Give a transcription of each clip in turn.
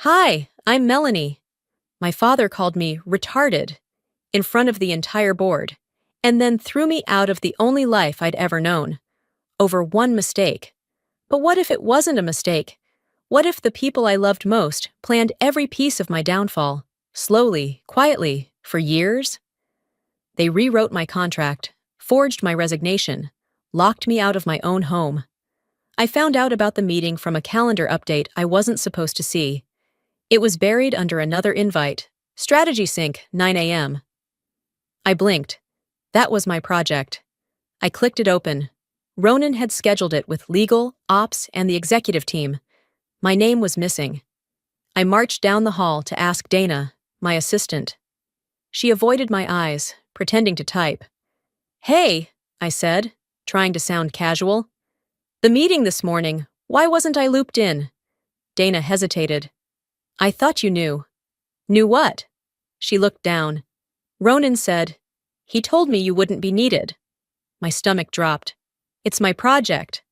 Hi, I'm Melanie. My father called me retarded in front of the entire board, and then threw me out of the only life I'd ever known, over one mistake. But what if it wasn't a mistake? What if the people I loved most planned every piece of my downfall, slowly, quietly, for years? They rewrote my contract, forged my resignation, locked me out of my own home. I found out about the meeting from a calendar update I wasn't supposed to see. It was buried under another invite. Strategy Sync, 9 a.m. I blinked. That was my project. I clicked it open. Ronan had scheduled it with legal, ops, and the executive team. My name was missing. I marched down the hall to ask Dana, my assistant. She avoided my eyes, pretending to type. Hey, I said, trying to sound casual. The meeting this morning, why wasn't I looped in? Dana hesitated. I thought you knew. Knew what? She looked down. Ronan said, he told me you wouldn't be needed. My stomach dropped. It's my project.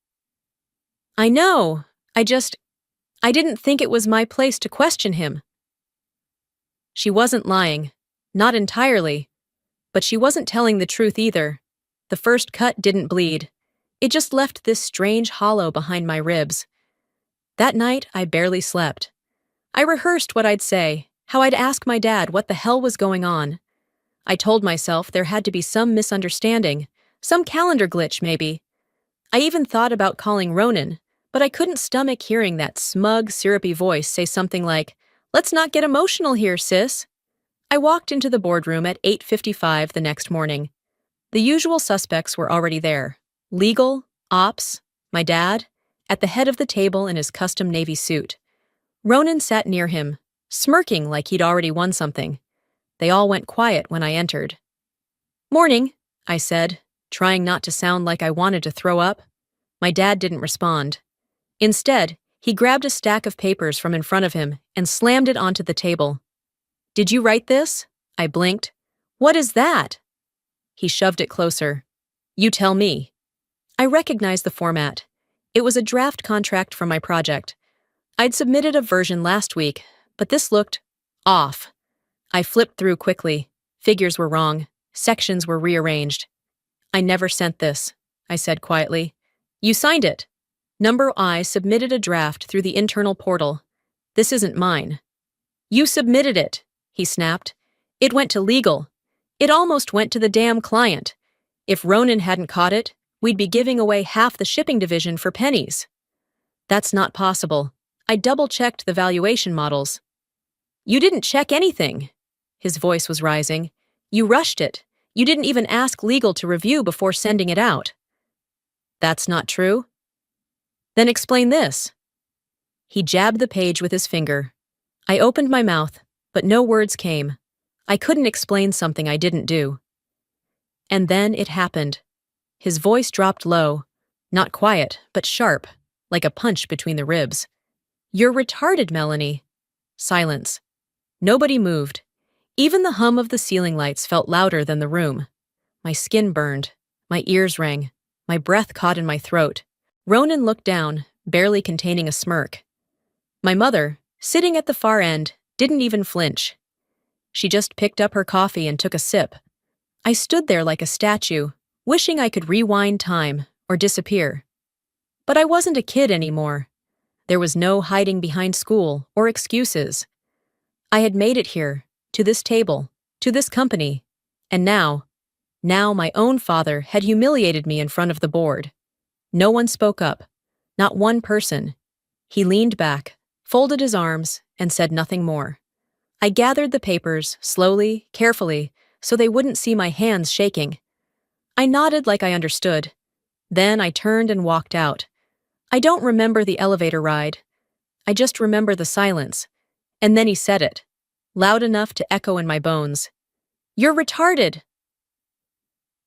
I know. I didn't think it was my place to question him. She wasn't lying. Not entirely. But she wasn't telling the truth either. The first cut didn't bleed. It just left this strange hollow behind my ribs. That night, I barely slept. I rehearsed what I'd say, how I'd ask my dad what the hell was going on. I told myself there had to be some misunderstanding, some calendar glitch maybe. I even thought about calling Ronan, but I couldn't stomach hearing that smug, syrupy voice say something like, "Let's not get emotional here, sis." I walked into the boardroom at 8:55 the next morning. The usual suspects were already there. Legal, ops, my dad, at the head of the table in his custom navy suit. Ronan sat near him, smirking like he'd already won something. They all went quiet when I entered. "Morning," I said, trying not to sound like I wanted to throw up. My dad didn't respond. Instead, he grabbed a stack of papers from in front of him and slammed it onto the table. "Did you write this?" I blinked. "What is that?" He shoved it closer. "You tell me." I recognized the format. It was a draft contract for my project. I'd submitted a version last week, but this looked off. I flipped through quickly. Figures were wrong. Sections were rearranged. "I never sent this," I said quietly. "You signed it." Number I submitted a draft through the internal portal. "This isn't mine." "You submitted it," he snapped. "It went to legal. It almost went to the damn client. If Ronan hadn't caught it, we'd be giving away half the shipping division for pennies." "That's not possible." I double-checked the valuation models. "You didn't check anything." His voice was rising. "You rushed it. You didn't even ask legal to review before sending it out." "That's not true." "Then explain this." He jabbed the page with his finger. I opened my mouth, but no words came. I couldn't explain something I didn't do. And then it happened. His voice dropped low, not quiet, but sharp, like a punch between the ribs. "You're retarded, Melanie." Silence. Nobody moved. Even the hum of the ceiling lights felt louder than the room. My skin burned. My ears rang. My breath caught in my throat. Ronan looked down, barely containing a smirk. My mother, sitting at the far end, didn't even flinch. She just picked up her coffee and took a sip. I stood there like a statue, wishing I could rewind time or disappear. But I wasn't a kid anymore. There was no hiding behind school or excuses. I had made it here, to this table, to this company, and now my own father had humiliated me in front of the board. No one spoke up, not one person. He leaned back, folded his arms, and said nothing more. I gathered the papers, slowly, carefully, so they wouldn't see my hands shaking. I nodded like I understood. Then I turned and walked out. I don't remember the elevator ride. I just remember the silence. And then he said it, loud enough to echo in my bones. "You're retarded."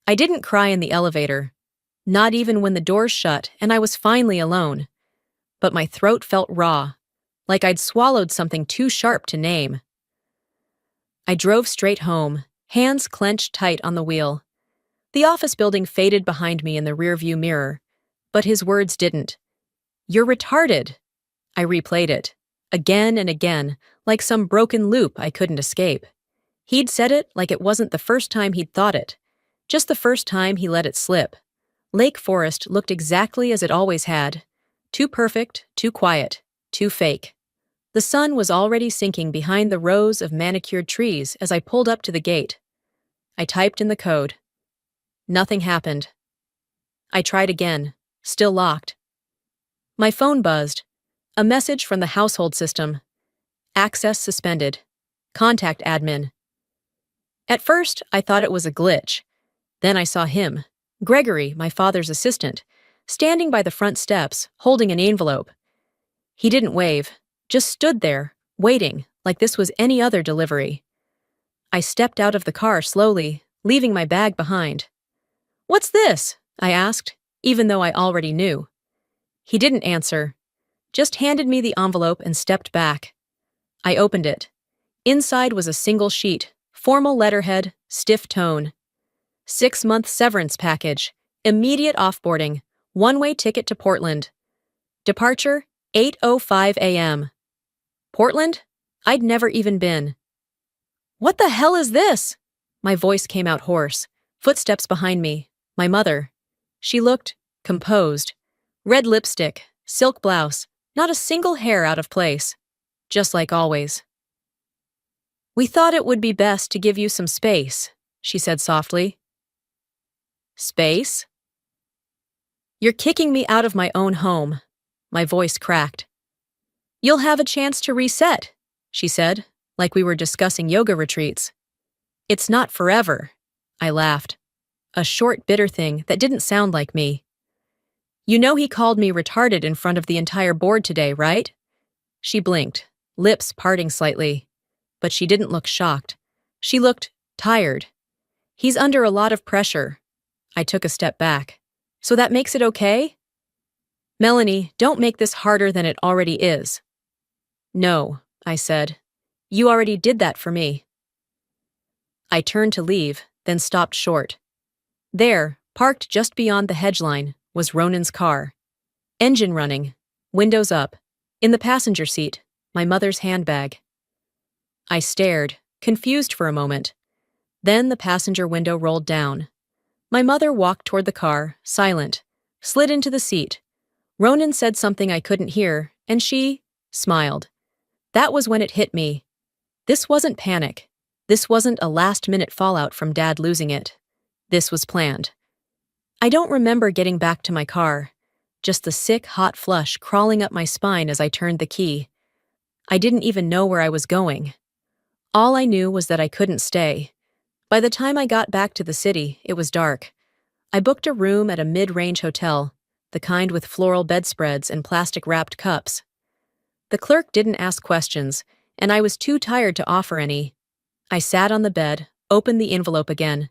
I didn't cry in the elevator, not even when the doors shut and I was finally alone. But my throat felt raw, like I'd swallowed something too sharp to name. I drove straight home, hands clenched tight on the wheel. The office building faded behind me in the rearview mirror, but his words didn't. "You're retarded." I replayed it. Again and again, like some broken loop I couldn't escape. He'd said it like it wasn't the first time he'd thought it, just the first time he let it slip. Lake Forest looked exactly as it always had. Too perfect, too quiet, too fake. The sun was already sinking behind the rows of manicured trees as I pulled up to the gate. I typed in the code. Nothing happened. I tried again, still locked. My phone buzzed. A message from the household system. Access suspended. Contact admin. At first, I thought it was a glitch. Then I saw him, Gregory, my father's assistant, standing by the front steps, holding an envelope. He didn't wave, just stood there, waiting, like this was any other delivery. I stepped out of the car slowly, leaving my bag behind. "What's this?" I asked, even though I already knew. He didn't answer, just handed me the envelope and stepped back. I opened it. Inside was a single sheet, formal letterhead, stiff tone. 6-month severance package, immediate offboarding, one-way ticket to Portland. Departure, 8:05 a.m. Portland? I'd never even been. "What the hell is this?" My voice came out hoarse. Footsteps behind me. My mother. She looked composed. Red lipstick, silk blouse, not a single hair out of place. Just like always. "We thought it would be best to give you some space," she said softly. "Space?" "You're kicking me out of my own home." My voice cracked. "You'll have a chance to reset," she said, like we were discussing yoga retreats. "It's not forever." I laughed. A short, bitter thing that didn't sound like me. "You know he called me retarded in front of the entire board today, right?" She blinked, lips parting slightly. But she didn't look shocked. She looked tired. "He's under a lot of pressure." I took a step back. "So that makes it okay?" "Melanie, don't make this harder than it already is." "No," I said. "You already did that for me." I turned to leave, then stopped short. There, parked just beyond the hedge line, was Ronan's car. Engine running, windows up. In the passenger seat, my mother's handbag. I stared, confused for a moment. Then the passenger window rolled down. My mother walked toward the car, silent, slid into the seat. Ronan said something I couldn't hear, and she smiled. That was when it hit me. This wasn't panic. This wasn't a last-minute fallout from Dad losing it. This was planned. I don't remember getting back to my car, just the sick, hot flush crawling up my spine as I turned the key. I didn't even know where I was going. All I knew was that I couldn't stay. By the time I got back to the city, it was dark. I booked a room at a mid-range hotel, the kind with floral bedspreads and plastic-wrapped cups. The clerk didn't ask questions, and I was too tired to offer any. I sat on the bed, opened the envelope again.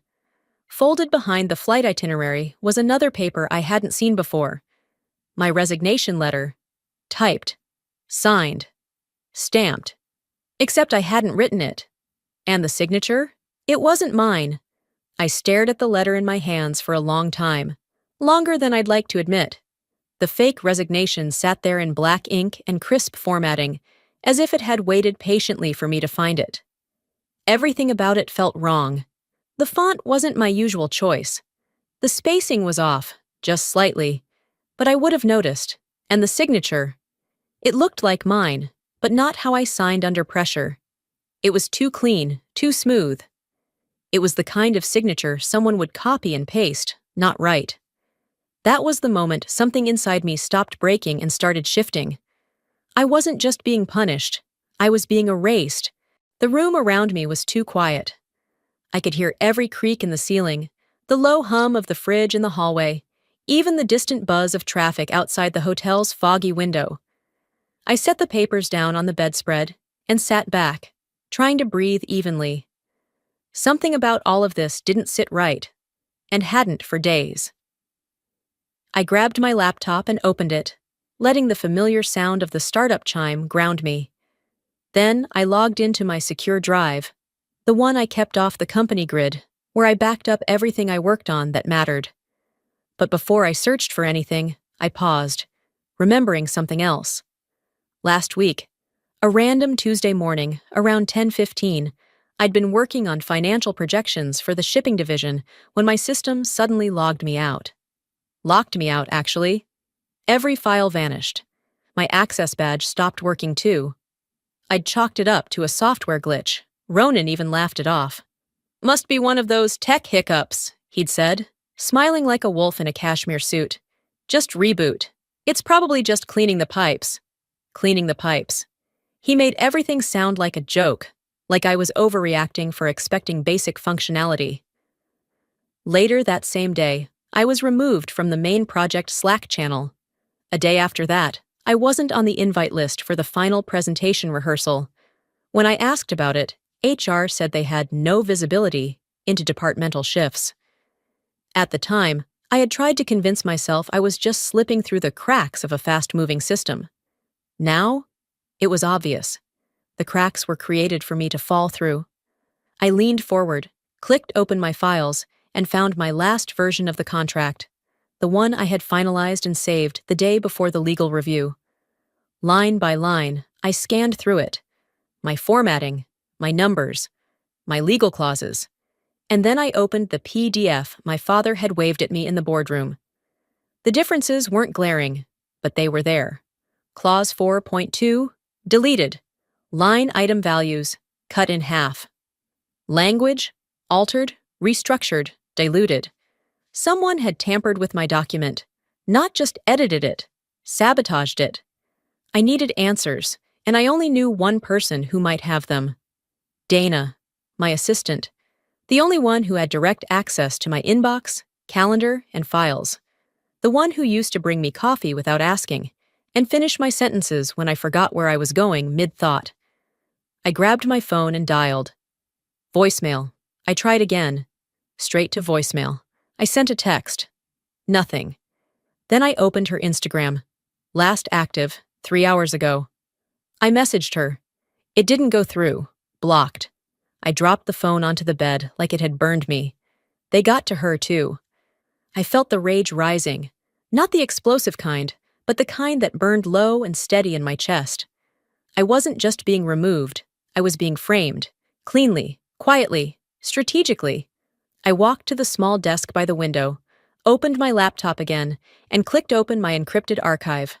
Folded behind the flight itinerary was another paper I hadn't seen before. My resignation letter. Typed. Signed. Stamped. Except I hadn't written it. And the signature? It wasn't mine. I stared at the letter in my hands for a long time. Longer than I'd like to admit. The fake resignation sat there in black ink and crisp formatting, as if it had waited patiently for me to find it. Everything about it felt wrong. The font wasn't my usual choice. The spacing was off, just slightly, but I would have noticed. And the signature. It looked like mine, but not how I signed under pressure. It was too clean, too smooth. It was the kind of signature someone would copy and paste, not write. That was the moment something inside me stopped breaking and started shifting. I wasn't just being punished. I was being erased. The room around me was too quiet. I could hear every creak in the ceiling, the low hum of the fridge in the hallway, even the distant buzz of traffic outside the hotel's foggy window. I set the papers down on the bedspread and sat back, trying to breathe evenly. Something about all of this didn't sit right, and hadn't for days. I grabbed my laptop and opened it, letting the familiar sound of the startup chime ground me. Then I logged into my secure drive, the one I kept off the company grid, where I backed up everything I worked on that mattered. But before I searched for anything, I paused, remembering something else. Last week, A random Tuesday morning, around 10:15, I'd been working on financial projections for the shipping division when my system suddenly logged me out. Locked me out, actually. Every file vanished. My access badge stopped working too. I'd chalked it up to a software glitch. Ronan even laughed it off. "Must be one of those tech hiccups," he'd said, smiling like a wolf in a cashmere suit. "Just reboot. It's probably just cleaning the pipes." Cleaning the pipes. He made everything sound like a joke, like I was overreacting for expecting basic functionality. Later that same day, I was removed from the main project Slack channel. A day after that, I wasn't on the invite list for the final presentation rehearsal. When I asked about it, HR said they had no visibility into departmental shifts. At the time, I had tried to convince myself I was just slipping through the cracks of a fast-moving system. Now, it was obvious. The cracks were created for me to fall through. I leaned forward, clicked open my files, and found my last version of the contract, the one I had finalized and saved the day before the legal review. Line by line, I scanned through it. My formatting, my numbers, my legal clauses. And then I opened the PDF my father had waved at me in the boardroom. The differences weren't glaring, but they were there. Clause 4.2, deleted. Line item values, cut in half. Language, altered, restructured, diluted. Someone had tampered with my document, not just edited it, sabotaged it. I needed answers, and I only knew one person who might have them. Dana, my assistant, the only one who had direct access to my inbox, calendar, and files. The one who used to bring me coffee without asking, and finish my sentences when I forgot where I was going mid-thought. I grabbed my phone and dialed. Voicemail. I tried again. Straight to voicemail. I sent a text. Nothing. Then I opened her Instagram. Last active, 3 hours ago. I messaged her. It didn't go through. Blocked. I dropped the phone onto the bed like it had burned me. They got to her too. I felt the rage rising. Not the explosive kind, but the kind that burned low and steady in my chest. I wasn't just being removed. I was being framed. Cleanly, quietly, strategically. I walked to the small desk by the window, opened my laptop again, and clicked open my encrypted archive.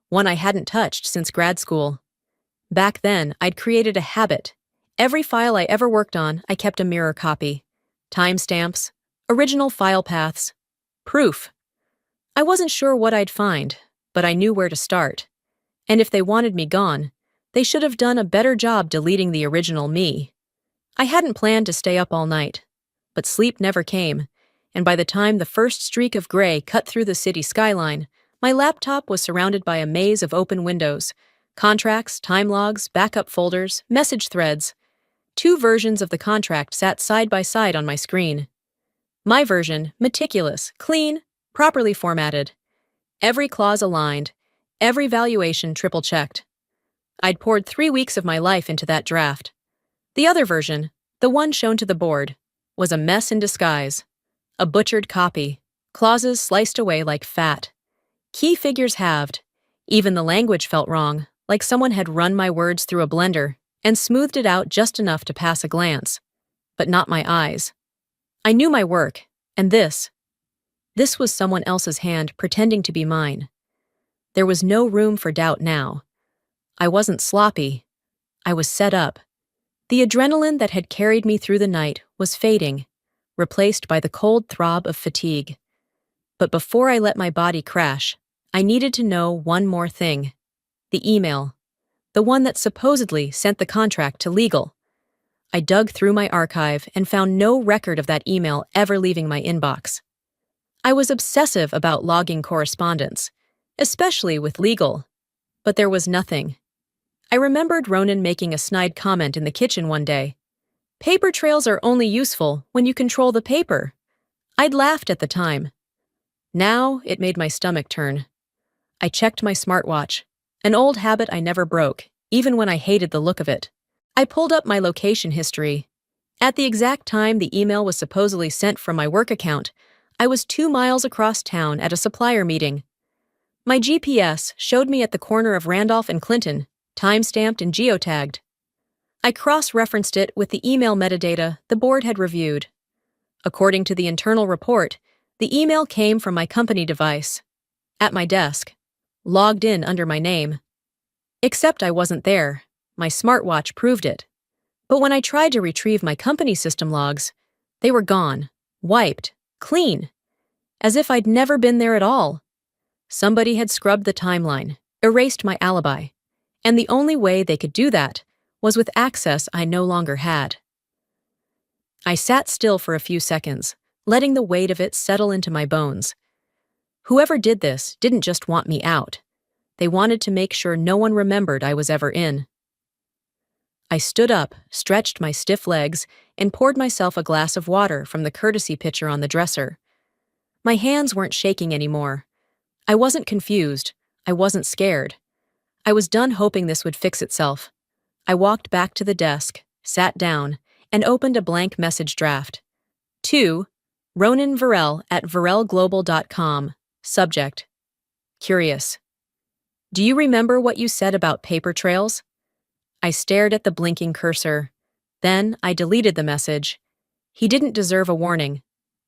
One I hadn't touched since grad school. Back then, I'd created a habit. Every file I ever worked on, I kept a mirror copy. Timestamps, original file paths, proof. I wasn't sure what I'd find, but I knew where to start. And if they wanted me gone, they should have done a better job deleting the original me. I hadn't planned to stay up all night, but sleep never came, and by the time the first streak of gray cut through the city skyline, my laptop was surrounded by a maze of open windows, contracts, time logs, backup folders, message threads. 2 versions of the contract sat side by side on my screen. My version, meticulous, clean, properly formatted. Every clause aligned, every valuation triple-checked. I'd poured 3 weeks of my life into that draft. The other version, the one shown to the board, was a mess in disguise. A butchered copy, clauses sliced away like fat. Key figures halved. Even the language felt wrong, like someone had run my words through a blender and smoothed it out just enough to pass a glance. But not my eyes. I knew my work, and this was someone else's hand pretending to be mine. There was no room for doubt now. I wasn't sloppy. I was set up. The adrenaline that had carried me through the night was fading, replaced by the cold throb of fatigue. But before I let my body crash, I needed to know one more thing. The email. The one that supposedly sent the contract to legal. I dug through my archive and found no record of that email ever leaving my inbox. I was obsessive about logging correspondence, especially with legal. But there was nothing. I remembered Ronan making a snide comment in the kitchen one day. Paper trails are only useful when you control the paper. I'd laughed at the time. Now it made my stomach turn. I checked my smartwatch, an old habit I never broke, even when I hated the look of it. I pulled up my location history. At the exact time the email was supposedly sent from my work account, I was 2 miles across town at a supplier meeting. My GPS showed me at the corner of Randolph and Clinton, timestamped and geotagged. I cross-referenced it with the email metadata the board had reviewed. According to the internal report, the email came from my company device, at my desk, logged in under my name. Except I wasn't there. My smartwatch proved it. But when I tried to retrieve my company system logs, they were gone, wiped, clean, as if I'd never been there at all. Somebody had scrubbed the timeline, erased my alibi, and the only way they could do that was with access I no longer had. I sat still for a few seconds, letting the weight of it settle into my bones. Whoever did this didn't just want me out. They wanted to make sure no one remembered I was ever in. I stood up, stretched my stiff legs, and poured myself a glass of water from the courtesy pitcher on the dresser. My hands weren't shaking anymore. I wasn't confused. I wasn't scared. I was done hoping this would fix itself. I walked back to the desk, sat down, and opened a blank message draft. To Ronan Varel at varelglobal.com. Subject: Curious. Do you remember what you said about paper trails? I stared at the blinking cursor. Then I deleted the message. He didn't deserve a warning.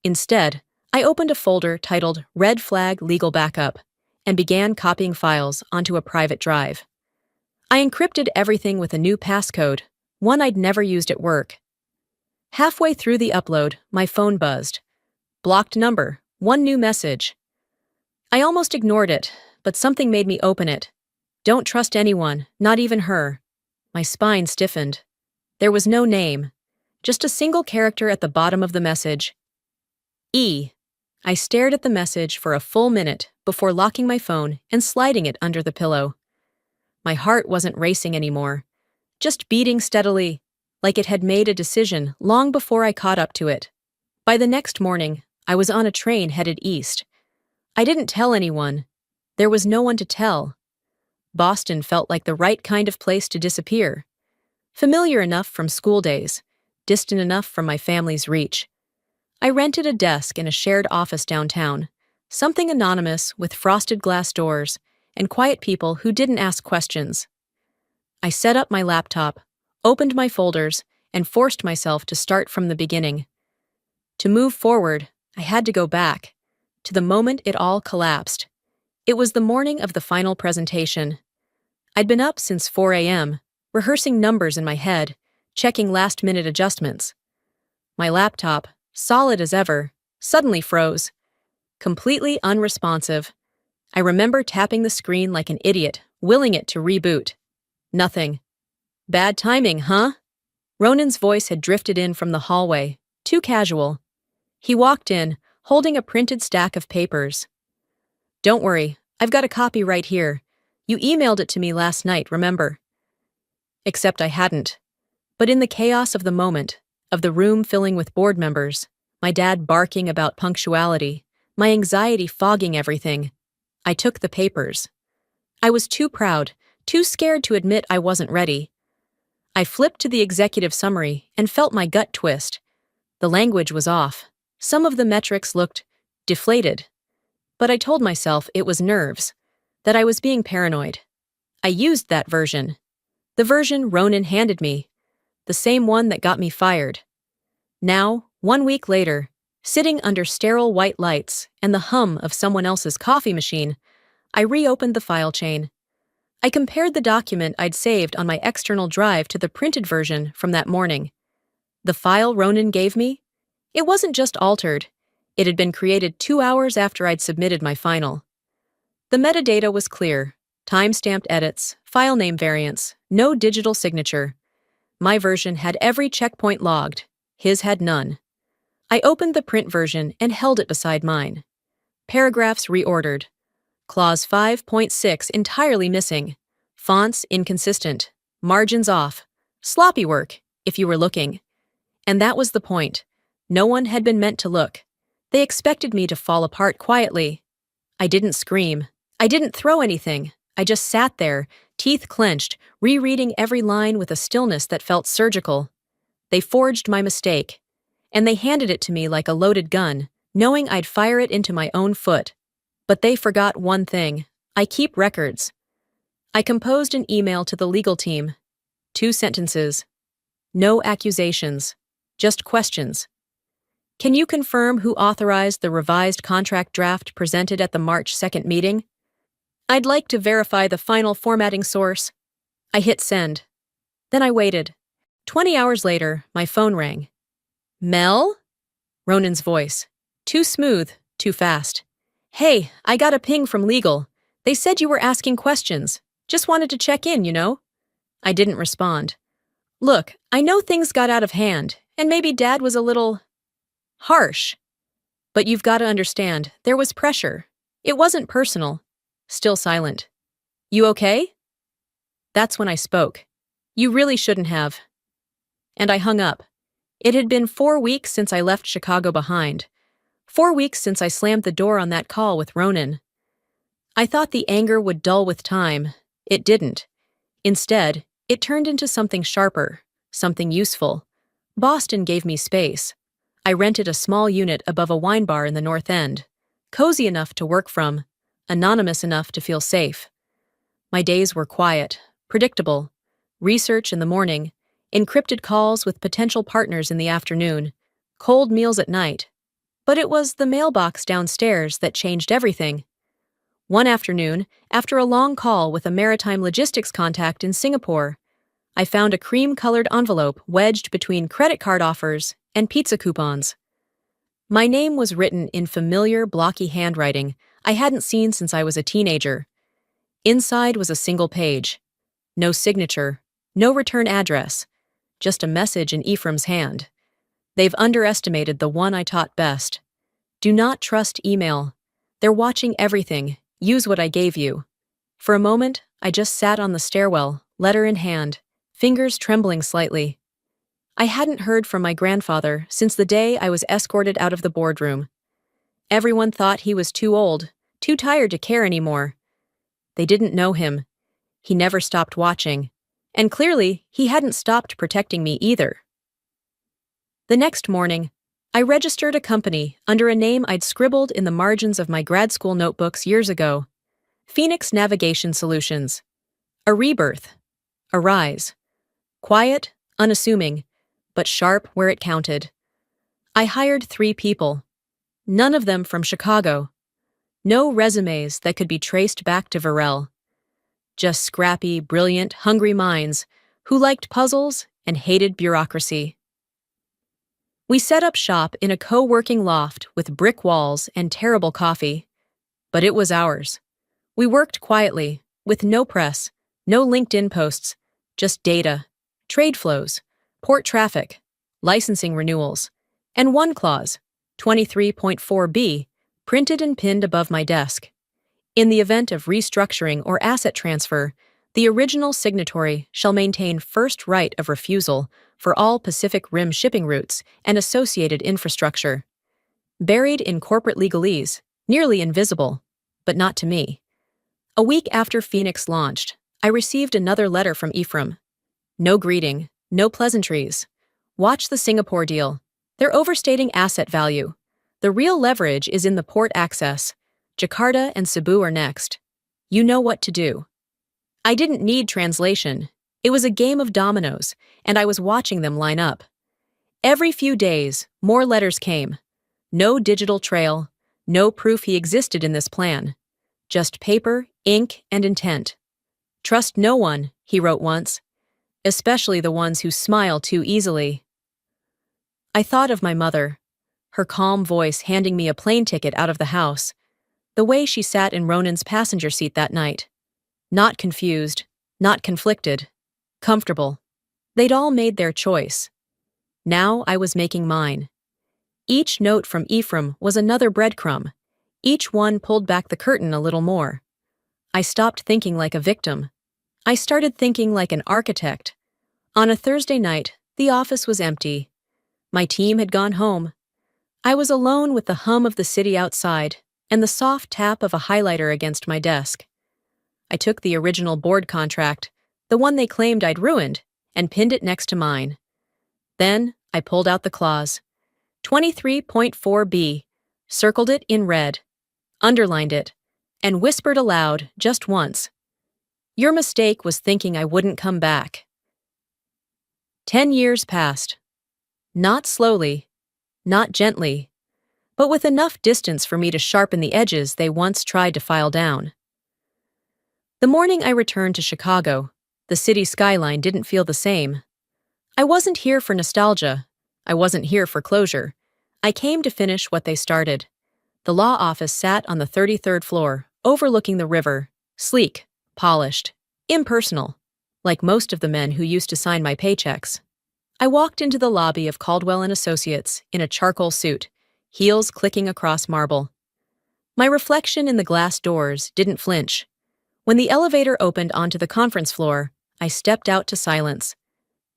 Instead, I opened a folder titled Red Flag Legal Backup and began copying files onto a private drive. I encrypted everything with a new passcode, one I'd never used at work. Halfway through the upload, my phone buzzed. Blocked number, one new message. I almost ignored it, but something made me open it. Don't trust anyone, not even her. My spine stiffened. There was no name, just a single character at the bottom of the message. E. I stared at the message for a full minute before locking my phone and sliding it under the pillow. My heart wasn't racing anymore, just beating steadily, like it had made a decision long before I caught up to it. By the next morning, I was on a train headed east. I didn't tell anyone. There was no one to tell. Boston felt like the right kind of place to disappear. Familiar enough from school days, distant enough from my family's reach. I rented a desk in a shared office downtown, something anonymous with frosted glass doors and quiet people who didn't ask questions. I set up my laptop, opened my folders, and forced myself to start from the beginning. To move forward, I had to go back, to the moment it all collapsed. It was the morning of the final presentation. I'd been up since 4 a.m., rehearsing numbers in my head, checking last-minute adjustments. My laptop, solid as ever, suddenly froze. Completely unresponsive. I remember tapping the screen like an idiot, willing it to reboot. Nothing. Bad timing, huh? Ronan's voice had drifted in from the hallway, too casual. He walked in, holding a printed stack of papers. Don't worry, I've got a copy right here. You emailed it to me last night, remember? Except I hadn't. But in the chaos of the moment, of the room filling with board members, my dad barking about punctuality, my anxiety fogging everything, I took the papers. I was too proud, too scared to admit I wasn't ready. I flipped to the executive summary and felt my gut twist. The language was off. Some of the metrics looked deflated. But I told myself it was nerves, that I was being paranoid. I used that version. The version Ronan handed me. The same one that got me fired. Now, 1 week later, sitting under sterile white lights and the hum of someone else's coffee machine, I reopened the file chain. I compared the document I'd saved on my external drive to the printed version from that morning. The file Ronan gave me? It wasn't just altered. It had been created 2 hours after I'd submitted my final. The metadata was clear. Time-stamped edits, file name variants, no digital signature. My version had every checkpoint logged. His had none. I opened the print version and held it beside mine. Paragraphs reordered. Clause 5.6 entirely missing. Fonts inconsistent. Margins off. Sloppy work, if you were looking. And that was the point. No one had been meant to look. They expected me to fall apart quietly. I didn't scream. I didn't throw anything. I just sat there, teeth clenched, rereading every line with a stillness that felt surgical. They forged my mistake. And they handed it to me like a loaded gun, knowing I'd fire it into my own foot. But they forgot one thing. I keep records. I composed an email to the legal team. 2 sentences. No accusations. Just questions. Can you confirm who authorized the revised contract draft presented at the March 2nd meeting? I'd like to verify the final formatting source. I hit send. Then I waited. 20 hours later, my phone rang. Mel? Ronan's voice. Too smooth, too fast. Hey, I got a ping from legal. They said you were asking questions. Just wanted to check in, you know? I didn't respond. Look, I know things got out of hand, and maybe Dad was a little harsh. But you've got to understand, there was pressure. It wasn't personal. Still silent. You okay? That's when I spoke. You really shouldn't have. And I hung up. It had been 4 weeks since I left Chicago behind. 4 weeks since I slammed the door on that call with Ronan. I thought the anger would dull with time. It didn't. Instead, it turned into something sharper, something useful. Boston gave me space. I rented a small unit above a wine bar in the North End. Cozy enough to work from, anonymous enough to feel safe. My days were quiet, predictable. Research in the morning, encrypted calls with potential partners in the afternoon, cold meals at night. But it was the mailbox downstairs that changed everything. One afternoon, after a long call with a maritime logistics contact in Singapore, I found a cream-colored envelope wedged between credit card offers and pizza coupons. My name was written in familiar, blocky handwriting I hadn't seen since I was a teenager. Inside was a single page. No signature, no return address, just a message in Ephraim's hand. They've underestimated the one I taught best. Do not trust email. They're watching everything. Use what I gave you. For a moment, I just sat on the stairwell, letter in hand, fingers trembling slightly. I hadn't heard from my grandfather since the day I was escorted out of the boardroom. Everyone thought he was too old, too tired to care anymore. They didn't know him. He never stopped watching. And clearly, he hadn't stopped protecting me either. The next morning, I registered a company under a name I'd scribbled in the margins of my grad school notebooks years ago. Phoenix Navigation Solutions. A rebirth. A rise. Quiet, unassuming, but sharp where it counted. I hired 3 people. None of them from Chicago. No resumes that could be traced back to Varel. Just scrappy, brilliant, hungry minds who liked puzzles and hated bureaucracy. We set up shop in a co-working loft with brick walls and terrible coffee. But it was ours. We worked quietly, with no press, no LinkedIn posts, just data, trade flows, port traffic, licensing renewals, and one clause, 23.4b, printed and pinned above my desk. In the event of restructuring or asset transfer, the original signatory shall maintain first right of refusal for all Pacific Rim shipping routes and associated infrastructure. Buried in corporate legalese, nearly invisible, but not to me. A week after Phoenix launched, I received another letter from Ephraim. No greeting, no pleasantries. Watch the Singapore deal. They're overstating asset value. The real leverage is in the port access. Jakarta and Cebu are next. You know what to do. I didn't need translation. It was a game of dominoes, and I was watching them line up. Every few days, more letters came. No digital trail, no proof he existed in this plan. Just paper, ink, and intent. Trust no one, he wrote once, especially the ones who smile too easily. I thought of my mother, her calm voice handing me a plane ticket out of the house, the way she sat in Ronan's passenger seat that night. Not confused, not conflicted, comfortable. They'd all made their choice. Now I was making mine. Each note from Ephraim was another breadcrumb. Each one pulled back the curtain a little more. I stopped thinking like a victim. I started thinking like an architect. On a Thursday night, the office was empty. My team had gone home. I was alone with the hum of the city outside and the soft tap of a highlighter against my desk. I took the original board contract, the one they claimed I'd ruined, and pinned it next to mine. Then I pulled out the clause, 23.4b, circled it in red, underlined it, and whispered aloud just once. Your mistake was thinking I wouldn't come back. 10 years passed. Not slowly, not gently, but with enough distance for me to sharpen the edges they once tried to file down. The morning I returned to Chicago, the city skyline didn't feel the same. I wasn't here for nostalgia. I wasn't here for closure. I came to finish what they started. The law office sat on the 33rd floor, overlooking the river, sleek, polished, impersonal, like most of the men who used to sign my paychecks. I walked into the lobby of Caldwell & Associates in a charcoal suit, heels clicking across marble. My reflection in the glass doors didn't flinch. When the elevator opened onto the conference floor, I stepped out to silence.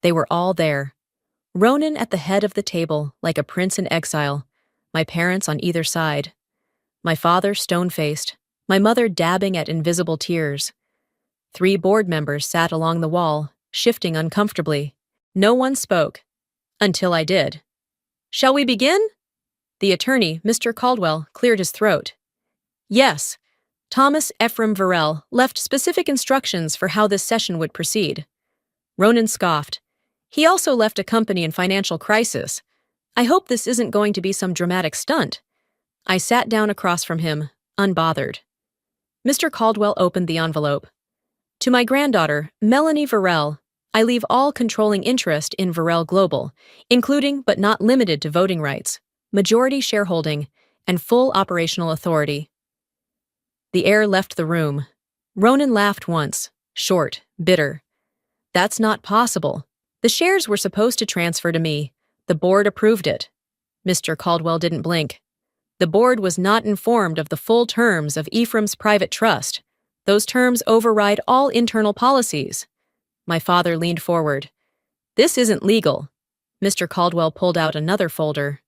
They were all there. Ronan at the head of the table, like a prince in exile, my parents on either side. My father stone-faced, my mother dabbing at invisible tears. 3 board members sat along the wall, shifting uncomfortably. No one spoke. Until I did. "Shall we begin?" The attorney, Mr. Caldwell, cleared his throat. "Yes." Thomas Ephraim Varel left specific instructions for how this session would proceed. Ronan scoffed. "He also left a company in financial crisis. I hope this isn't going to be some dramatic stunt." I sat down across from him, unbothered. Mr. Caldwell opened the envelope. "To my granddaughter, Melanie Varel, I leave all controlling interest in Varel Global, including but not limited to voting rights, majority shareholding, and full operational authority." The air left the room. Ronan laughed once, short, bitter. "That's not possible. The shares were supposed to transfer to me. The board approved it." Mr. Caldwell didn't blink. "The board was not informed of the full terms of Ephraim's private trust. Those terms override all internal policies." My father leaned forward. "This isn't legal." Mr. Caldwell pulled out another folder.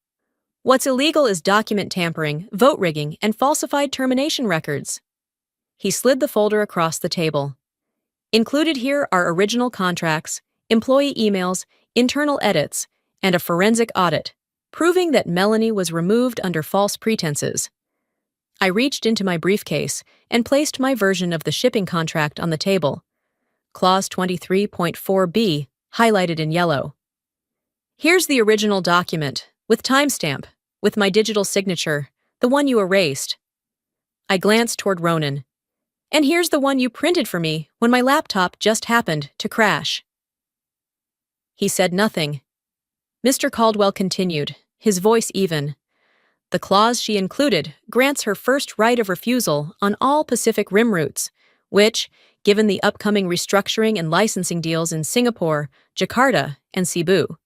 "What's illegal is document tampering, vote rigging, and falsified termination records." He slid the folder across the table. "Included here are original contracts, employee emails, internal edits, and a forensic audit, proving that Melanie was removed under false pretenses." I reached into my briefcase and placed my version of the shipping contract on the table. Clause 23.4b, highlighted in yellow. "Here's the original document, with timestamp, with my digital signature, the one you erased." I glanced toward Ronan. "And here's the one you printed for me when my laptop just happened to crash." He said nothing. Mr. Caldwell continued, his voice even. "The clause she included grants her first right of refusal on all Pacific Rim routes, which, given the upcoming restructuring and licensing deals in Singapore, Jakarta, and Cebu,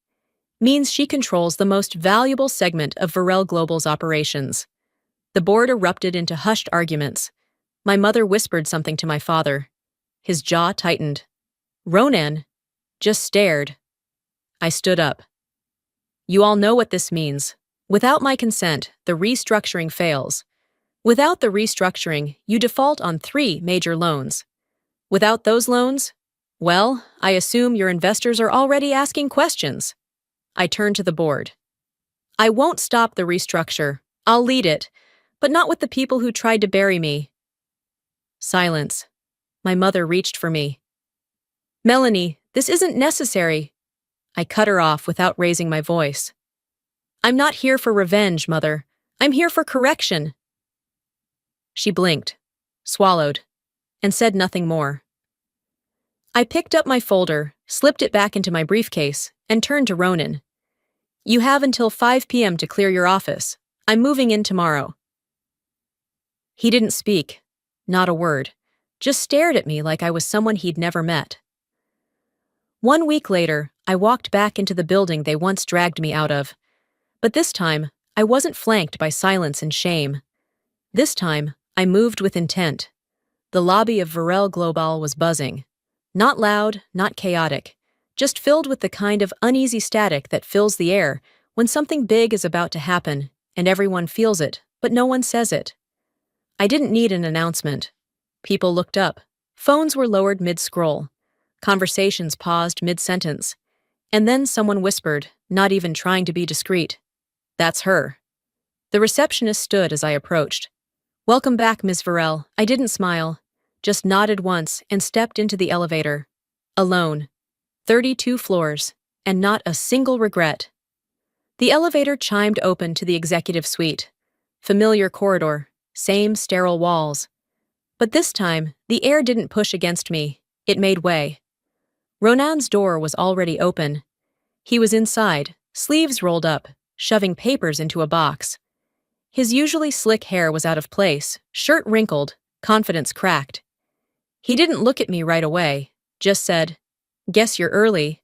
means she controls the most valuable segment of Varel Global's operations." The board erupted into hushed arguments. My mother whispered something to my father. His jaw tightened. Ronan just stared. I stood up. "You all know what this means. Without my consent, the restructuring fails. Without the restructuring, you default on 3 major loans. Without those loans, well, I assume your investors are already asking questions." I turned to the board. "I won't stop the restructure. I'll lead it, but not with the people who tried to bury me." Silence. My mother reached for me. "Melanie, this isn't necessary." I cut her off without raising my voice. "I'm not here for revenge, Mother. I'm here for correction." She blinked, swallowed, and said nothing more. I picked up my folder, slipped it back into my briefcase, and turned to Ronan. "You have until 5 p.m. to clear your office. I'm moving in tomorrow." He didn't speak, not a word, just stared at me like I was someone he'd never met. 1 week later, I walked back into the building they once dragged me out of. But this time, I wasn't flanked by silence and shame. This time, I moved with intent. The lobby of Varel Global was buzzing. Not loud, not chaotic, just filled with the kind of uneasy static that fills the air when something big is about to happen, and everyone feels it, but no one says it. I didn't need an announcement. People looked up. Phones were lowered mid-scroll. Conversations paused mid-sentence. And then someone whispered, not even trying to be discreet, "That's her." The receptionist stood as I approached. "Welcome back, Ms. Varel." I didn't smile. just nodded once and stepped into the elevator. Alone. 32 floors, and not a single regret. The elevator chimed open to the executive suite. Familiar corridor, same sterile walls. But this time, the air didn't push against me, it made way. Ronan's door was already open. He was inside, sleeves rolled up, shoving papers into a box. His usually slick hair was out of place, shirt wrinkled, confidence cracked. He didn't look at me right away, just said, "Guess you're early."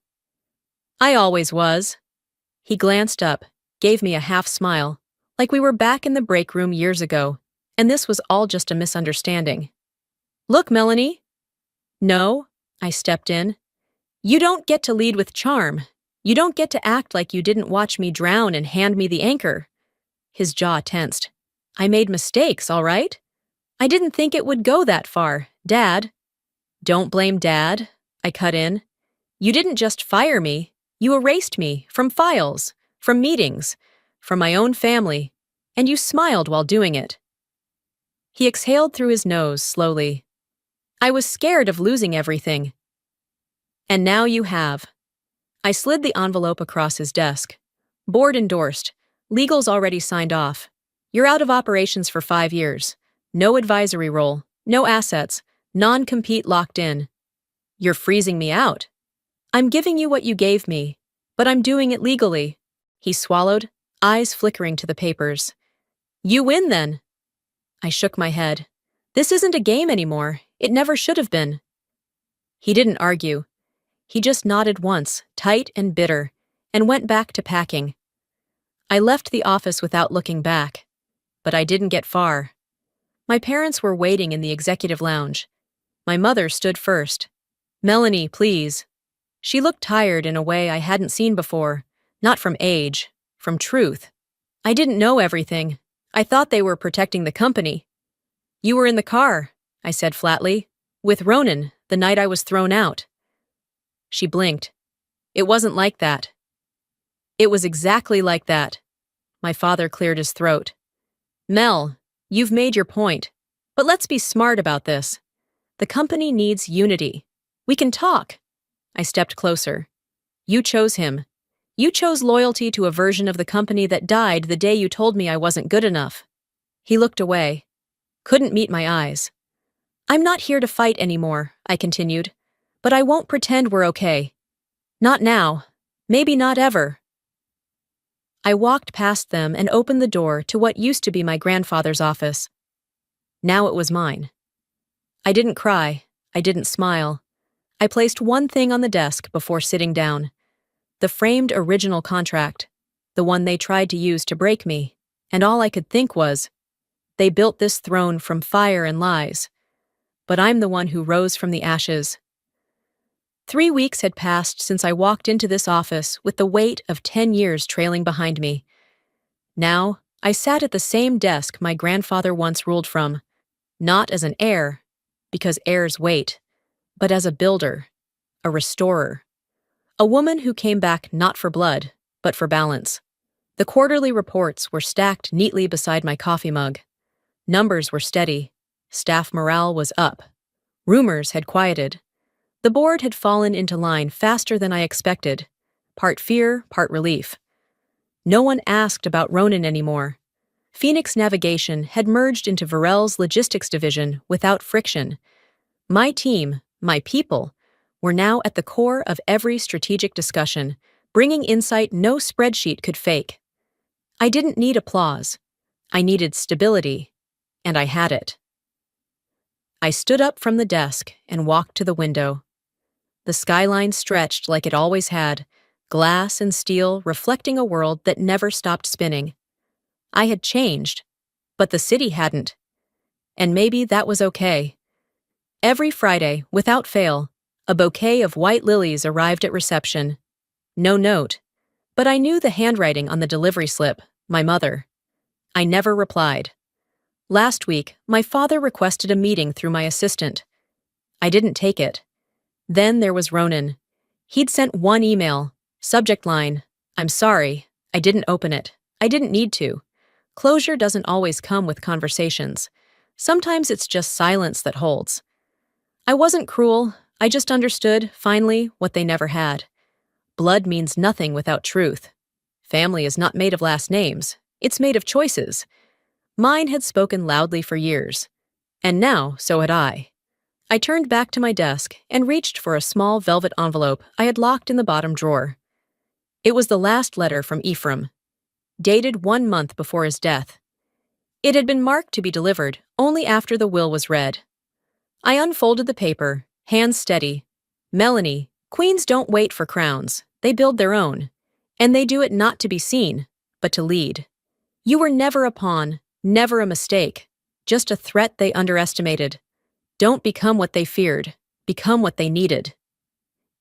"I always was." He glanced up, gave me a half smile, like we were back in the break room years ago, and this was all just a misunderstanding. "Look, Melanie." "No," I stepped in. "You don't get to lead with charm. You don't get to act like you didn't watch me drown and hand me the anchor." His jaw tensed. "I made mistakes, all right? I didn't think it would go that far, Dad." "Don't blame Dad," I cut in. "You didn't just fire me. You erased me from files, from meetings, from my own family, and you smiled while doing it." He exhaled through his nose slowly. "I was scared of losing everything." "And now you have." I slid the envelope across his desk. "Board endorsed. Legal's already signed off. You're out of operations for 5 years. No advisory role, no assets, non-compete locked in." "You're freezing me out." "I'm giving you what you gave me, but I'm doing it legally." He swallowed, eyes flickering to the papers. "You win then." I shook my head. "This isn't a game anymore. It never should have been." He didn't argue. He just nodded once, tight and bitter, and went back to packing. I left the office without looking back, but I didn't get far. My parents were waiting in the executive lounge. My mother stood first. "Melanie, please." She looked tired in a way I hadn't seen before, not from age, from truth. "I didn't know everything. I thought they were protecting the company." "You were in the car," I said flatly, "with Ronan, the night I was thrown out." She blinked. "It wasn't like that." "It was exactly like that." My father cleared his throat. "Mel, you've made your point, but let's be smart about this. The company needs unity. We can talk." I stepped closer. "You chose him. You chose loyalty to a version of the company that died the day you told me I wasn't good enough." He looked away. Couldn't meet my eyes. "I'm not here to fight anymore," I continued, "but I won't pretend we're okay. Not now. Maybe not ever." I walked past them and opened the door to what used to be my grandfather's office. Now it was mine. I didn't cry. I didn't smile. I placed one thing on the desk before sitting down. The framed original contract, the one they tried to use to break me, and all I could think was, they built this throne from fire and lies, but I'm the one who rose from the ashes. 3 weeks had passed since I walked into this office with the weight of 10 years trailing behind me. Now, I sat at the same desk my grandfather once ruled from, not as an heir, because heirs wait, but as a builder, a restorer, a woman who came back not for blood, but for balance. The quarterly reports were stacked neatly beside my coffee mug. Numbers were steady. Staff morale was up. Rumors had quieted. The board had fallen into line faster than I expected, part fear, part relief. No one asked about Ronan anymore. Phoenix Navigation had merged into Varel's logistics division without friction. My team, my people, were now at the core of every strategic discussion, bringing insight no spreadsheet could fake. I didn't need applause. I needed stability, and I had it. I stood up from the desk and walked to the window. The skyline stretched like it always had, glass and steel reflecting a world that never stopped spinning. I had changed, but the city hadn't. And maybe that was okay. Every Friday, without fail, a bouquet of white lilies arrived at reception. No note, but I knew the handwriting on the delivery slip, my mother. I never replied. Last week, my father requested a meeting through my assistant. I didn't take it. Then there was Ronan. He'd sent one email, subject line, "I'm sorry, I didn't open it. I didn't need to." Closure doesn't always come with conversations. Sometimes it's just silence that holds. I wasn't cruel, I just understood, finally, what they never had. Blood means nothing without truth. Family is not made of last names, it's made of choices. Mine had spoken loudly for years. And now, so had I. I turned back to my desk and reached for a small velvet envelope I had locked in the bottom drawer. It was the last letter from Ephraim, dated 1 month before his death. It had been marked to be delivered only after the will was read. I unfolded the paper, hands steady. Melanie, queens don't wait for crowns, they build their own. And they do it not to be seen, but to lead. You were never a pawn, never a mistake, just a threat they underestimated. Don't become what they feared, become what they needed.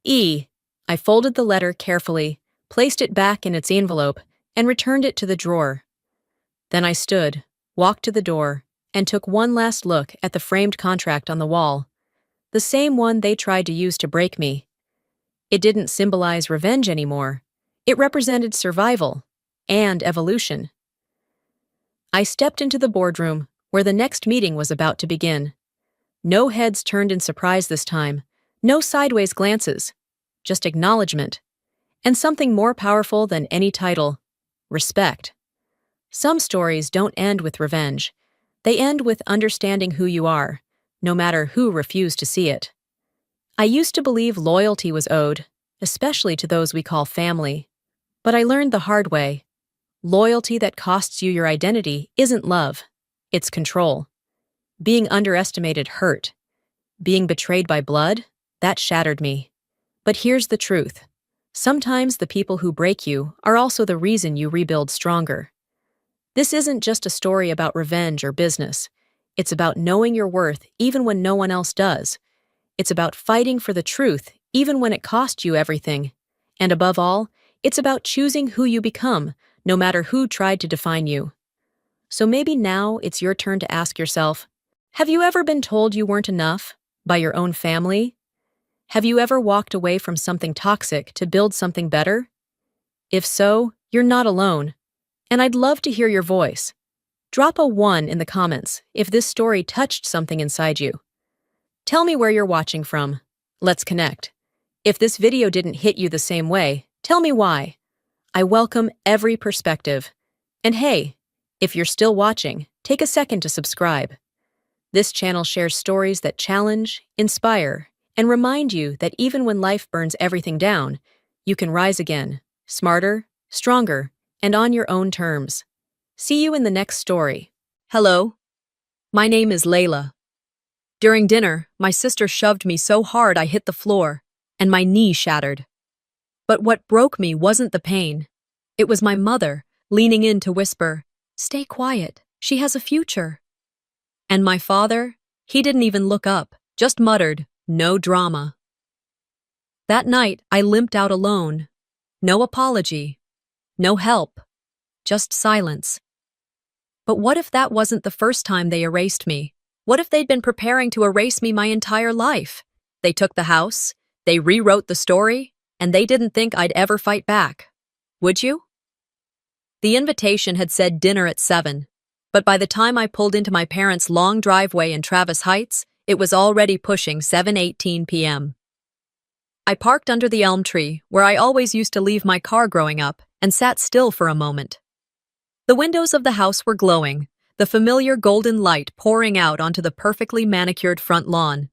I folded the letter carefully, placed it back in its envelope, and returned it to the drawer. Then I stood, walked to the door, and took one last look at the framed contract on the wall, the same one they tried to use to break me. It didn't symbolize revenge anymore. It represented survival and evolution. I stepped into the boardroom, where the next meeting was about to begin. No heads turned in surprise this time, no sideways glances, just acknowledgement, and something more powerful than any title: respect. Some stories don't end with revenge. They end with understanding who you are, no matter who refused to see it. I used to believe loyalty was owed, especially to those we call family. But I learned the hard way. Loyalty that costs you your identity isn't love, it's control. Being underestimated hurt. Being betrayed by blood, that shattered me. But here's the truth. Sometimes the people who break you are also the reason you rebuild stronger. This isn't just a story about revenge or business. It's about knowing your worth even when no one else does. It's about fighting for the truth even when it costs you everything. And above all, it's about choosing who you become, no matter who tried to define you. So maybe now it's your turn to ask yourself, have you ever been told you weren't enough by your own family? Have you ever walked away from something toxic to build something better? If so, you're not alone. And I'd love to hear your voice. Drop a 1 in the comments if this story touched something inside you. Tell me where you're watching from. Let's connect. If this video didn't hit you the same way, tell me why. I welcome every perspective. And hey, if you're still watching, take a second to subscribe. This channel shares stories that challenge, inspire, and remind you that even when life burns everything down, you can rise again, smarter, stronger, and on your own terms. See you in the next story. Hello, my name is Layla. During dinner, my sister shoved me so hard I hit the floor, and my knee shattered. But what broke me wasn't the pain. It was my mother, leaning in to whisper, "Stay quiet, she has a future." And my father, he didn't even look up, just muttered, "No drama." That night, I limped out alone. No apology. No help. Just silence. But what if that wasn't the first time they erased me? What if they'd been preparing to erase me my entire life? They took the house, they rewrote the story, and they didn't think I'd ever fight back. Would you? The invitation had said dinner at 7, but by the time I pulled into my parents' long driveway in Travis Heights, it was already pushing 7:18 p.m. I parked under the elm tree, where I always used to leave my car growing up, and sat still for a moment. The windows of the house were glowing, the familiar golden light pouring out onto the perfectly manicured front lawn.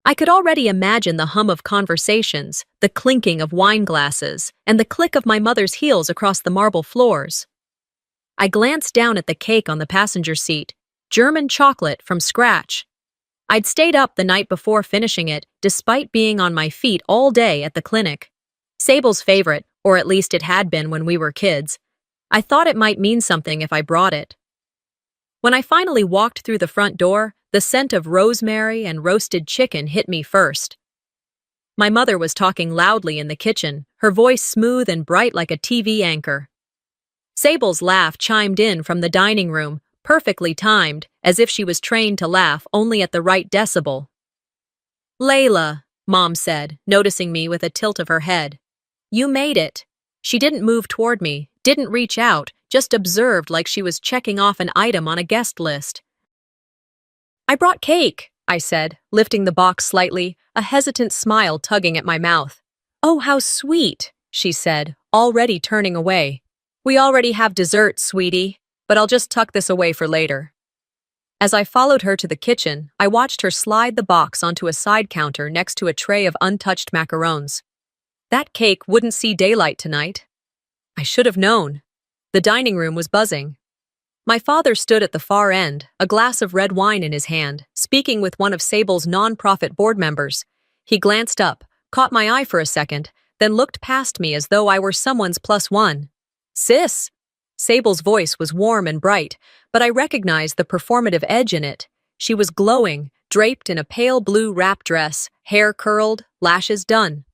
I could already imagine the hum of conversations, the clinking of wine glasses, and the click of my mother's heels across the marble floors. I glanced down at the cake on the passenger seat, German chocolate from scratch. I'd stayed up the night before finishing it, despite being on my feet all day at the clinic. Sable's favorite, or at least it had been when we were kids. I thought it might mean something if I brought it. When I finally walked through the front door, the scent of rosemary and roasted chicken hit me first. My mother was talking loudly in the kitchen, her voice smooth and bright like a TV anchor. Sable's laugh chimed in from the dining room, perfectly timed, as if she was trained to laugh only at the right decibel. "Layla," Mom said, noticing me with a tilt of her head. "You made it." She didn't move toward me, didn't reach out, just observed like she was checking off an item on a guest list. "I brought cake," I I said, lifting the box slightly, a hesitant smile tugging at my mouth. Oh, how sweet, she said, already turning away. We already have dessert, sweetie, but I'll just tuck this away for later. As I followed her to the kitchen, I watched her slide the box onto a side counter next to a tray of untouched macarons. That cake wouldn't see daylight tonight. I should have known. The dining room was buzzing. My father stood at the far end, a glass of red wine in his hand, speaking with one of Sable's non-profit board members. He glanced up, caught my eye for a second, then looked past me as though I were someone's plus one. Sis! Sable's voice was warm and bright, but I recognized the performative edge in it. She was glowing, draped in a pale blue wrap dress, hair curled, lashes done.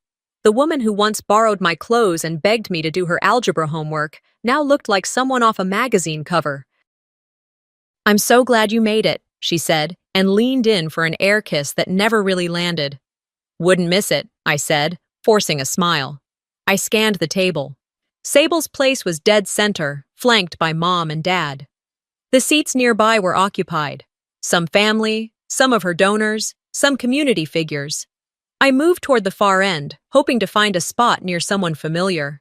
The woman who once borrowed my clothes and begged me to do her algebra homework now looked like someone off a magazine cover. I'm so glad you made it, she said, and leaned in for an air kiss that never really landed. Wouldn't miss it, I said, forcing a smile. I scanned the table. Sable's place was dead center, flanked by Mom and Dad. The seats nearby were occupied. Some family, some of her donors, some community figures. I moved toward the far end, hoping to find a spot near someone familiar.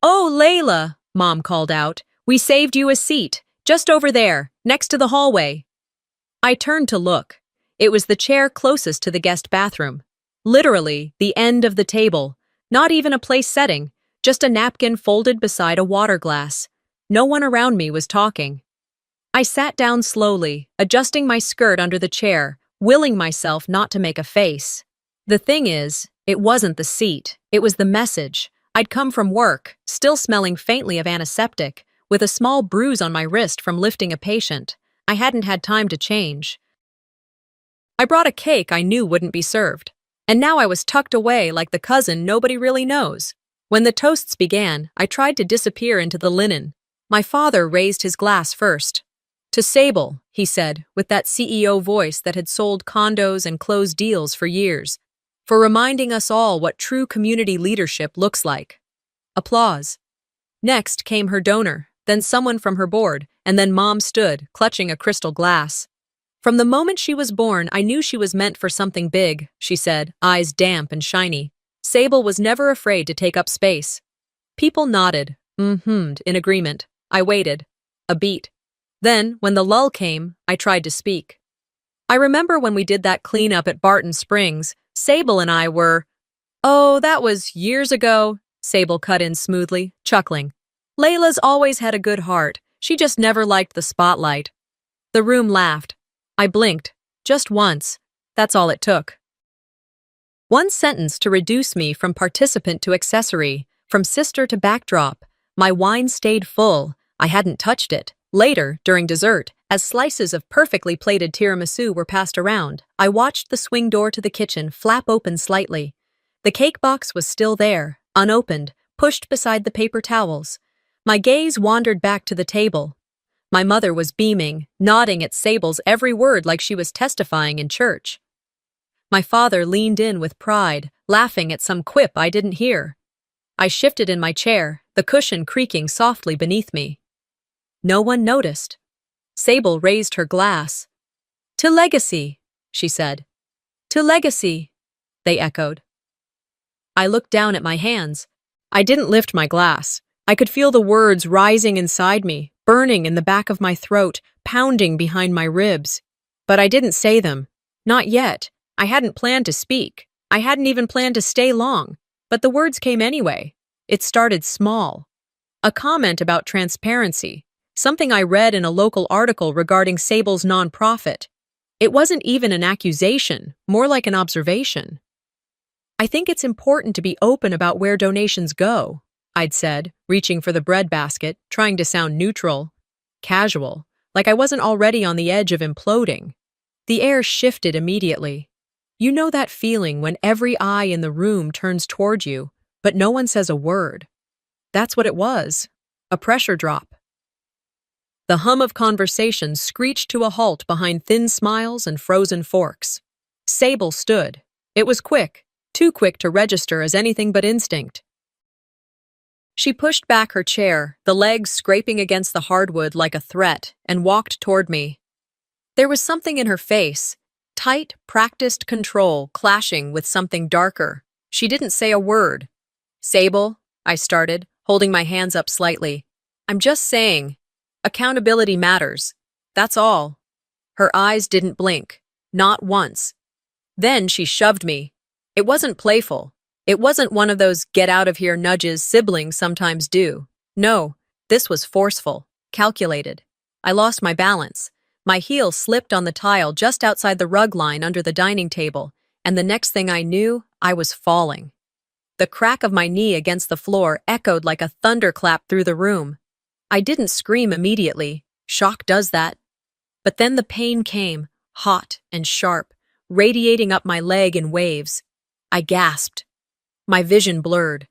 Oh, Layla, Mom called out. We saved you a seat, just over there, next to the hallway. I turned to look. It was the chair closest to the guest bathroom. Literally, the end of the table. Not even a place setting, just a napkin folded beside a water glass. No one around me was talking. I sat down slowly, adjusting my skirt under the chair, willing myself not to make a face. The thing is, it wasn't the seat, it was the message. I'd come from work, still smelling faintly of antiseptic, with a small bruise on my wrist from lifting a patient. I hadn't had time to change. I brought a cake I knew wouldn't be served, and now I was tucked away like the cousin nobody really knows. When the toasts began, I tried to disappear into the linen. My father raised his glass first. To Sable, he said, with that CEO voice that had sold condos and closed deals for years, for reminding us all what true community leadership looks like. Applause. Next came her donor, then someone from her board, and then Mom stood, clutching a crystal glass. From the moment she was born, I knew she was meant for something big, she said, eyes damp and shiny. Sable was never afraid to take up space. People nodded, in agreement. I waited. A beat. Then, when the lull came, I tried to speak. I remember when we did that cleanup at Barton Springs, Sable and I were— Oh, that was years ago, Sable cut in smoothly, chuckling. Layla's always had a good heart. She just never liked the spotlight. The room laughed. I blinked. Just once. That's all it took. One sentence to reduce me from participant to accessory, from sister to backdrop. My wine stayed full. I hadn't touched it. Later, during dessert, as slices of perfectly plated tiramisu were passed around, I watched the swing door to the kitchen flap open slightly. The cake box was still there, unopened, pushed beside the paper towels. My gaze wandered back to the table. My mother was beaming, nodding at Sable's every word like she was testifying in church. My father leaned in with pride, laughing at some quip I didn't hear. I shifted in my chair, the cushion creaking softly beneath me. No one noticed. Sable raised her glass. To legacy, she said. To legacy, they echoed. I looked down at my hands. I didn't lift my glass. I could feel the words rising inside me, burning in the back of my throat, pounding behind my ribs. But I didn't say them. Not yet. I hadn't planned to speak. I hadn't even planned to stay long. But the words came anyway. It started small. A comment about transparency. Something I read in a local article regarding Sable's nonprofit. It wasn't even an accusation, more like an observation. I think it's important to be open about where donations go, I'd said, reaching for the bread basket, trying to sound neutral, casual, like I wasn't already on the edge of imploding. The air shifted immediately. You know that feeling when every eye in the room turns toward you, but no one says a word. That's what it was, a pressure drop. The hum of conversation screeched to a halt behind thin smiles and frozen forks. Sable stood. It was quick, too quick to register as anything but instinct. She pushed back her chair, the legs scraping against the hardwood like a threat, and walked toward me. There was something in her face, Tight, practiced control clashing with something darker. She didn't say a word. Sable, I started, holding my hands up slightly. I'm just saying. Accountability matters. That's all. Her eyes didn't blink. Not once. Then she shoved me. It wasn't playful. It wasn't one of those get-out-of-here nudges siblings sometimes do. No, this was forceful, calculated. I lost my balance. My heel slipped on the tile just outside the rug line under the dining table, and the next thing I knew, I was falling. The crack of my knee against the floor echoed like a thunderclap through the room. I didn't scream immediately. Shock does that. But then the pain came, hot and sharp, radiating up my leg in waves. I gasped. My vision blurred.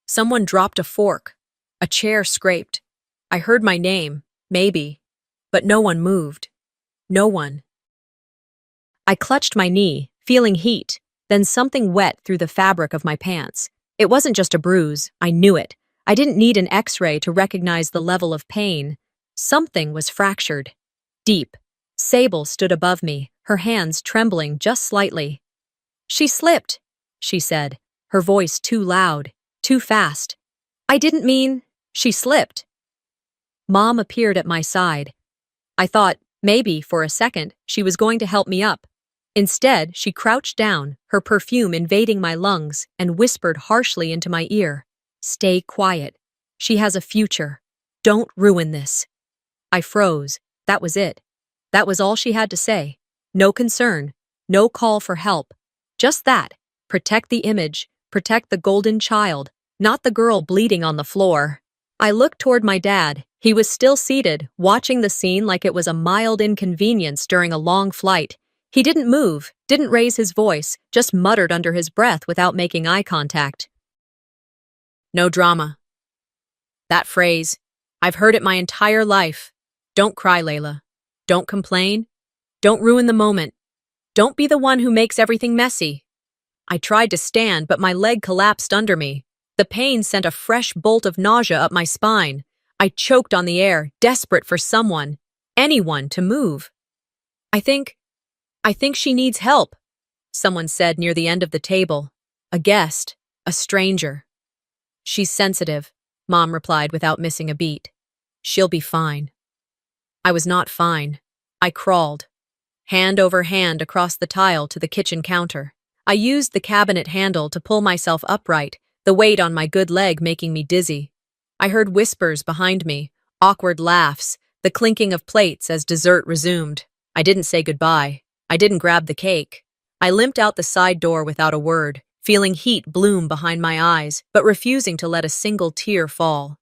Someone dropped a fork. A chair scraped. I heard my name, maybe, but no one moved. No one. I clutched my knee, feeling heat, then something wet through the fabric of my pants. It wasn't just a bruise, I knew it. I didn't need an X-ray to recognize the level of pain. Something was fractured. Deep. Sable stood above me, her hands trembling just slightly. She slipped, she said, her voice too loud, too fast. I didn't mean, she slipped. Mom appeared at my side. I thought, maybe, for a second, she was going to help me up. Instead, she crouched down, her perfume invading my lungs, and whispered harshly into my ear. Stay quiet. She has a future. Don't ruin this. I froze. That was it. That was all she had to say. No concern. No call for help. Just that. Protect the image. Protect the golden child, not the girl bleeding on the floor. I looked toward my dad. He was still seated, watching the scene like it was a mild inconvenience during a long flight. He didn't move, didn't raise his voice, just muttered under his breath without making eye contact. No drama. That phrase, I've heard it my entire life. Don't cry, Layla. Don't complain. Don't ruin the moment. Don't be the one who makes everything messy. I tried to stand, but my leg collapsed under me. The pain sent a fresh bolt of nausea up my spine. I choked on the air, desperate for someone, anyone, to move. I think she needs help, someone said near the end of the table. A guest, a stranger. She's sensitive, Mom replied without missing a beat. She'll be fine. I was not fine. I crawled, hand over hand across the tile to the kitchen counter. I used the cabinet handle to pull myself upright, the weight on my good leg making me dizzy. I heard whispers behind me, awkward laughs, the clinking of plates as dessert resumed. I didn't say goodbye. I didn't grab the cake. I limped out the side door without a word, feeling heat bloom behind my eyes, but refusing to let a single tear fall.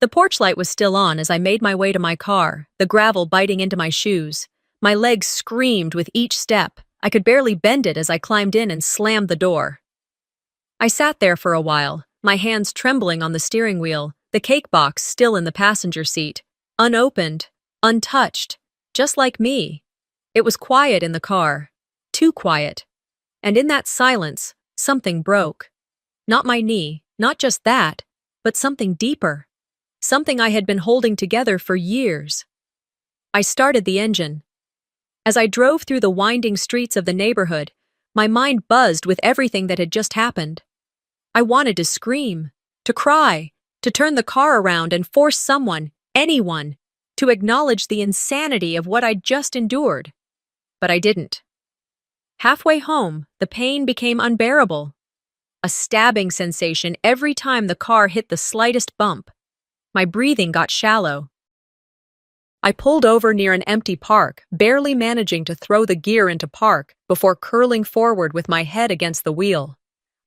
The porch light was still on as I made my way to my car, the gravel biting into my shoes. My legs screamed with each step. I could barely bend it as I climbed in and slammed the door. I sat there for a while, my hands trembling on the steering wheel, the cake box still in the passenger seat, unopened, untouched, just like me. It was quiet in the car, too quiet. And in that silence, something broke. Not my knee, not just that, but something deeper. Something I had been holding together for years. I started the engine. As I drove through the winding streets of the neighborhood, my mind buzzed with everything that had just happened. I wanted to scream, to cry, to turn the car around and force someone, anyone, to acknowledge the insanity of what I'd just endured. But I didn't. Halfway home, the pain became unbearable. A stabbing sensation every time the car hit the slightest bump. My breathing got shallow. I pulled over near an empty park, barely managing to throw the gear into park before curling forward with my head against the wheel.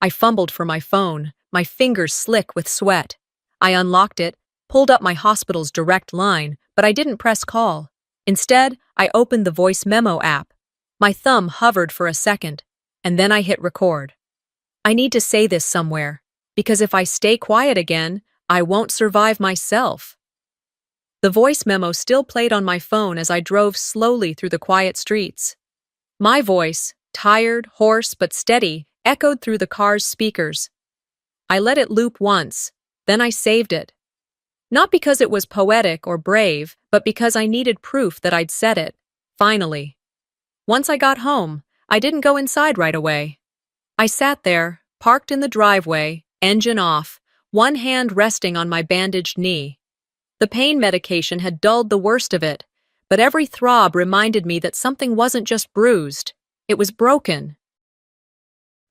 I fumbled for my phone, my fingers slick with sweat. I unlocked it, pulled up my hospital's direct line, but I didn't press call. Instead, I opened the voice memo app. My thumb hovered for a second, and then I hit record. I need to say this somewhere, because if I stay quiet again, I won't survive myself. The voice memo still played on my phone as I drove slowly through the quiet streets. My voice, tired, hoarse, but steady, echoed through the car's speakers. I let it loop once, then I saved it. Not because it was poetic or brave, but because I needed proof that I'd said it, finally. Once I got home, I didn't go inside right away. I sat there, parked in the driveway, engine off, one hand resting on my bandaged knee. The pain medication had dulled the worst of it, but every throb reminded me that something wasn't just bruised, it was broken.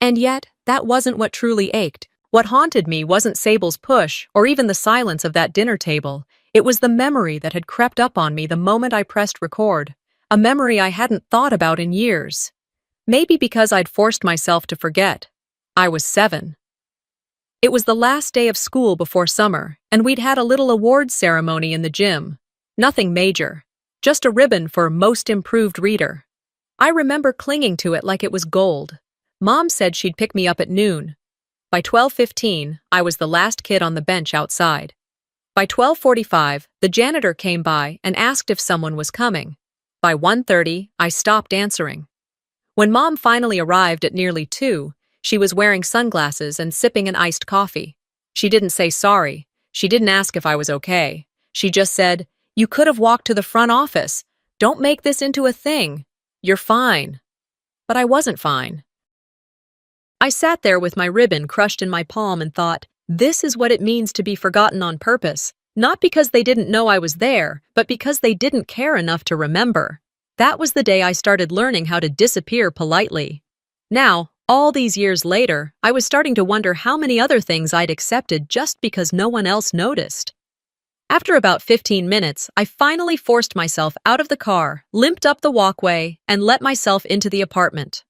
And yet, that wasn't what truly ached. What haunted me wasn't Sable's push or even the silence of that dinner table. It was the memory that had crept up on me the moment I pressed record, a memory I hadn't thought about in years. Maybe because I'd forced myself to forget. I was 7. It was the last day of school before summer, and we'd had a little awards ceremony in the gym. Nothing major, just a ribbon for Most Improved Reader. I remember clinging to it like it was gold. Mom said she'd pick me up at noon. By 12:15, I was the last kid on the bench outside. By 12:45, the janitor came by and asked if someone was coming. By 1:30, I stopped answering. When Mom finally arrived at nearly 2, she was wearing sunglasses and sipping an iced coffee. She didn't say sorry. She didn't ask if I was okay. She just said, "You could have walked to the front office. Don't make this into a thing. You're fine." But I wasn't fine. I sat there with my ribbon crushed in my palm and thought, this is what it means to be forgotten on purpose. Not because they didn't know I was there, but because they didn't care enough to remember. That was the day I started learning how to disappear politely. Now, all these years later, I was starting to wonder how many other things I'd accepted just because no one else noticed. After about 15 minutes, I finally forced myself out of the car, limped up the walkway, and let myself into the apartment.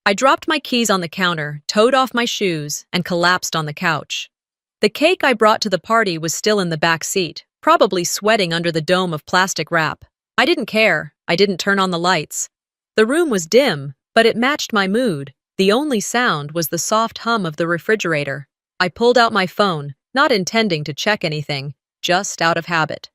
I dropped my keys on the counter, toed off my shoes, and collapsed on the couch. The cake I brought to the party was still in the back seat, probably sweating under the dome of plastic wrap. I didn't care. I didn't turn on the lights. The room was dim, but it matched my mood. The only sound was the soft hum of the refrigerator. I pulled out my phone, not intending to check anything, just out of habit.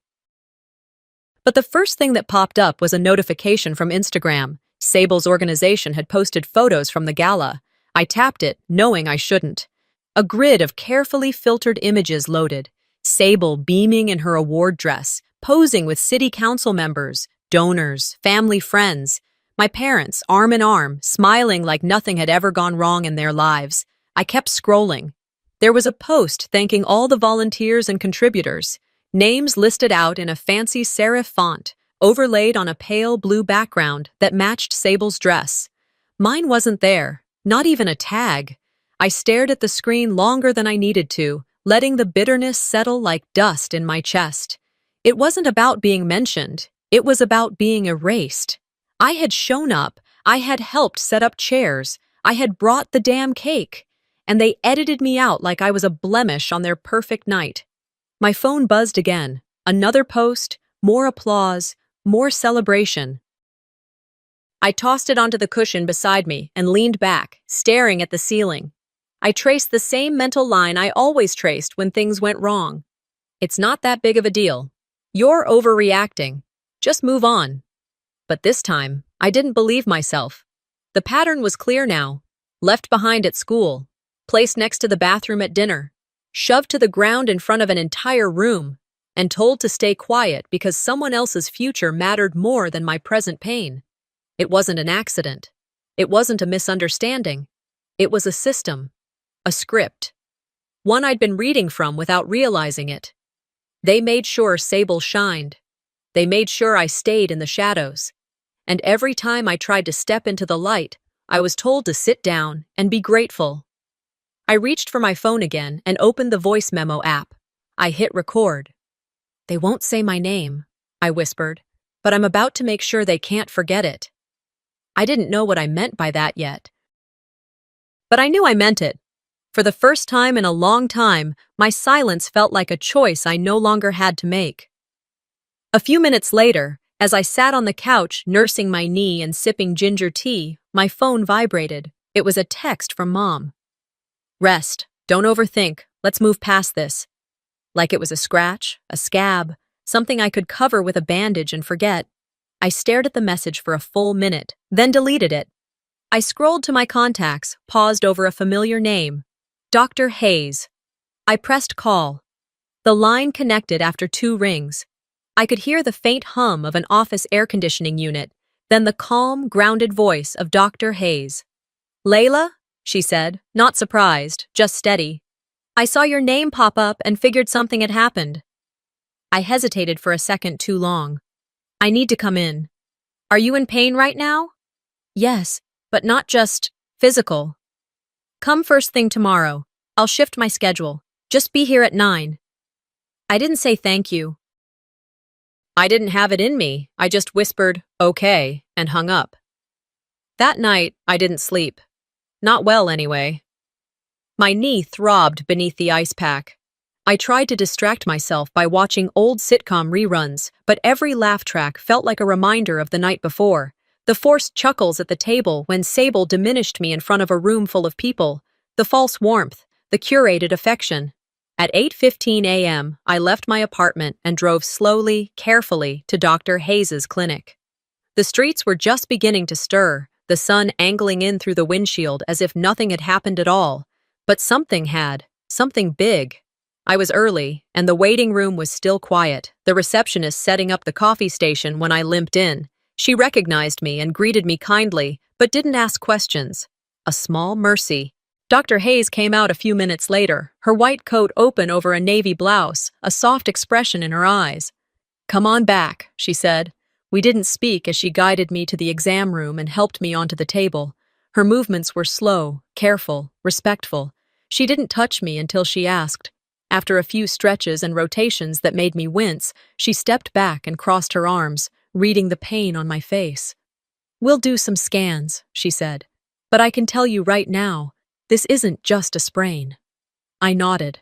But the first thing that popped up was a notification from Instagram. Sable's organization had posted photos from the gala. I tapped it, knowing I shouldn't. A grid of carefully filtered images loaded. Sable beaming in her award dress, posing with city council members, donors, family friends. My parents, arm in arm, smiling like nothing had ever gone wrong in their lives. I kept scrolling. There was a post thanking all the volunteers and contributors. Names listed out in a fancy serif font, overlaid on a pale blue background that matched Sable's dress. Mine wasn't there, not even a tag. I stared at the screen longer than I needed to, letting the bitterness settle like dust in my chest. It wasn't about being mentioned. It was about being erased. I had shown up. I had helped set up chairs. I had brought the damn cake. And they edited me out like I was a blemish on their perfect night. My phone buzzed again. Another post, more applause, more celebration. I tossed it onto the cushion beside me and leaned back, staring at the ceiling. I traced the same mental line I always traced when things went wrong. It's not that big of a deal. You're overreacting. Just move on. But this time, I didn't believe myself. The pattern was clear now. Left behind at school. Placed next to the bathroom at dinner. Shoved to the ground in front of an entire room. And told to stay quiet because someone else's future mattered more than my present pain. It wasn't an accident. It wasn't a misunderstanding. It was a system. A script. One I'd been reading from without realizing it. They made sure Sable shined. They made sure I stayed in the shadows. And every time I tried to step into the light, I was told to sit down and be grateful. I reached for my phone again and opened the voice memo app. I hit record. "They won't say my name," I whispered, "but I'm about to make sure they can't forget it." I didn't know what I meant by that yet. But I knew I meant it. For the first time in a long time, my silence felt like a choice I no longer had to make. A few minutes later, as I sat on the couch nursing my knee and sipping ginger tea, my phone vibrated. It was a text from Mom. "Rest. Don't overthink. Let's move past this." Like it was a scratch, a scab, something I could cover with a bandage and forget. I stared at the message for a full minute, then deleted it. I scrolled to my contacts, paused over a familiar name. Dr. Hayes. I pressed call. The line connected after 2 rings. I could hear the faint hum of an office air conditioning unit, Then the calm, grounded voice of Dr. Hayes. "Layla?" she said, not surprised, just steady. "I saw your name pop up and figured something had happened." I hesitated for a second too long. "I need to come in." "Are you in pain right now?" "Yes, but not just physical." "Come first thing tomorrow. I'll shift my schedule. Just be here at 9. I didn't say thank you. I didn't have it in me. I just whispered, "Okay," and hung up. That night, I didn't sleep. Not well, anyway. My knee throbbed beneath the ice pack. I tried to distract myself by watching old sitcom reruns, but every laugh track felt like a reminder of the night before. The forced chuckles at the table when Sable diminished me in front of a room full of people, the false warmth, the curated affection. At 8:15 a.m., I left my apartment and drove slowly, carefully to Dr. Hayes's clinic. The streets were just beginning to stir, the sun angling in through the windshield as if nothing had happened at all. But something had, something big. I was early, and the waiting room was still quiet, the receptionist setting up the coffee station when I limped in. She recognized me and greeted me kindly, but didn't ask questions. A small mercy. Dr. Hayes came out a few minutes later, her white coat open over a navy blouse, a soft expression in her eyes. "Come on back," she said. We didn't speak as she guided me to the exam room and helped me onto the table. Her movements were slow, careful, respectful. She didn't touch me until she asked. After a few stretches and rotations that made me wince, she stepped back and crossed her arms, reading the pain on my face. "We'll do some scans," she said. "But I can tell you right now, this isn't just a sprain." I nodded.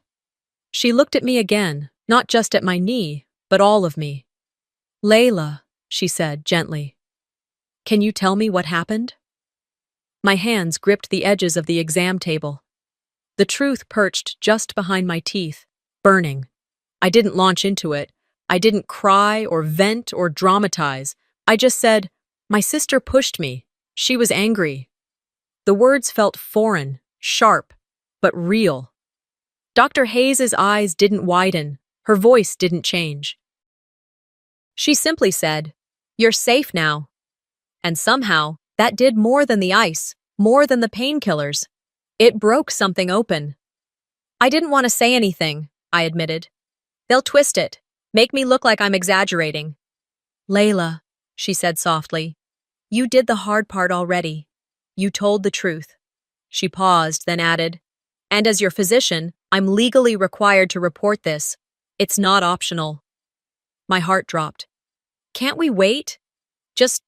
She looked at me again, not just at my knee, but all of me. "Layla," she said gently. "Can you tell me what happened?" My hands gripped the edges of the exam table. The truth perched just behind my teeth, burning. I didn't launch into it. I didn't cry or vent or dramatize. I just said, "My sister pushed me. She was angry." The words felt foreign, sharp, but real. Dr. Hayes's eyes didn't widen. Her voice didn't change. She simply said, "You're safe now." And somehow, that did more than the ice, more than the painkillers. It broke something open. "I didn't want to say anything," I admitted. "They'll twist it, make me look like I'm exaggerating." "Layla," she said softly, "you did the hard part already. You told the truth." She paused, then added, "And as your physician, I'm legally required to report this. It's not optional." My heart dropped. "Can't we wait? Just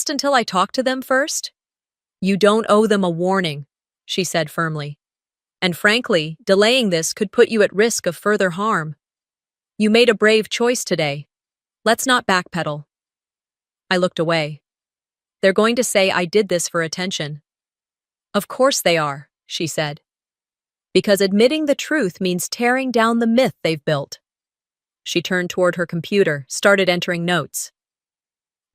until I talk to them first?" "You don't owe them a warning," she said firmly. "And frankly, delaying this could put you at risk of further harm. You made a brave choice today. Let's not backpedal." I looked away. "They're going to say I did this for attention." "Of course they are," she said. "Because admitting the truth means tearing down the myth they've built." She turned toward her computer, started entering notes.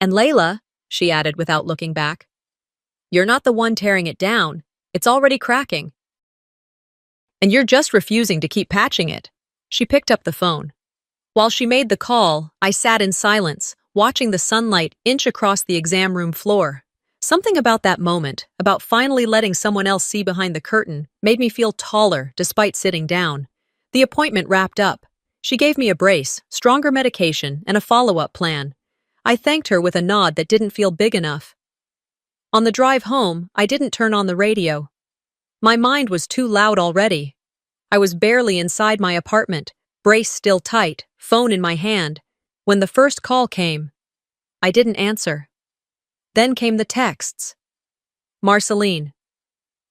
"And Layla," she added without looking back, "you're not the one tearing it down. It's already cracking. And you're just refusing to keep patching it." She picked up the phone. While she made the call, I sat in silence, watching the sunlight inch across the exam room floor. Something about that moment, about finally letting someone else see behind the curtain, made me feel taller despite sitting down. The appointment wrapped up. She gave me a brace, stronger medication, and a follow-up plan. I thanked her with a nod that didn't feel big enough. On the drive home, I didn't turn on the radio. My mind was too loud already. I was barely inside my apartment, brace still tight, phone in my hand, when the first call came. I didn't answer. Then came the texts. "Marceline,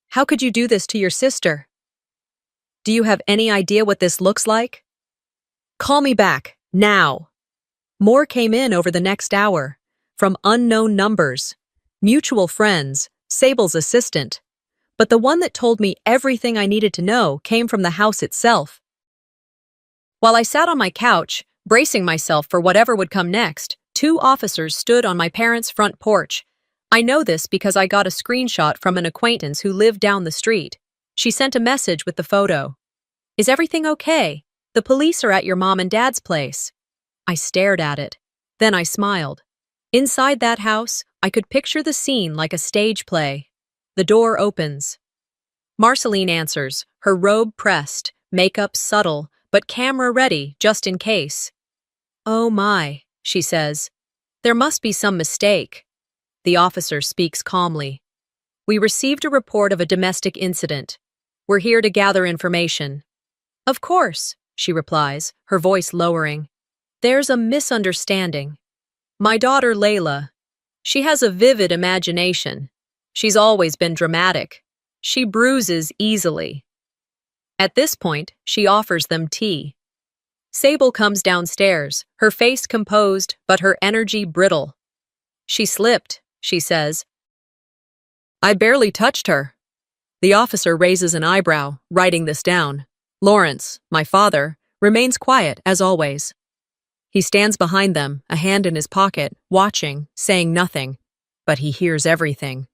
how could you do this to your sister? Do you have any idea what this looks like? Call me back, now." More came in over the next hour, from unknown numbers, mutual friends, Sable's assistant. But the one that told me everything I needed to know came from the house itself. While I sat on my couch, bracing myself for whatever would come next, 2 officers stood on my parents' front porch. I know this because I got a screenshot from an acquaintance who lived down the street. She sent a message with the photo. "Is everything okay? The police are at your mom and dad's place." I stared at it. Then I smiled. Inside that house, I could picture the scene like a stage play. The door opens. Marceline answers, her robe pressed, makeup subtle, but camera ready just in case. "Oh my," she says. "There must be some mistake." The officer speaks calmly. "We received a report of a domestic incident. We're here to gather information." "Of course," she replies, her voice lowering. "There's a misunderstanding. My daughter Layla. She has a vivid imagination. She's always been dramatic. She bruises easily." At this point, she offers them tea. Sable comes downstairs, her face composed, but her energy brittle. "She slipped," she says. "I barely touched her." The officer raises an eyebrow, writing this down. Lawrence, my father, remains quiet, as always. He stands behind them, a hand in his pocket, watching, saying nothing, but he hears everything.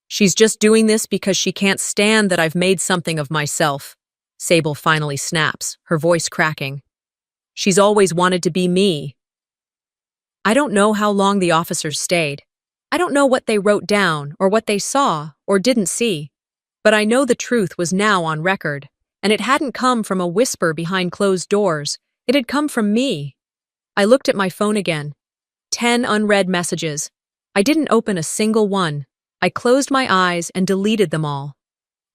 "She's just doing this because she can't stand that I've made something of myself," Sable finally snaps, her voice cracking. "She's always wanted to be me." I don't know how long the officers stayed. I don't know what they wrote down or what they saw or didn't see, but I know the truth was now on record, and it hadn't come from a whisper behind closed doors. It had come from me. I looked at my phone again. 10 unread messages. I didn't open a single one. I closed my eyes and deleted them all.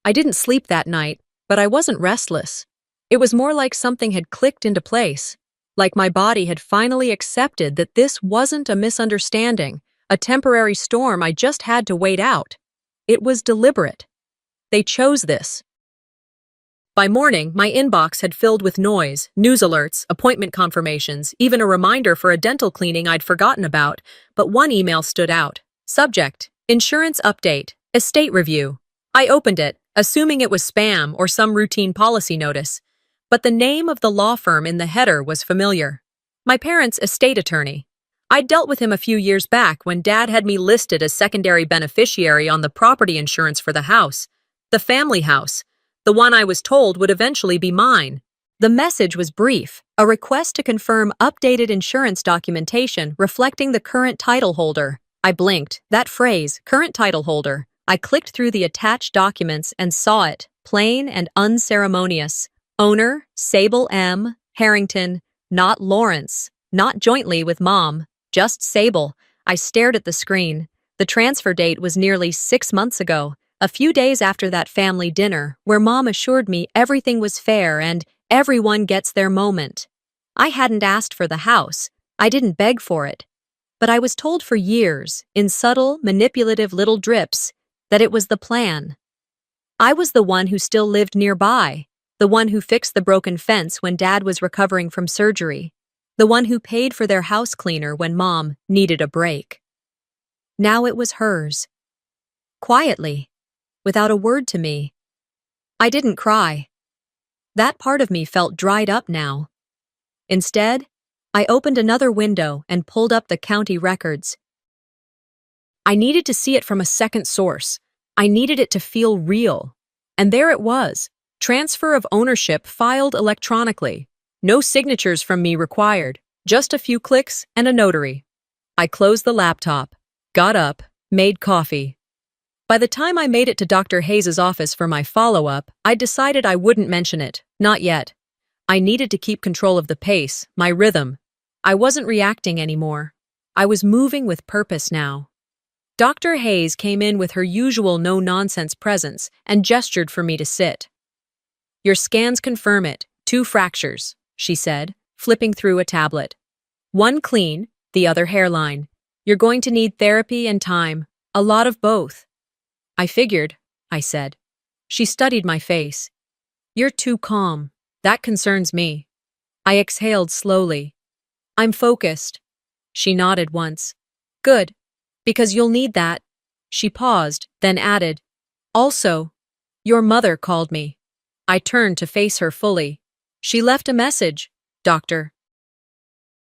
I didn't sleep that night, but I wasn't restless. It was more like something had clicked into place, like my body had finally accepted that this wasn't a misunderstanding, a temporary storm I just had to wait out. It was deliberate. They chose this. By morning, my inbox had filled with noise, news alerts, appointment confirmations, even a reminder for a dental cleaning I'd forgotten about, but one email stood out. Subject: Insurance update, estate review. I opened it, assuming it was spam or some routine policy notice, but the name of the law firm in the header was familiar. My parents' estate attorney. I'd dealt with him a few years back when Dad had me listed as secondary beneficiary on the property insurance for the house, the family house, the one I was told would eventually be mine. The message was brief, a request to confirm updated insurance documentation reflecting the current title holder. I blinked. That phrase, current title holder. I clicked through the attached documents and saw it, plain and unceremonious. Owner, Sable M. Harrington, not Lawrence, not jointly with Mom, just Sable. I stared at the screen. The transfer date was nearly 6 months ago, a few days after that family dinner where Mom assured me everything was fair and everyone gets their moment. I hadn't asked for the house. I didn't beg for it. But I was told for years, in subtle, manipulative little drips, that it was the plan. I was the one who still lived nearby, the one who fixed the broken fence when Dad was recovering from surgery, the one who paid for their house cleaner when Mom needed a break. Now it was hers. Quietly, without a word to me. I didn't cry. That part of me felt dried up now. Instead, I opened another window and pulled up the county records. I needed to see it from a second source. I needed it to feel real. And there it was. Transfer of ownership filed electronically. No signatures from me required. Just a few clicks and a notary. I closed the laptop, got up, made coffee. By the time I made it to Dr. Hayes' office for my follow-up, I'd decided I wouldn't mention it. Not yet. I needed to keep control of the pace, my rhythm. I wasn't reacting anymore. I was moving with purpose now. Dr. Hayes came in with her usual no-nonsense presence and gestured for me to sit. "Your scans confirm it. 2 fractures," she said, flipping through a tablet. "One clean, the other hairline. You're going to need therapy and time, a lot of both." "I figured," I said. She studied my face. "You're too calm. That concerns me." I exhaled slowly. "I'm focused." She nodded once. "Good, because you'll need that." She paused, then added, "Also, your mother called me." I turned to face her fully. "She left a message, Doctor."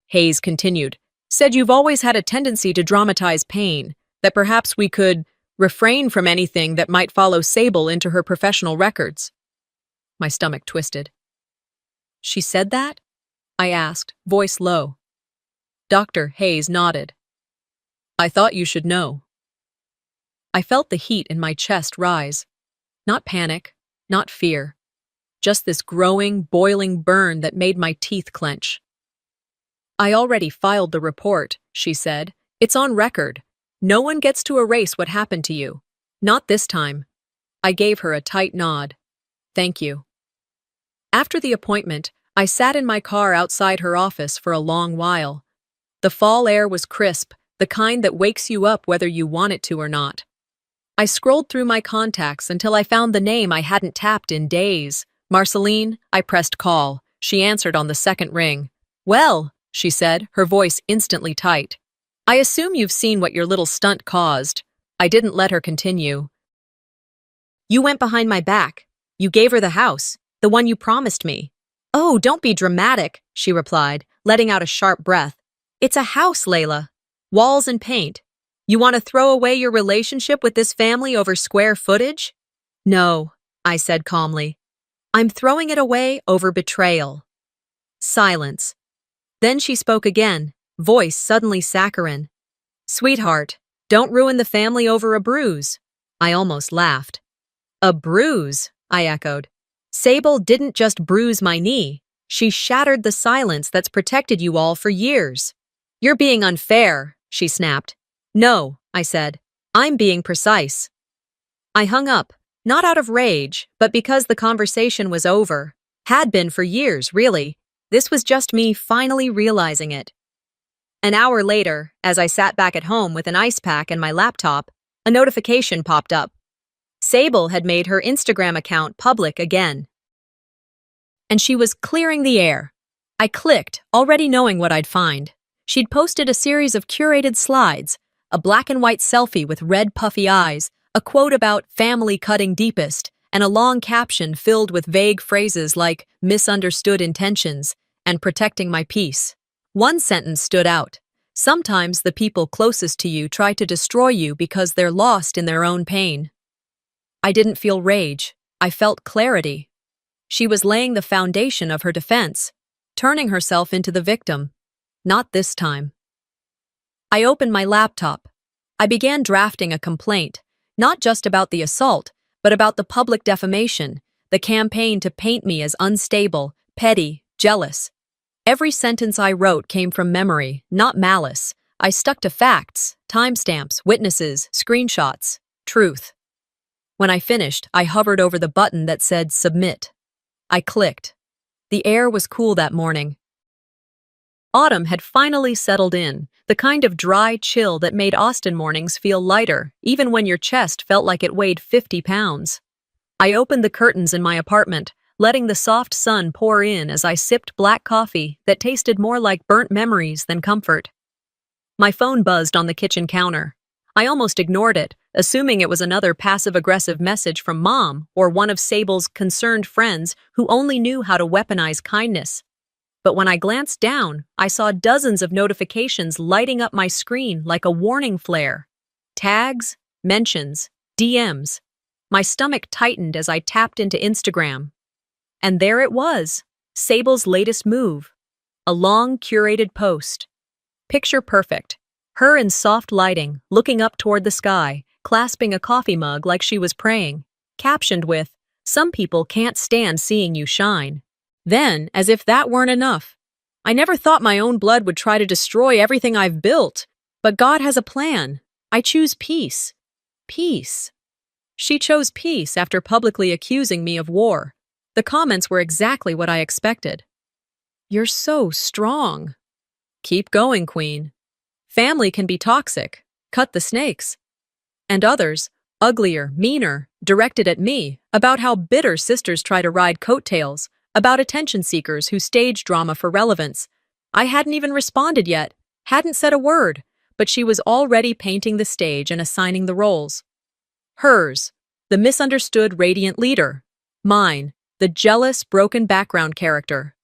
Hayes continued, "Said you've always had a tendency to dramatize pain, that perhaps we could refrain from anything that might follow Sable into her professional records." My stomach twisted. "She said that?" I asked, voice low. Dr. Hayes nodded. I thought you should know. I felt the heat in my chest rise. Not panic, not fear. Just this growing, boiling burn that made my teeth clench. I already filed the report, she said. It's on record. No one gets to erase what happened to you. Not this time. I gave her a tight nod. Thank you. After the appointment, I sat in my car outside her office for a long while. The fall air was crisp, the kind that wakes you up whether you want it to or not. I scrolled through my contacts until I found the name I hadn't tapped in days. Marceline, I pressed call. She answered on the second ring. Well, she said, her voice instantly tight. I assume you've seen what your little stunt caused. I didn't let her continue. You went behind my back. You gave her the house, the one you promised me. Oh, don't be dramatic, she replied, letting out a sharp breath. It's a house, Layla. Walls and paint. You want to throw away your relationship with this family over square footage? No, I said calmly. I'm throwing it away over betrayal. Silence. Then she spoke again, voice suddenly saccharine. Sweetheart, don't ruin the family over a bruise. I almost laughed. A bruise, I echoed. Sable didn't just bruise my knee. She shattered the silence that's protected you all for years. You're being unfair, she snapped. No, I said. I'm being precise. I hung up, not out of rage, but because the conversation was over. Had been for years, really. This was just me finally realizing it. An hour later, as I sat back at home with an ice pack and my laptop, a notification popped up. Sable had made her Instagram account public again. And she was clearing the air. I clicked, already knowing what I'd find. She'd posted a series of curated slides, a black and white selfie with red puffy eyes, a quote about family cutting deepest, and a long caption filled with vague phrases like misunderstood intentions and protecting my peace. One sentence stood out. Sometimes the people closest to you try to destroy you because they're lost in their own pain. I didn't feel rage. I felt clarity. She was laying the foundation of her defense, turning herself into the victim. Not this time. I opened my laptop. I began drafting a complaint, not just about the assault, but about the public defamation, the campaign to paint me as unstable, petty, jealous. Every sentence I wrote came from memory, not malice. I stuck to facts, timestamps, witnesses, screenshots, truth. When I finished, I hovered over the button that said submit. I clicked. The air was cool that morning. Autumn had finally settled in, the kind of dry chill that made Austin mornings feel lighter, even when your chest felt like it weighed 50 pounds. I opened the curtains in my apartment, letting the soft sun pour in as I sipped black coffee that tasted more like burnt memories than comfort. My phone buzzed on the kitchen counter. I almost ignored it, assuming it was another passive-aggressive message from Mom or one of Sable's concerned friends who only knew how to weaponize kindness. But when I glanced down, I saw dozens of notifications lighting up my screen like a warning flare. Tags, mentions, DMs. My stomach tightened as I tapped into Instagram. And there it was, Sable's latest move. A long, curated post. Picture perfect. Her in soft lighting, looking up toward the sky, clasping a coffee mug like she was praying. Captioned with, "Some people can't stand seeing you shine." Then, as if that weren't enough, I never thought my own blood would try to destroy everything I've built. But God has a plan. I choose peace. Peace. She chose peace after publicly accusing me of war. The comments were exactly what I expected. You're so strong. Keep going, Queen. Family can be toxic. Cut the snakes. And others, uglier, meaner, directed at me, about how bitter sisters try to ride coattails, about attention seekers who stage drama for relevance. I hadn't even responded yet, hadn't said a word, but she was already painting the stage and assigning the roles. Hers, the misunderstood radiant leader. Mine, the jealous, broken background character.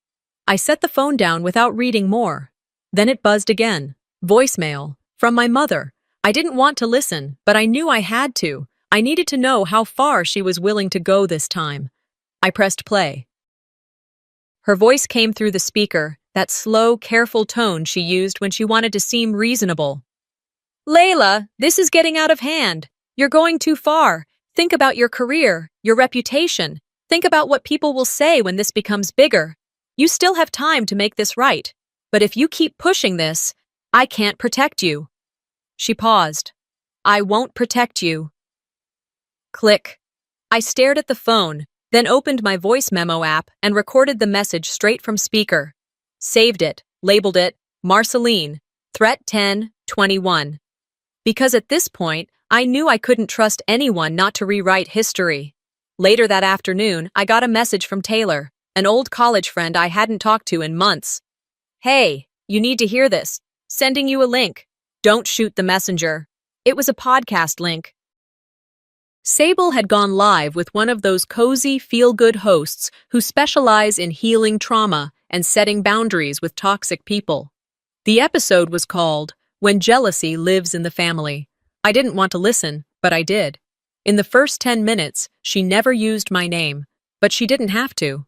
I set the phone down without reading more. Then it buzzed again. Voicemail. From my mother. I didn't want to listen, but I knew I had to. I needed to know how far she was willing to go this time. I pressed play. Her voice came through the speaker, that slow, careful tone she used when she wanted to seem reasonable. Layla, this is getting out of hand. You're going too far. Think about your career, your reputation. Think about what people will say when this becomes bigger. You still have time to make this right. But if you keep pushing this, I can't protect you. She paused. I won't protect you. Click. I stared at the phone, then opened my voice memo app and recorded the message straight from speaker. Saved it, labeled it, Marceline, Threat 1021. Because at this point, I knew I couldn't trust anyone not to rewrite history. Later that afternoon, I got a message from Taylor, an old college friend I hadn't talked to in months. Hey, you need to hear this. Sending you a link. Don't shoot the messenger. It was a podcast link. Sable had gone live with one of those cozy, feel-good hosts who specialize in healing trauma and setting boundaries with toxic people. The episode was called When Jealousy Lives in the Family. I didn't want to listen, but I did. In the first 10 minutes, she never used my name, but she didn't have to.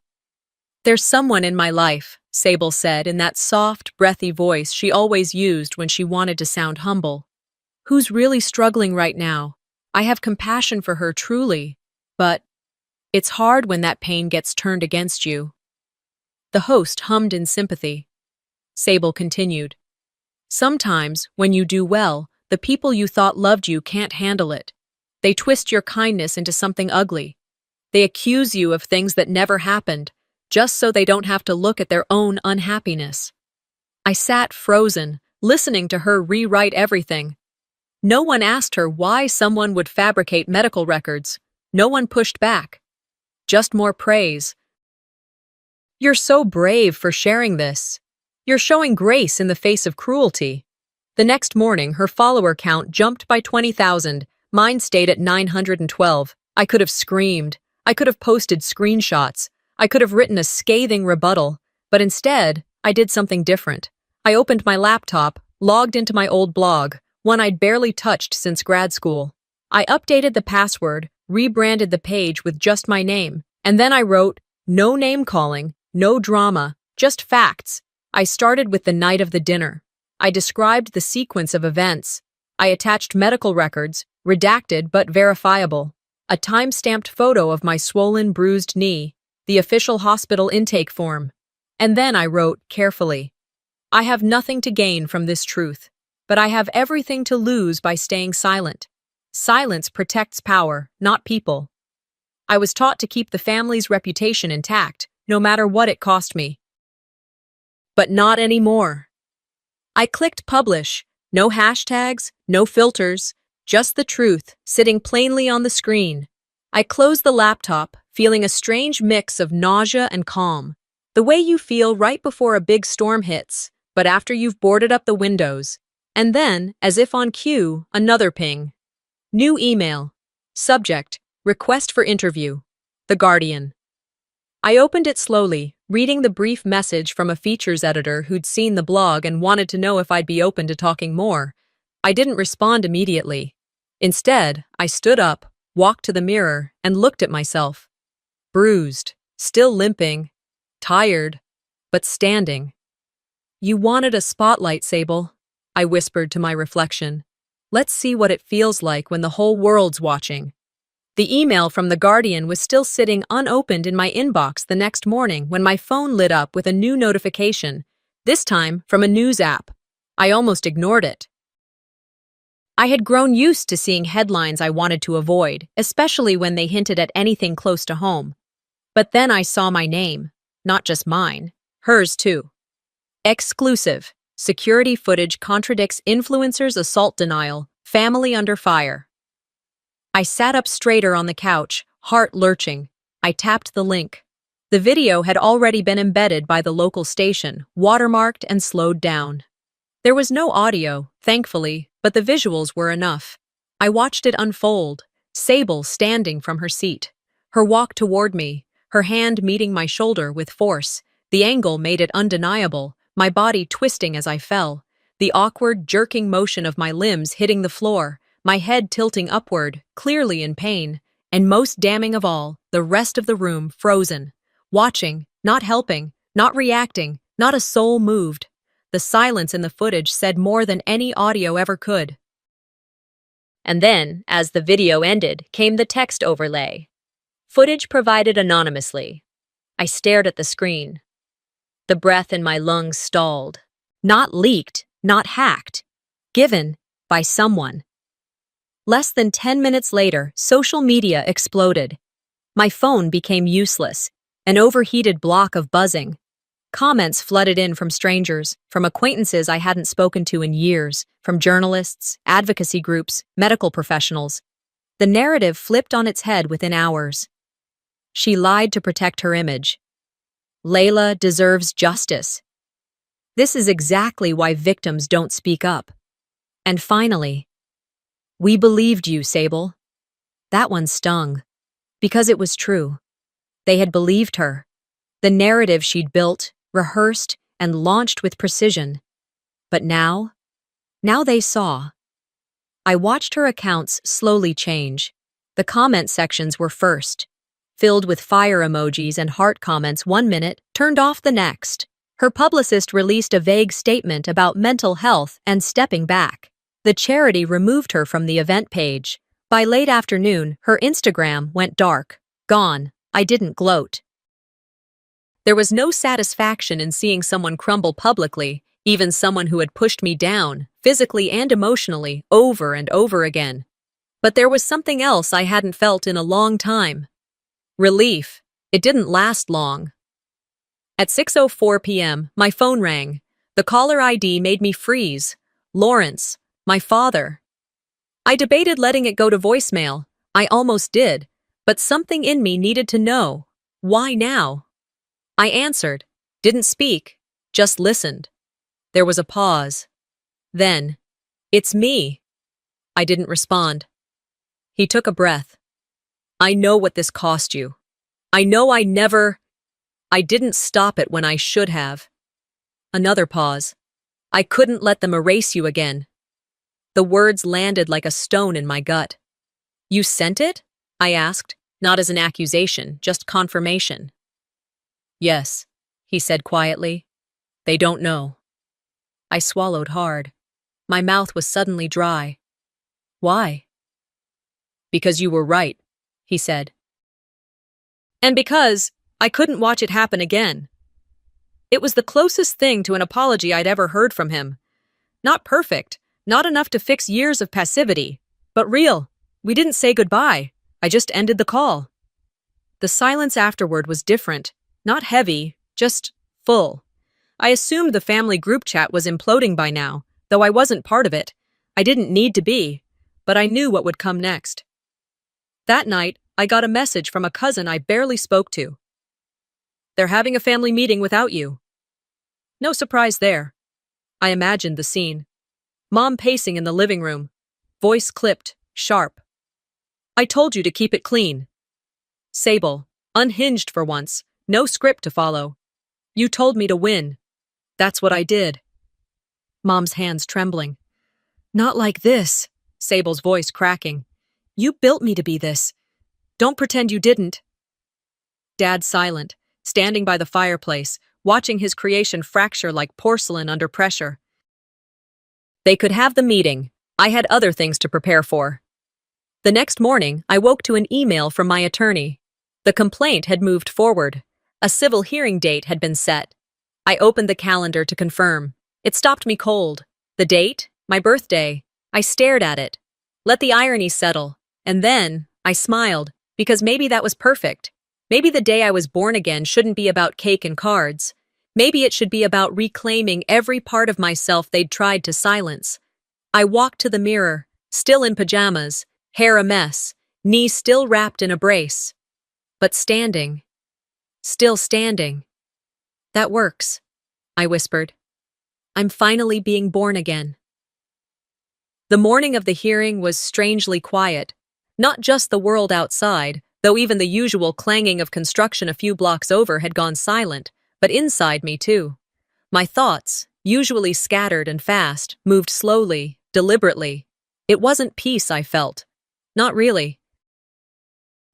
There's someone in my life, Sable said in that soft, breathy voice she always used when she wanted to sound humble. Who's really struggling right now? I have compassion for her truly, but it's hard when that pain gets turned against you. The host hummed in sympathy. Sable continued. Sometimes, when you do well, the people you thought loved you can't handle it. They twist your kindness into something ugly. They accuse you of things that never happened, just so they don't have to look at their own unhappiness. I sat frozen, listening to her rewrite everything. No one asked her why someone would fabricate medical records. No one pushed back. Just more praise. You're so brave for sharing this. You're showing grace in the face of cruelty. The next morning, her follower count jumped by 20,000. Mine stayed at 912. I could have screamed. I could have posted screenshots. I could have written a scathing rebuttal. But instead, I did something different. I opened my laptop, logged into my old blog, one I'd barely touched since grad school. I updated the password, rebranded the page with just my name, and then I wrote, no name calling, no drama, just facts. I started with the night of the dinner. I described the sequence of events. I attached medical records, redacted but verifiable, a time-stamped photo of my swollen, bruised knee, the official hospital intake form. And then I wrote, carefully, I have nothing to gain from this truth, but I have everything to lose by staying silent. Silence protects power, not people. I was taught to keep the family's reputation intact, no matter what it cost me. But not anymore. I clicked publish. No hashtags, no filters, just the truth, sitting plainly on the screen. I closed the laptop, feeling a strange mix of nausea and calm. The way you feel right before a big storm hits, but after you've boarded up the windows. And then, as if on cue, another ping. New email. Subject, request for interview. The Guardian. I opened it slowly, reading the brief message from a features editor who'd seen the blog and wanted to know if I'd be open to talking more. I didn't respond immediately. Instead, I stood up, walked to the mirror, and looked at myself. Bruised, still limping, tired, but standing. You wanted a spotlight, Sable, I whispered to my reflection. Let's see what it feels like when the whole world's watching. The email from The Guardian was still sitting unopened in my inbox the next morning when my phone lit up with a new notification, this time from a news app. I almost ignored it. I had grown used to seeing headlines I wanted to avoid, especially when they hinted at anything close to home. But then I saw my name, not just mine, hers too. Exclusive. Security footage contradicts influencer's assault denial, family under fire. I sat up straighter on the couch, heart lurching. I tapped the link. The video had already been embedded by the local station, watermarked and slowed down. There was no audio, thankfully, but the visuals were enough. I watched it unfold, Sable standing from her seat. Her walk toward me, her hand meeting my shoulder with force. The angle made it undeniable, my body twisting as I fell, the awkward, jerking motion of my limbs hitting the floor, my head tilting upward, clearly in pain, and most damning of all, the rest of the room frozen, watching, not helping, not reacting, not a soul moved. The silence in the footage said more than any audio ever could. And then, as the video ended, came the text overlay. Footage provided anonymously. I stared at the screen. The breath in my lungs stalled. Not leaked, not hacked. Given by someone. Less than 10 minutes later, social media exploded. My phone became useless, an overheated block of buzzing. Comments flooded in from strangers, from acquaintances I hadn't spoken to in years, from journalists, advocacy groups, medical professionals. The narrative flipped on its head within hours. She lied to protect her image. Layla deserves justice. This is exactly why victims don't speak up. And finally, we believed you, Sable. That one stung. Because it was true. They had believed her. The narrative she'd built, rehearsed, and launched with precision. But now they saw. I watched her accounts slowly change. The comment sections were first, filled with fire emojis and heart comments 1 minute, turned off the next. Her publicist released a vague statement about mental health and stepping back. The charity removed her from the event page. By late afternoon, her Instagram went dark. Gone. I didn't gloat. There was no satisfaction in seeing someone crumble publicly, even someone who had pushed me down, physically and emotionally, over and over again. But there was something else I hadn't felt in a long time. Relief. It didn't last long. At 6:04 p.m., my phone rang. The caller ID made me freeze. Lawrence, my father. I debated letting it go to voicemail. I almost did. But something in me needed to know. Why now? I answered, didn't speak, just listened. There was a pause. Then, it's me. I didn't respond. He took a breath. I know what this cost you. I know I didn't stop it when I should have. Another pause. I couldn't let them erase you again. The words landed like a stone in my gut. You sent it? I asked, not as an accusation, just confirmation. Yes, he said quietly. They don't know. I swallowed hard. My mouth was suddenly dry. Why? Because you were right, he said. And because I couldn't watch it happen again. It was the closest thing to an apology I'd ever heard from him. Not perfect, not enough to fix years of passivity, but real. We didn't say goodbye. I just ended the call. The silence afterward was different, not heavy, just full. I assumed the family group chat was imploding by now, though I wasn't part of it. I didn't need to be, but I knew what would come next. That night, I got a message from a cousin I barely spoke to. They're having a family meeting without you. No surprise there. I imagined the scene. Mom pacing in the living room, voice clipped, sharp. I told you to keep it clean. Sable, unhinged for once, no script to follow. You told me to win. That's what I did. Mom's hands trembling. Not like this, Sable's voice cracking. You built me to be this. Don't pretend you didn't. Dad silent, standing by the fireplace, watching his creation fracture like porcelain under pressure. They could have the meeting. I had other things to prepare for. The next morning, I woke to an email from my attorney. The complaint had moved forward. A civil hearing date had been set. I opened the calendar to confirm. It stopped me cold. The date? My birthday. I stared at it. Let the irony settle. And then, I smiled, because maybe that was perfect. Maybe the day I was born again shouldn't be about cake and cards. Maybe it should be about reclaiming every part of myself they'd tried to silence. I walked to the mirror, still in pajamas, hair a mess, knee still wrapped in a brace. But standing. Still standing. That works, I whispered. I'm finally being born again. The morning of the hearing was strangely quiet. Not just the world outside, though even the usual clanging of construction a few blocks over had gone silent, but inside me too. My thoughts, usually scattered and fast, moved slowly, deliberately. It wasn't peace I felt. Not really.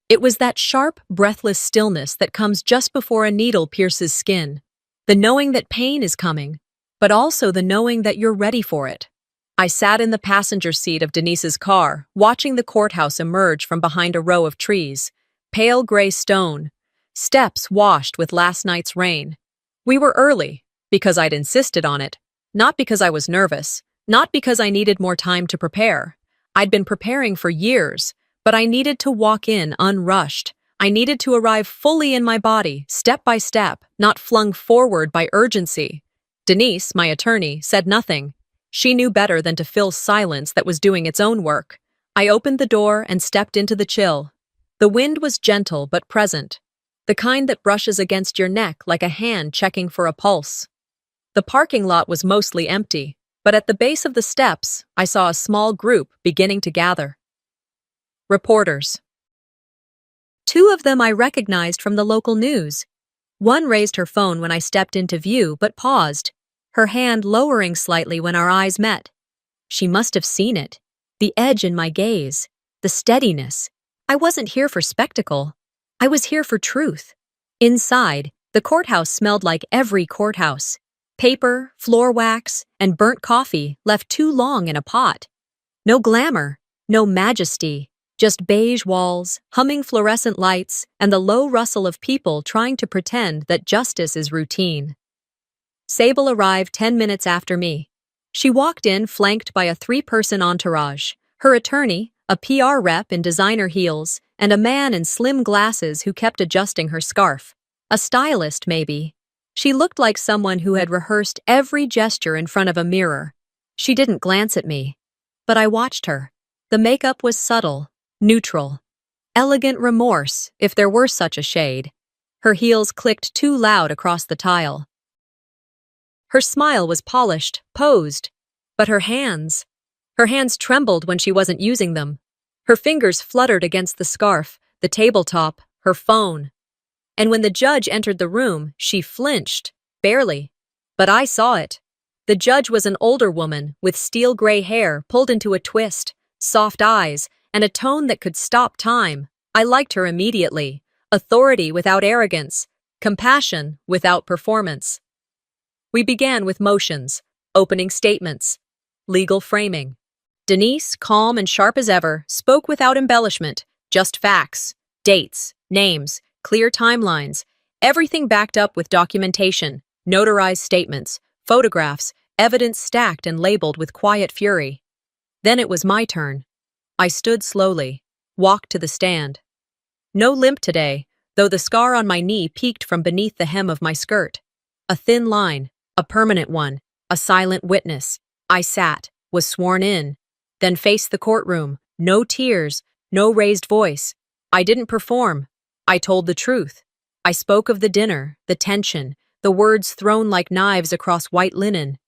It was that sharp, breathless stillness that comes just before a needle pierces skin. The knowing that pain is coming, but also the knowing that you're ready for it. I sat in the passenger seat of Denise's car, watching the courthouse emerge from behind a row of trees. Pale gray stone, steps washed with last night's rain. We were early, because I'd insisted on it, not because I was nervous, not because I needed more time to prepare. I'd been preparing for years, but I needed to walk in unrushed. I needed to arrive fully in my body, step by step, not flung forward by urgency. Denise, my attorney, said nothing. She knew better than to fill silence that was doing its own work. I opened the door and stepped into the chill. The wind was gentle but present, the kind that brushes against your neck like a hand checking for a pulse. The parking lot was mostly empty, but at the base of the steps, I saw a small group beginning to gather. Reporters. Two of them I recognized from the local news. One raised her phone when I stepped into view but paused, her hand lowering slightly when our eyes met. She must have seen it, the edge in my gaze, the steadiness. I wasn't here for spectacle. I was here for truth. Inside, the courthouse smelled like every courthouse. Paper, floor wax, and burnt coffee left too long in a pot. No glamour, no majesty, just beige walls, humming fluorescent lights, and the low rustle of people trying to pretend that justice is routine. Sable arrived 10 minutes after me. She walked in flanked by a 3-person entourage, her attorney, a PR rep in designer heels, and a man in slim glasses who kept adjusting her scarf. A stylist, maybe. She looked like someone who had rehearsed every gesture in front of a mirror. She didn't glance at me, but I watched her. The makeup was subtle, neutral. Elegant remorse, if there were such a shade. Her heels clicked too loud across the tile. Her smile was polished, posed, but her hands trembled when she wasn't using them. Her fingers fluttered against the scarf, the tabletop, her phone. And when the judge entered the room, she flinched, barely. But I saw it. The judge was an older woman with steel gray hair pulled into a twist, soft eyes, and a tone that could stop time. I liked her immediately. Authority without arrogance, compassion without performance. We began with motions, opening statements, legal framing. Denise, calm and sharp as ever, spoke without embellishment, just facts, dates, names, clear timelines, everything backed up with documentation, notarized statements, photographs, evidence stacked and labeled with quiet fury. Then it was my turn. I stood slowly, walked to the stand. No limp today, though the scar on my knee peeked from beneath the hem of my skirt. A thin line, a permanent one, a silent witness. I sat, was sworn in, then faced the courtroom. No tears, no raised voice. I didn't perform. I told the truth. I spoke of the dinner, the tension, the words thrown like knives across white linen.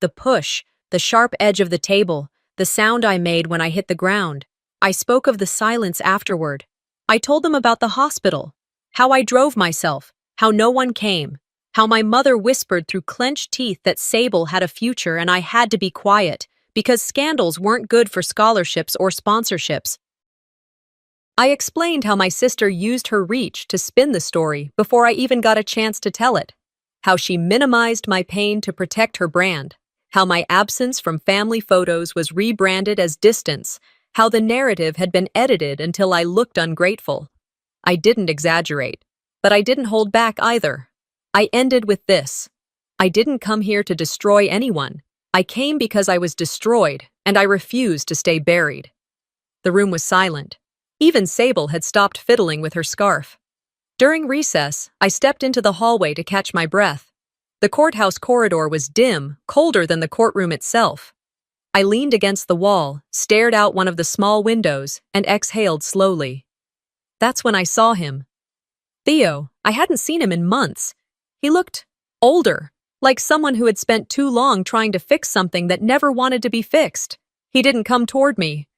The push, the sharp edge of the table, the sound I made when I hit the ground. I spoke of the silence afterward. I told them about the hospital, how I drove myself, how no one came, how my mother whispered through clenched teeth that Sable had a future and I had to be quiet, because scandals weren't good for scholarships or sponsorships. I explained how my sister used her reach to spin the story before I even got a chance to tell it, how she minimized my pain to protect her brand, how my absence from family photos was rebranded as distance, how the narrative had been edited until I looked ungrateful. I didn't exaggerate, but I didn't hold back either. I ended with this. I didn't come here to destroy anyone. I came because I was destroyed, and I refused to stay buried. The room was silent. Even Sable had stopped fiddling with her scarf. During recess, I stepped into the hallway to catch my breath. The courthouse corridor was dim, colder than the courtroom itself. I leaned against the wall, stared out one of the small windows, and exhaled slowly. That's when I saw him. Theo. I hadn't seen him in months. He looked older, like someone who had spent too long trying to fix something that never wanted to be fixed. He didn't come toward me.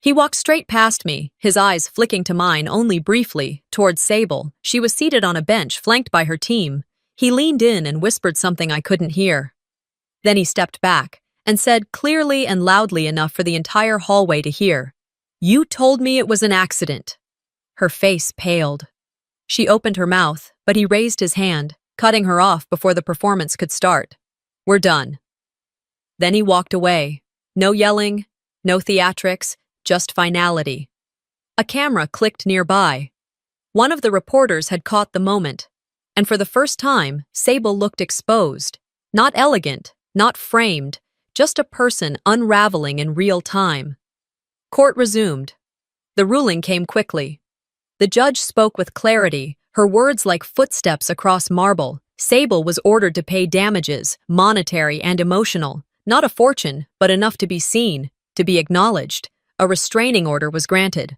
He walked straight past me, his eyes flicking to mine only briefly, towards Sable. She was seated on a bench flanked by her team. He leaned in and whispered something I couldn't hear. Then he stepped back and said clearly and loudly enough for the entire hallway to hear, "You told me it was an accident." Her face paled. She opened her mouth, but he raised his hand, cutting her off before the performance could start. "We're done." Then he walked away. No yelling, no theatrics, just finality. A camera clicked nearby. One of the reporters had caught the moment. And for the first time, Sable looked exposed. Not elegant, not framed, just a person unraveling in real time. Court resumed. The ruling came quickly. The judge spoke with clarity, her words like footsteps across marble. Sable was ordered to pay damages, monetary and emotional. Not a fortune, but enough to be seen, to be acknowledged. A restraining order was granted.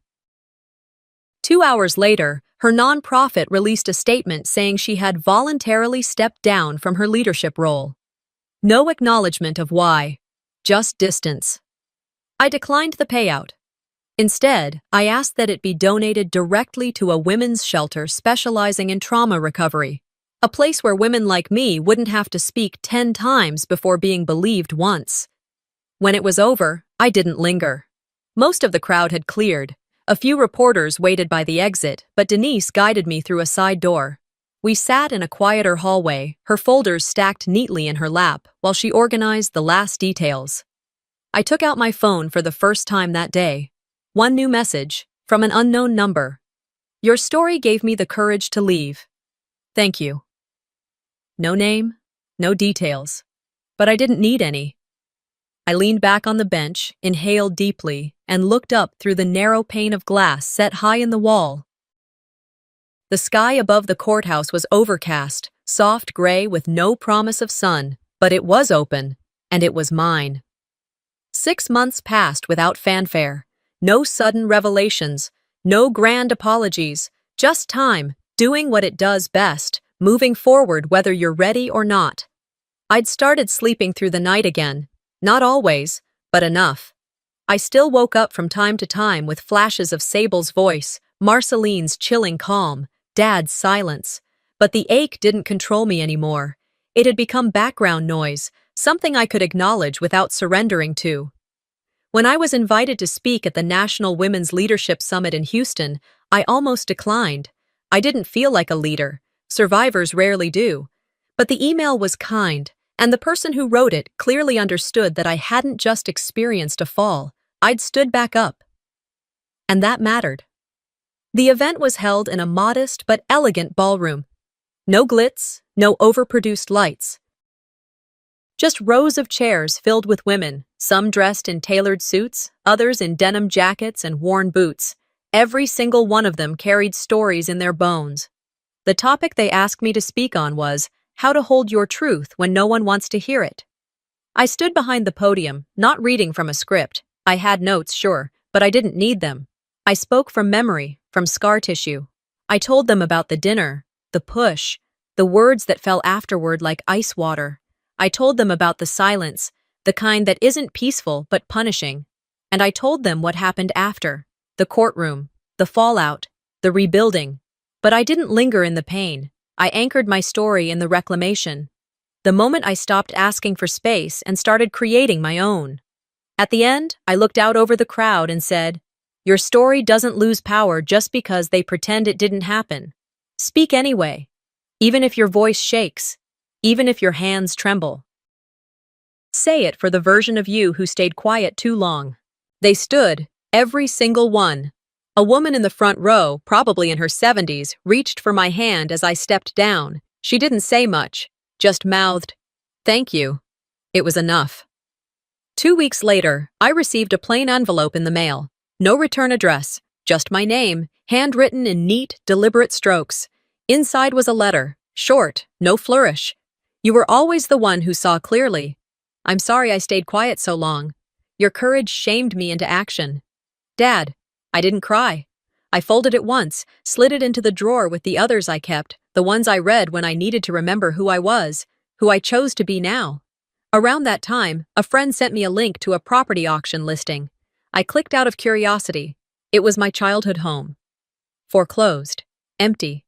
2 hours later, her nonprofit released a statement saying she had voluntarily stepped down from her leadership role. No acknowledgement of why, just distance. I declined the payout. Instead, I asked that it be donated directly to a women's shelter specializing in trauma recovery, a place where women like me wouldn't have to speak 10 times before being believed once. When it was over, I didn't linger. Most of the crowd had cleared. A few reporters waited by the exit, but Denise guided me through a side door. We sat in a quieter hallway, her folders stacked neatly in her lap, while she organized the last details. I took out my phone for the first time that day. One new message, from an unknown number. Your story gave me the courage to leave. Thank you. No name, no details. But I didn't need any. I leaned back on the bench, inhaled deeply, and looked up through the narrow pane of glass set high in the wall. The sky above the courthouse was overcast, soft gray with no promise of sun, but it was open, and it was mine. 6 months passed without fanfare. No sudden revelations, no grand apologies, just time, doing what it does best, moving forward whether you're ready or not. I'd started sleeping through the night again. Not always, but enough. I still woke up from time to time with flashes of Sable's voice, Marceline's chilling calm, Dad's silence. But the ache didn't control me anymore. It had become background noise, something I could acknowledge without surrendering to. When I was invited to speak at the National Women's Leadership Summit in Houston, I almost declined. I didn't feel like a leader. Survivors rarely do. But the email was kind, and the person who wrote it clearly understood that I hadn't just experienced a fall, I'd stood back up. And that mattered. The event was held in a modest but elegant ballroom. No glitz, no overproduced lights. Just rows of chairs filled with women, some dressed in tailored suits, others in denim jackets and worn boots. Every single one of them carried stories in their bones. The topic they asked me to speak on was how to hold your truth when no one wants to hear it. I stood behind the podium, not reading from a script. I had notes, sure, but I didn't need them. I spoke from memory, from scar tissue. I told them about the dinner, the push, the words that fell afterward like ice water. I told them about the silence, the kind that isn't peaceful but punishing. And I told them what happened after, the courtroom, the fallout, the rebuilding. But I didn't linger in the pain. I anchored my story in the reclamation. The moment I stopped asking for space and started creating my own. At the end, I looked out over the crowd and said, your story doesn't lose power just because they pretend it didn't happen. Speak anyway, even if your voice shakes, even if your hands tremble. Say it for the version of you who stayed quiet too long. They stood, every single one. A woman in the front row, probably in her 70s, reached for my hand as I stepped down. She didn't say much, just mouthed, "Thank you." It was enough. 2 weeks later, I received a plain envelope in the mail. No return address, just my name, handwritten in neat, deliberate strokes. Inside was a letter, short, no flourish. You were always the one who saw clearly. I'm sorry I stayed quiet so long. Your courage shamed me into action. Dad, I didn't cry. I folded it once, slid it into the drawer with the others I kept, the ones I read when I needed to remember who I was, who I chose to be now. Around that time, a friend sent me a link to a property auction listing. I clicked out of curiosity. It was my childhood home. Foreclosed. Empty.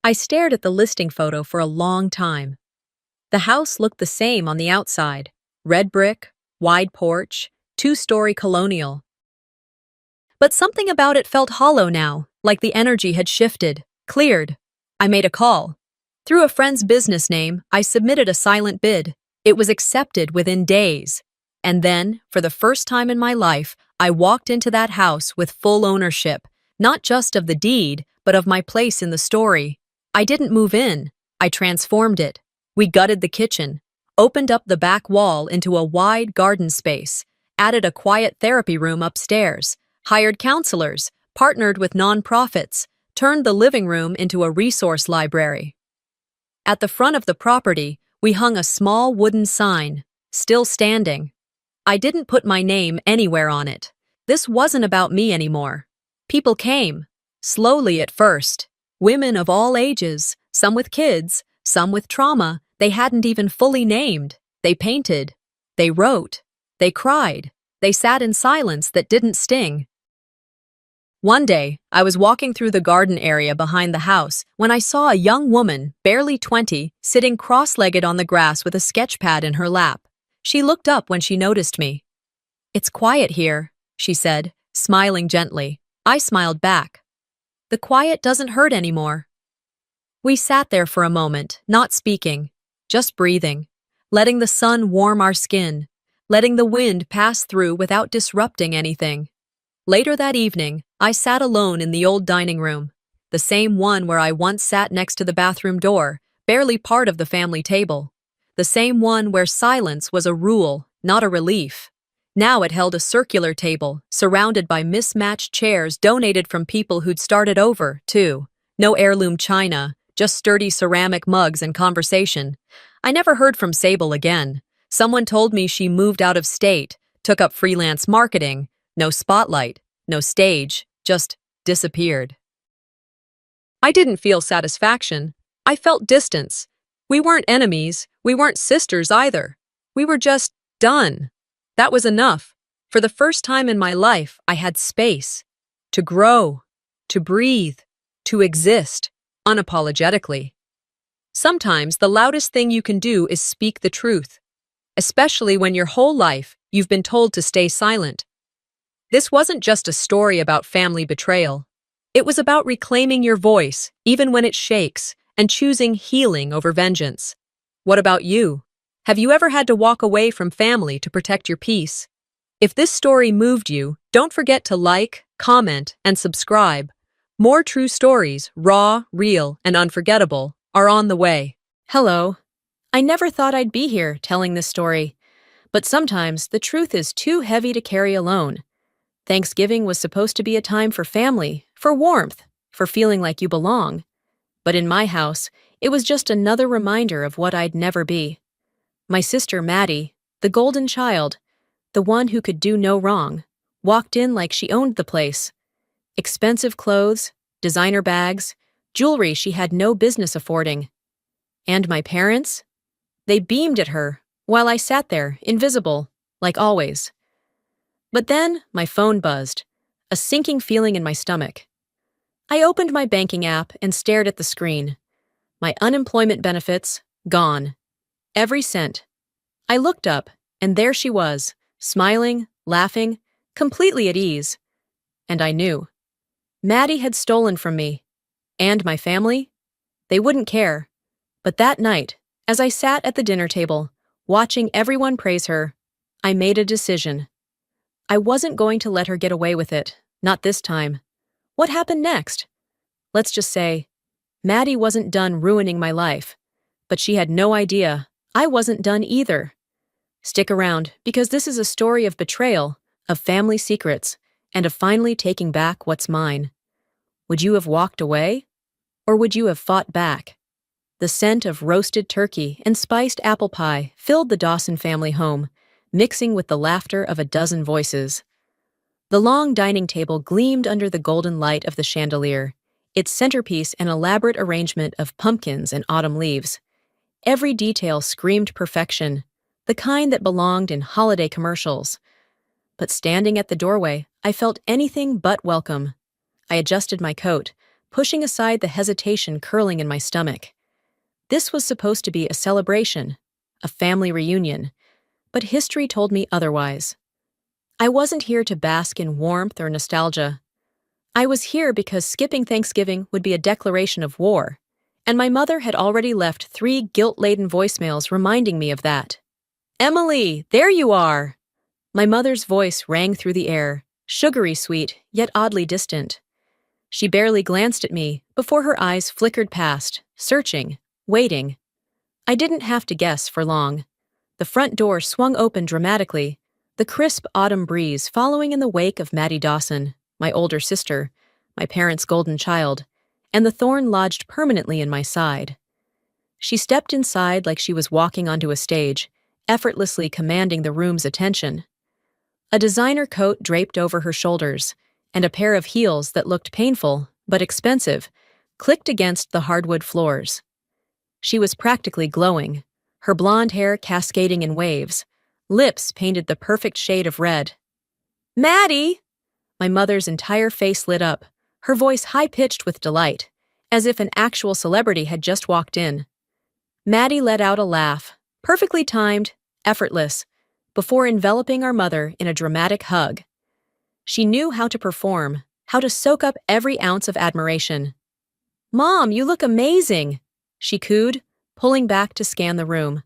I stared at the listing photo for a long time. The house looked the same on the outside. Red brick, wide porch, 2-story colonial. But something about it felt hollow now, like the energy had shifted, cleared. I made a call. Through a friend's business name, I submitted a silent bid. It was accepted within days. And then, for the first time in my life, I walked into that house with full ownership, not just of the deed, but of my place in the story. I didn't move in. I transformed it. We gutted the kitchen, opened up the back wall into a wide garden space, added a quiet therapy room upstairs, hired counselors, partnered with nonprofits, turned the living room into a resource library. At the front of the property, we hung a small wooden sign, still standing. I didn't put my name anywhere on it. This wasn't about me anymore. People came, slowly at first. Women of all ages, some with kids, some with trauma they hadn't even fully named. They painted. They wrote. They cried. They sat in silence that didn't sting. One day, I was walking through the garden area behind the house when I saw a young woman, barely 20, sitting cross-legged on the grass with a sketch pad in her lap. She looked up when she noticed me. "It's quiet here," she said, smiling gently. I smiled back. "The quiet doesn't hurt anymore." We sat there for a moment, not speaking, just breathing, letting the sun warm our skin, letting the wind pass through without disrupting anything. Later that evening, I sat alone in the old dining room, the same one where I once sat next to the bathroom door, barely part of the family table. The same one where silence was a rule, not a relief. Now it held a circular table, surrounded by mismatched chairs donated from people who'd started over, too. No heirloom china, just sturdy ceramic mugs and conversation. I never heard from Sable again. Someone told me she moved out of state, took up freelance marketing. No spotlight, no stage, just disappeared. I didn't feel satisfaction. I felt distance. We weren't enemies. We weren't sisters either. We were just done. That was enough. For the first time in my life, I had space to grow, to breathe, to exist, unapologetically. Sometimes the loudest thing you can do is speak the truth, especially when your whole life you've been told to stay silent. This wasn't just a story about family betrayal. It was about reclaiming your voice, even when it shakes, and choosing healing over vengeance. What about you? Have you ever had to walk away from family to protect your peace? If this story moved you, don't forget to like, comment, and subscribe. More true stories, raw, real, and unforgettable, are on the way. Hello. I never thought I'd be here telling this story, but sometimes the truth is too heavy to carry alone. Thanksgiving was supposed to be a time for family, for warmth, for feeling like you belong. But in my house, it was just another reminder of what I'd never be. My sister Maddie, the golden child, the one who could do no wrong, walked in like she owned the place. Expensive clothes, designer bags, jewelry she had no business affording. And my parents? They beamed at her, while I sat there, invisible, like always. But then, my phone buzzed, a sinking feeling in my stomach. I opened my banking app and stared at the screen. My unemployment benefits, gone. Every cent. I looked up, and there she was, smiling, laughing, completely at ease. And I knew. Maddie had stolen from me. And my family? They wouldn't care. But that night, as I sat at the dinner table, watching everyone praise her, I made a decision. I wasn't going to let her get away with it, not this time. What happened next? Let's just say, Maddie wasn't done ruining my life, but she had no idea I wasn't done either. Stick around, because this is a story of betrayal, of family secrets, and of finally taking back what's mine. Would you have walked away? Or would you have fought back? The scent of roasted turkey and spiced apple pie filled the Dawson family home, mixing with the laughter of a dozen voices. The long dining table gleamed under the golden light of the chandelier, its centerpiece an elaborate arrangement of pumpkins and autumn leaves. Every detail screamed perfection, the kind that belonged in holiday commercials. But standing at the doorway, I felt anything but welcome. I adjusted my coat, pushing aside the hesitation curling in my stomach. This was supposed to be a celebration, a family reunion, but history told me otherwise. I wasn't here to bask in warmth or nostalgia. I was here because skipping Thanksgiving would be a declaration of war, and my mother had already left 3 guilt-laden voicemails reminding me of that. Emily, there you are! My mother's voice rang through the air, sugary sweet, yet oddly distant. She barely glanced at me before her eyes flickered past, searching, waiting. I didn't have to guess for long. The front door swung open dramatically, the crisp autumn breeze following in the wake of Maddie Dawson, my older sister, my parents' golden child, and the thorn lodged permanently in my side. She stepped inside like she was walking onto a stage, effortlessly commanding the room's attention. A designer coat draped over her shoulders, and a pair of heels that looked painful, but expensive, clicked against the hardwood floors. She was practically glowing, her blonde hair cascading in waves, lips painted the perfect shade of red. "Maddie!" My mother's entire face lit up, her voice high-pitched with delight, as if an actual celebrity had just walked in. Maddie let out a laugh, perfectly timed, effortless, before enveloping our mother in a dramatic hug. She knew how to perform, how to soak up every ounce of admiration. "Mom, you look amazing!" she cooed, pulling back to scan the room.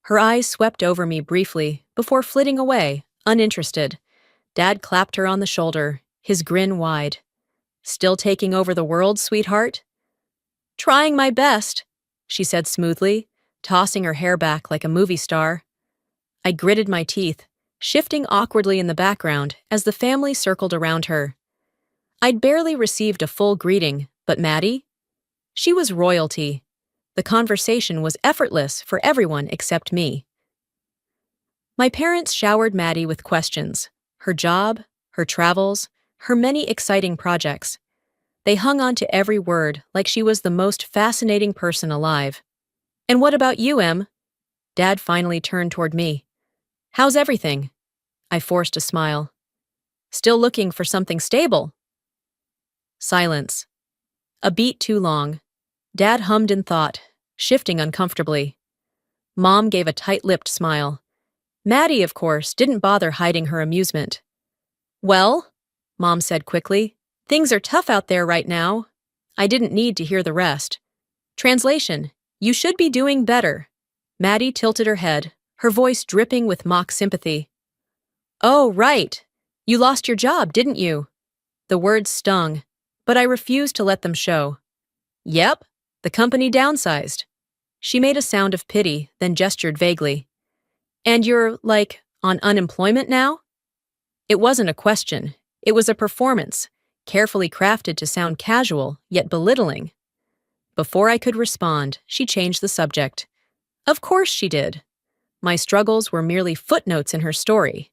Her eyes swept over me briefly, before flitting away, uninterested. Dad clapped her on the shoulder, his grin wide. "Still taking over the world, sweetheart?" "Trying my best," she said smoothly, tossing her hair back like a movie star. I gritted my teeth, shifting awkwardly in the background as the family circled around her. I'd barely received a full greeting, but Maddie? She was royalty. The conversation was effortless for everyone except me. My parents showered Maddie with questions: her job, her travels, her many exciting projects. They hung on to every word like she was the most fascinating person alive. "And what about you, Em?" Dad finally turned toward me. "How's everything?" I forced a smile. "Still looking for something stable?" Silence. A beat too long. Dad hummed in thought, shifting uncomfortably. Mom gave a tight-lipped smile. Maddie, of course, didn't bother hiding her amusement. "Well," Mom said quickly, "things are tough out there right now." I didn't need to hear the rest. Translation: "You should be doing better." Maddie tilted her head, her voice dripping with mock sympathy. "Oh, right. You lost your job, didn't you?" The words stung, but I refused to let them show. "Yep, the company downsized." She made a sound of pity, then gestured vaguely. "And you're, like, on unemployment now?" It wasn't a question. It was a performance, carefully crafted to sound casual, yet belittling. Before I could respond, she changed the subject. Of course she did. My struggles were merely footnotes in her story.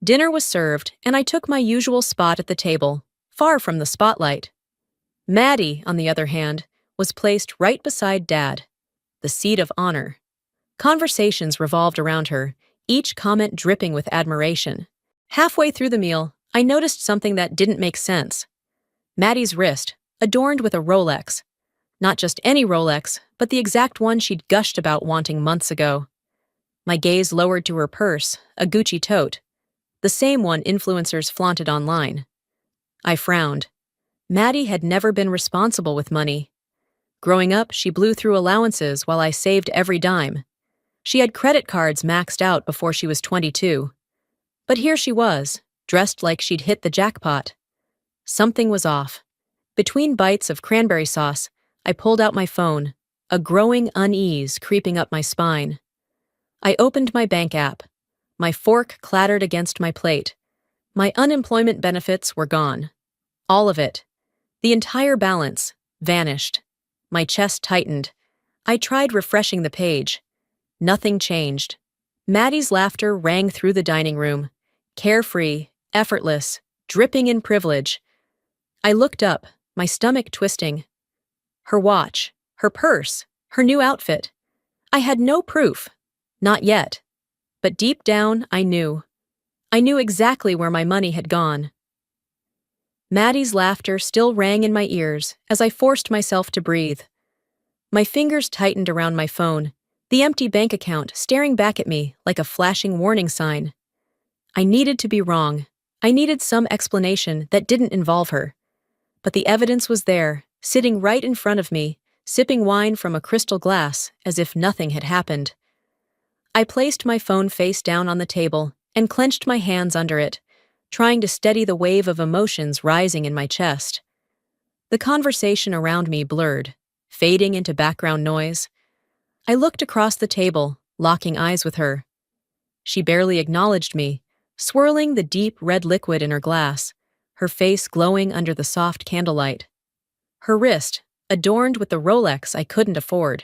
Dinner was served, and I took my usual spot at the table, far from the spotlight. Maddie, on the other hand, was placed right beside Dad, the seat of honor. Conversations revolved around her, each comment dripping with admiration. Halfway through the meal, I noticed something that didn't make sense. Maddie's wrist, adorned with a Rolex. Not just any Rolex, but the exact one she'd gushed about wanting months ago. My gaze lowered to her purse, a Gucci tote, the same one influencers flaunted online. I frowned. Maddie had never been responsible with money. Growing up, she blew through allowances while I saved every dime. She had credit cards maxed out before she was 22. But here she was, dressed like she'd hit the jackpot. Something was off. Between bites of cranberry sauce, I pulled out my phone, a growing unease creeping up my spine. I opened my bank app. My fork clattered against my plate. My unemployment benefits were gone. All of it. The entire balance vanished. My chest tightened. I tried refreshing the page. Nothing changed. Maddie's laughter rang through the dining room, carefree, effortless, dripping in privilege. I looked up, my stomach twisting. Her watch, her purse, her new outfit. I had no proof. Not yet. But deep down, I knew. I knew exactly where my money had gone. Maddie's laughter still rang in my ears as I forced myself to breathe. My fingers tightened around my phone, the empty bank account staring back at me like a flashing warning sign. I needed to be wrong. I needed some explanation that didn't involve her. But the evidence was there, sitting right in front of me, sipping wine from a crystal glass as if nothing had happened. I placed my phone face down on the table and clenched my hands under it, trying to steady the wave of emotions rising in my chest. The conversation around me blurred, fading into background noise. I looked across the table, locking eyes with her. She barely acknowledged me, swirling the deep red liquid in her glass, her face glowing under the soft candlelight. Her wrist, adorned with the Rolex I couldn't afford.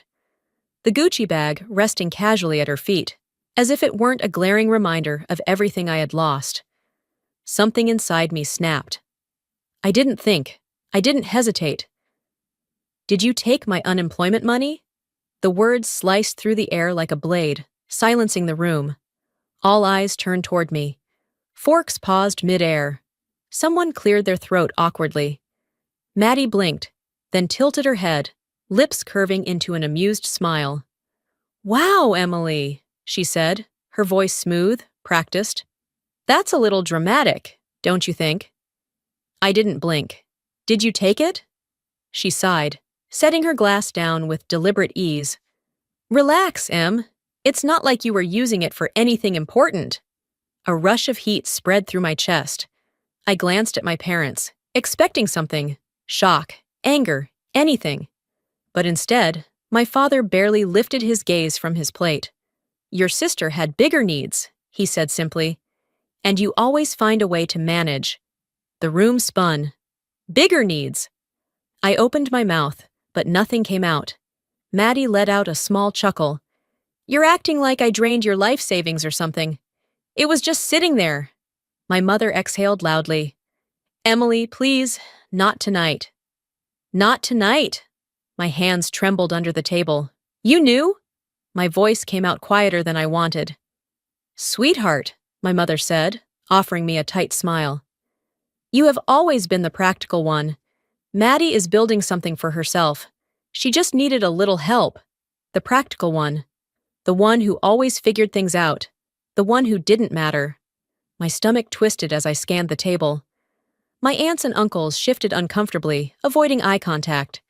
The Gucci bag resting casually at her feet, as if it weren't a glaring reminder of everything I had lost. Something inside me snapped. I didn't think. I didn't hesitate. "Did you take my unemployment money?" The words sliced through the air like a blade, silencing the room. All eyes turned toward me. Forks paused mid-air. Someone cleared their throat awkwardly. Maddie blinked, then tilted her head, lips curving into an amused smile. "Wow, Emily," she said, her voice smooth, practiced. "That's a little dramatic, don't you think?" I didn't blink. "Did you take it?" She sighed, setting her glass down with deliberate ease. "Relax, Em. It's not like you were using it for anything important." A rush of heat spread through my chest. I glanced at my parents, expecting something. Shock, anger, anything. But instead, my father barely lifted his gaze from his plate. "Your sister had bigger needs," he said simply. "And you always find a way to manage." The room spun. "Bigger needs." I opened my mouth, but nothing came out. Maddie let out a small chuckle. "You're acting like I drained your life savings or something. It was just sitting there." My mother exhaled loudly. "Emily, please, not tonight." "Not tonight." My hands trembled under the table. "You knew?" My voice came out quieter than I wanted. "Sweetheart," my mother said, offering me a tight smile. "You have always been the practical one. Maddie is building something for herself. She just needed a little help. The practical one. The one who always figured things out. The one who didn't matter." My stomach twisted as I scanned the table. My aunts and uncles shifted uncomfortably, avoiding eye contact.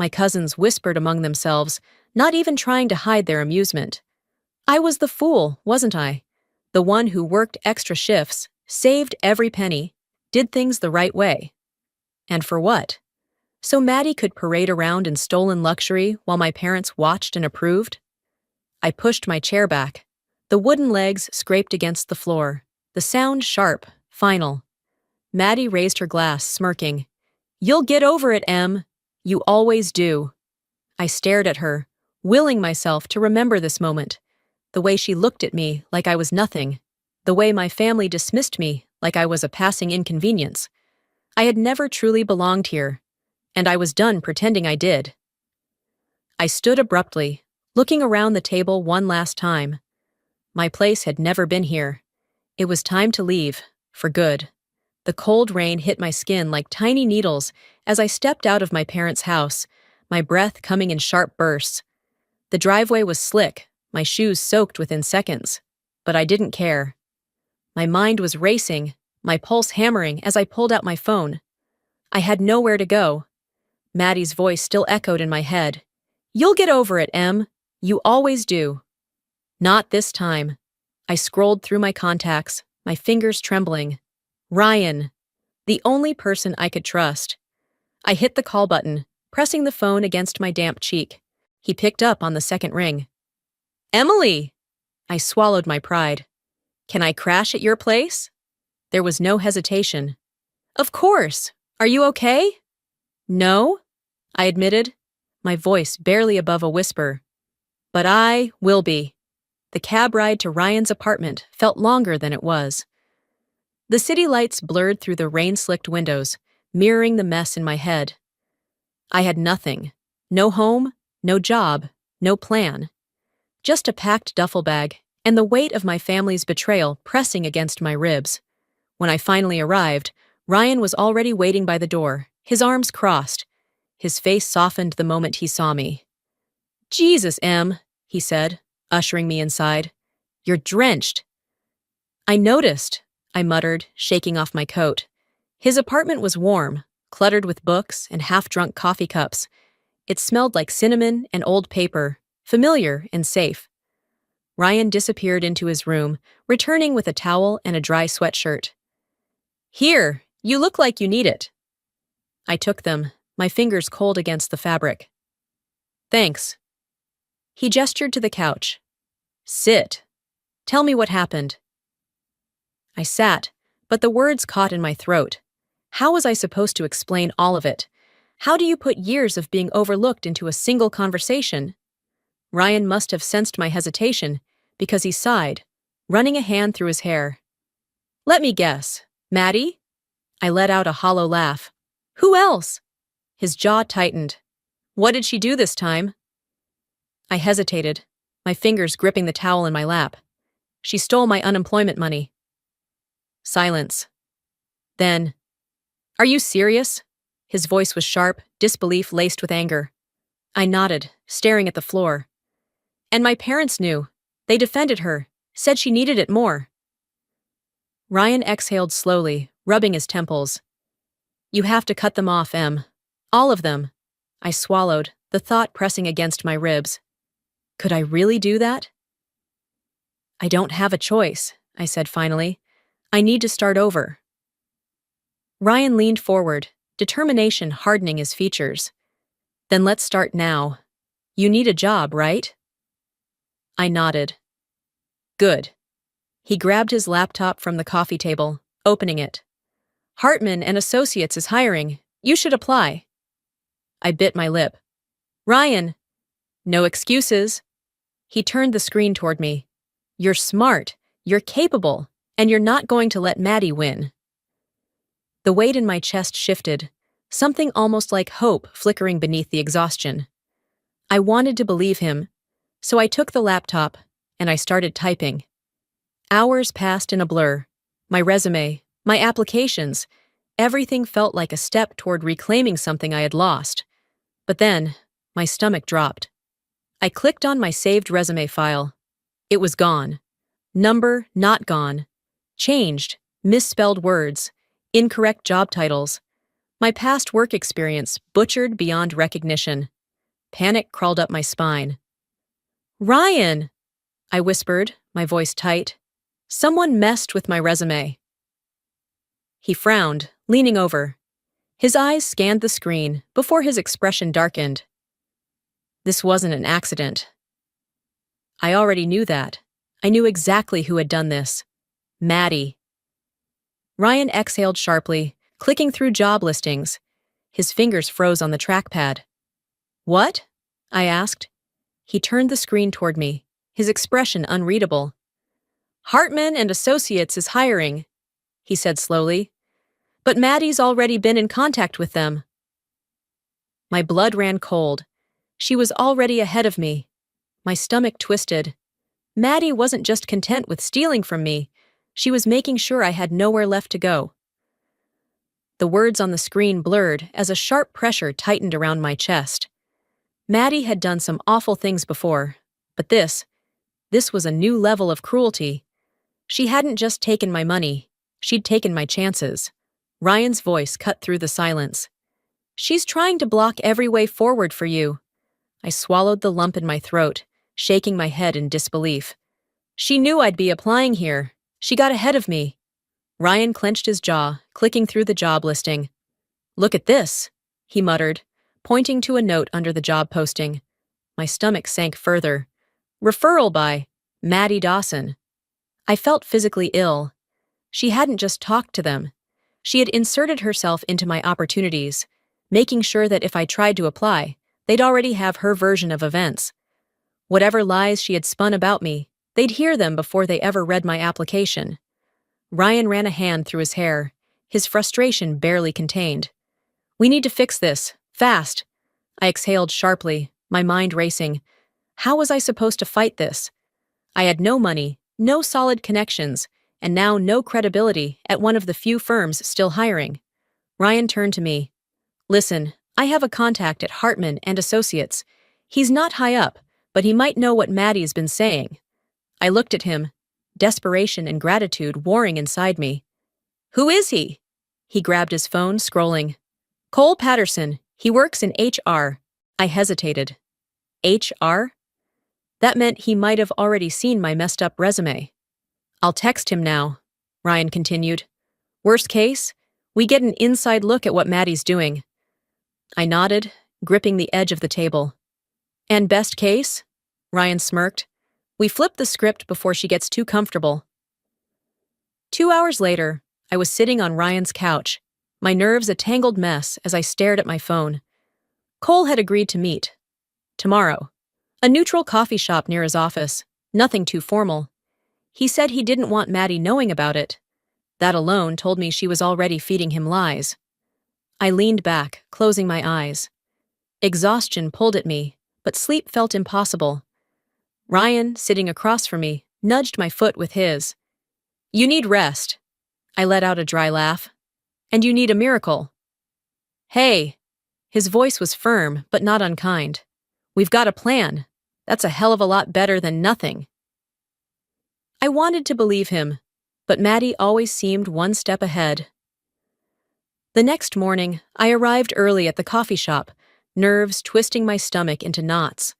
My cousins whispered among themselves, not even trying to hide their amusement. I was the fool, wasn't I? The one who worked extra shifts, saved every penny, did things the right way. And for what? So Maddie could parade around in stolen luxury while my parents watched and approved? I pushed my chair back. The wooden legs scraped against the floor, the sound sharp, final. Maddie raised her glass, smirking. "You'll get over it, Em. You always do." I stared at her, willing myself to remember this moment. The way she looked at me like I was nothing. The way my family dismissed me like I was a passing inconvenience. I had never truly belonged here, and I was done pretending I did. I stood abruptly, looking around the table one last time. My place had never been here. It was time to leave, for good. The cold rain hit my skin like tiny needles as I stepped out of my parents' house, my breath coming in sharp bursts. The driveway was slick, my shoes soaked within seconds, but I didn't care. My mind was racing, my pulse hammering as I pulled out my phone. I had nowhere to go. Maddie's voice still echoed in my head. "You'll get over it, Em. You always do." Not this time. I scrolled through my contacts, my fingers trembling. Ryan. The only person I could trust. I hit the call button, pressing the phone against my damp cheek. He picked up on the second ring. "Emily!" I swallowed my pride. "Can I crash at your place?" There was no hesitation. "Of course. Are you okay?" "No," I admitted, my voice barely above a whisper. "But I will be." The cab ride to Ryan's apartment felt longer than it was. The city lights blurred through the rain-slicked windows, mirroring the mess in my head. I had nothing. No home, no job, no plan. Just a packed duffel bag and the weight of my family's betrayal pressing against my ribs. When I finally arrived, Ryan was already waiting by the door, his arms crossed. His face softened the moment he saw me. "Jesus, Em," he said, ushering me inside. "You're drenched." "I noticed," I muttered, shaking off my coat. His apartment was warm, cluttered with books and half-drunk coffee cups. It smelled like cinnamon and old paper, familiar and safe. Ryan disappeared into his room, returning with a towel and a dry sweatshirt. Here, you look like you need it. I took them, my fingers cold against the fabric. Thanks. He gestured to the couch. Sit. Tell me what happened. I sat, but the words caught in my throat. How was I supposed to explain all of it? How do you put years of being overlooked into a single conversation? Ryan must have sensed my hesitation, because he sighed, running a hand through his hair. Let me guess. Maddie? I let out a hollow laugh. Who else? His jaw tightened. What did she do this time? I hesitated, my fingers gripping the towel in my lap. She stole my unemployment money. Silence. Then, are you serious? His voice was sharp, disbelief laced with anger. I nodded, staring at the floor. And my parents knew. They defended her, said she needed it more. Ryan exhaled slowly, rubbing his temples. You have to cut them off, Em. All of them. I swallowed, the thought pressing against my ribs. Could I really do that? I don't have a choice, I said finally. I need to start over. Ryan leaned forward, determination hardening his features. Then let's start now. You need a job, right? I nodded. Good. He grabbed his laptop from the coffee table, opening it. Hartman and Associates is hiring. You should apply. I bit my lip. Ryan! No excuses. He turned the screen toward me. You're smart, you're capable, and you're not going to let Maddie win. The weight in my chest shifted, something almost like hope flickering beneath the exhaustion. I wanted to believe him, so I took the laptop and I started typing. Hours passed in a blur. My resume, my applications, everything felt like a step toward reclaiming something I had lost. But then, my stomach dropped. I clicked on my saved resume file. It was gone. Number not gone. Changed, misspelled words, incorrect job titles. My past work experience butchered beyond recognition. Panic crawled up my spine. Ryan! I whispered, my voice tight. Someone messed with my resume. He frowned, leaning over. His eyes scanned the screen before his expression darkened. This wasn't an accident. I already knew that. I knew exactly who had done this. Maddie. Ryan exhaled sharply, clicking through job listings. His fingers froze on the trackpad. What? I asked. He turned the screen toward me, his expression unreadable. Hartman and Associates is hiring, he said slowly. But Maddie's already been in contact with them. My blood ran cold. She was already ahead of me. My stomach twisted. Maddie wasn't just content with stealing from me. She was making sure I had nowhere left to go. The words on the screen blurred as a sharp pressure tightened around my chest. Maddie had done some awful things before, but this was a new level of cruelty. She hadn't just taken my money, she'd taken my chances. Ryan's voice cut through the silence. She's trying to block every way forward for you. I swallowed the lump in my throat, shaking my head in disbelief. She knew I'd be applying here. She got ahead of me. Ryan clenched his jaw, clicking through the job listing. Look at this, he muttered, pointing to a note under the job posting. My stomach sank further. Referral by Maddie Dawson. I felt physically ill. She hadn't just talked to them. She had inserted herself into my opportunities, making sure that if I tried to apply, they'd already have her version of events. Whatever lies she had spun about me, they'd hear them before they ever read my application. Ryan ran a hand through his hair, his frustration barely contained. We need to fix this, fast. I exhaled sharply, my mind racing. How was I supposed to fight this? I had no money, no solid connections, and now no credibility at one of the few firms still hiring. Ryan turned to me. Listen, I have a contact at Hartman and Associates. He's not high up, but he might know what Maddie's been saying. I looked at him, desperation and gratitude warring inside me. Who is he? He grabbed his phone, scrolling. Cole Patterson. He works in HR. I hesitated. HR? That meant he might have already seen my messed up resume. I'll text him now, Ryan continued. Worst case, we get an inside look at what Maddie's doing. I nodded, gripping the edge of the table. And best case? Ryan smirked. We flip the script before she gets too comfortable. 2 hours later, I was sitting on Ryan's couch, my nerves a tangled mess as I stared at my phone. Cole had agreed to meet. Tomorrow. A neutral coffee shop near his office, nothing too formal. He said he didn't want Maddie knowing about it. That alone told me she was already feeding him lies. I leaned back, closing my eyes. Exhaustion pulled at me, but sleep felt impossible. Ryan, sitting across from me, nudged my foot with his. You need rest. I let out a dry laugh. And you need a miracle. Hey. His voice was firm, but not unkind. We've got a plan. That's a hell of a lot better than nothing. I wanted to believe him, but Maddie always seemed one step ahead. The next morning, I arrived early at the coffee shop, nerves twisting my stomach into knots.